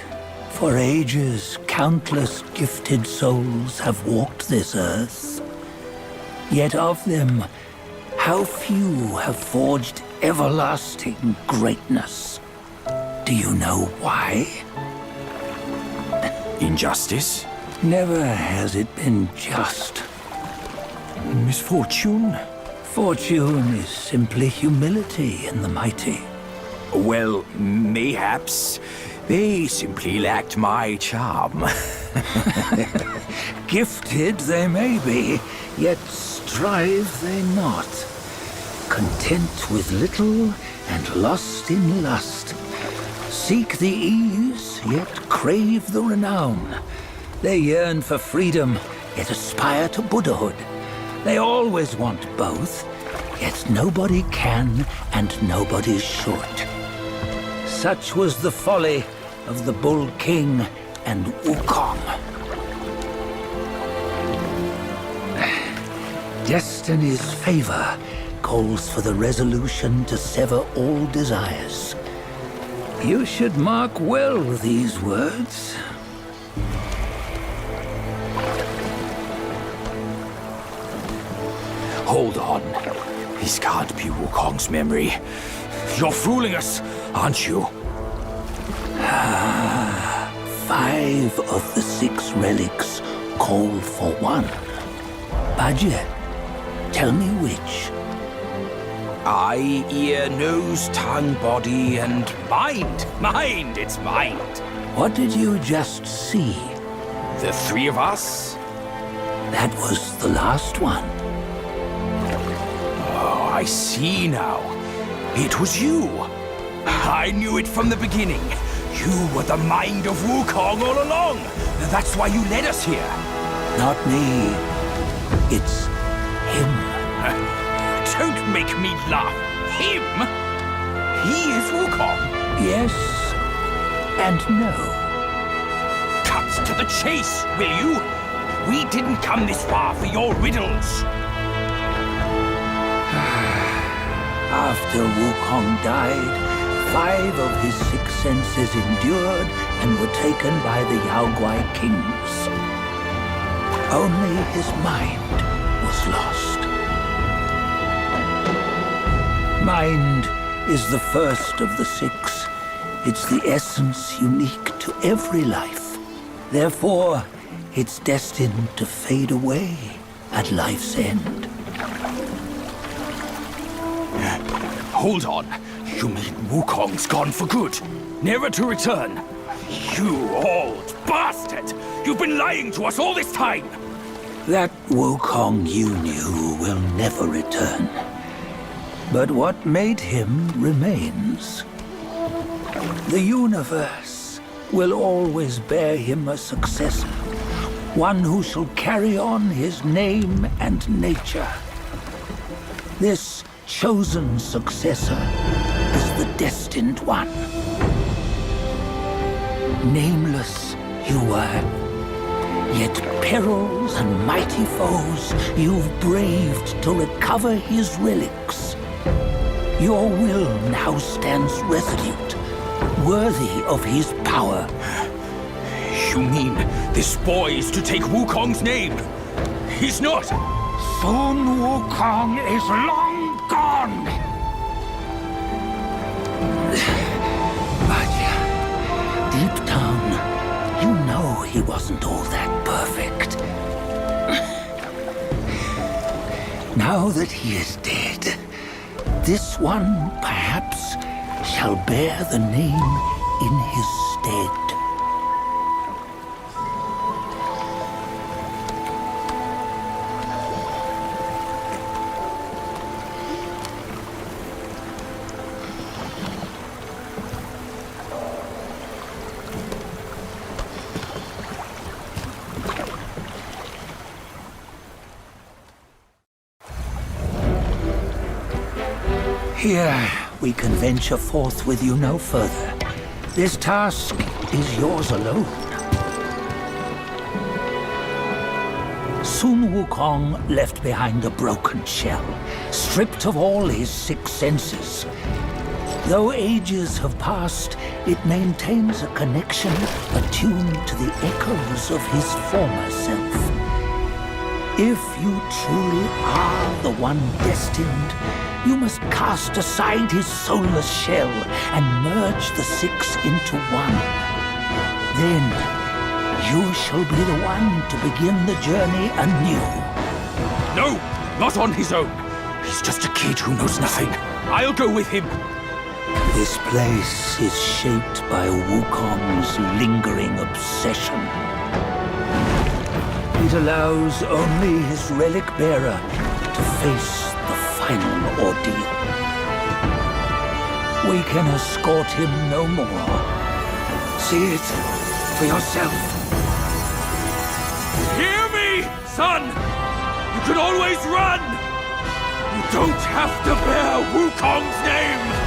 For ages, countless gifted souls have walked this earth. Yet of them, how few have forged everlasting greatness? Do you know why? Injustice? Never has it been just. Misfortune? Fortune is simply humility in the mighty. Well, mayhaps. They simply lacked my charm. Gifted they may be, yet strive they not. Content with little and lost in lust. Seek the ease, yet crave the renown. They yearn for freedom, yet aspire to Buddhahood. They always want both, yet nobody can and nobody should. Such was the folly of the Bull King and Wukong. Destiny's favor calls for the resolution to sever all desires. You should mark well these words. Hold on. This can't be Wukong's memory. You're fooling us, aren't you? 5 of the 6 relics call for one. Badger, Tell me which. Eye, ear, nose, tongue, body, and mind. Mind, it's mind. What did you just see? The three of us? That was the last one. Oh, I see now. It was you. I knew it from the beginning. You were the mind of Wukong all along. That's why you led us here. Not me. It's him. Don't make me laugh. Him? He is Wukong. Yes and no. Cut to the chase, will you? We didn't come this far for your riddles. After Wukong died, 5 of his 6 senses endured and were taken by the Yaoguai kings. Only his mind was lost. Mind is the first of the 6. It's the essence unique to every life. Therefore, it's destined to fade away at life's end. Hold on. You mean Wukong's gone for good? Never to return? You old bastard! You've been lying to us all this time! That Wukong you knew will never return. But what made him remains. The universe will always bear him a successor. One who shall carry on his name and nature. This chosen successor is the destined one. Nameless you were, yet perils and mighty foes you've braved to recover his relics. Your will now stands resolute, worthy of his power. You mean this boy is to take Wukong's name? He's not! Sun Wukong is long gone! But deep down, you know he wasn't all that perfect. Now that he is dead, this one, perhaps, shall bear the name in his stead. Here, we can venture forth with you no further. This task is yours alone. Sun Wukong left behind a broken shell, stripped of all his 6 senses. Though ages have passed, it maintains a connection attuned to the echoes of his former self. If you truly are the one destined, you must cast aside his soulless shell and merge the 6 into one. Then, you shall be the one to begin the journey anew. No! Not on his own! He's just a kid who knows nothing. I'll go with him. This place is shaped by Wukong's lingering obsession. It allows only his relic bearer to face the final ordeal. We can escort him no more. See it for yourself. Hear me, son! You can always run! You don't have to bear Wukong's name!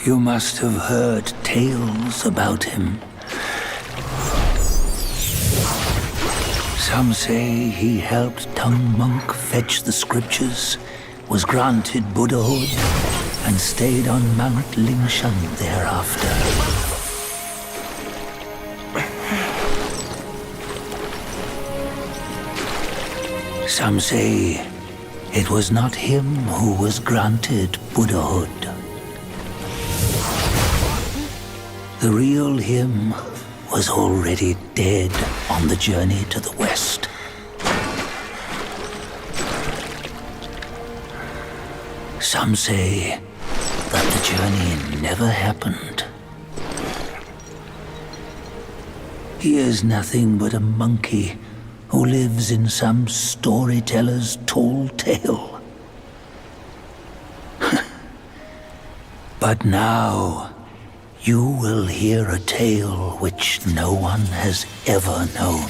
You must have heard tales about him. Some say he helped Tung Monk fetch the scriptures, was granted Buddhahood, and stayed on Mount Lingshan thereafter. Some say it was not him who was granted Buddhahood. The real him was already dead on the journey to the west. Some say that the journey never happened. He is nothing but a monkey who lives in some storyteller's tall tale. But now, you will hear a tale which no one has ever known.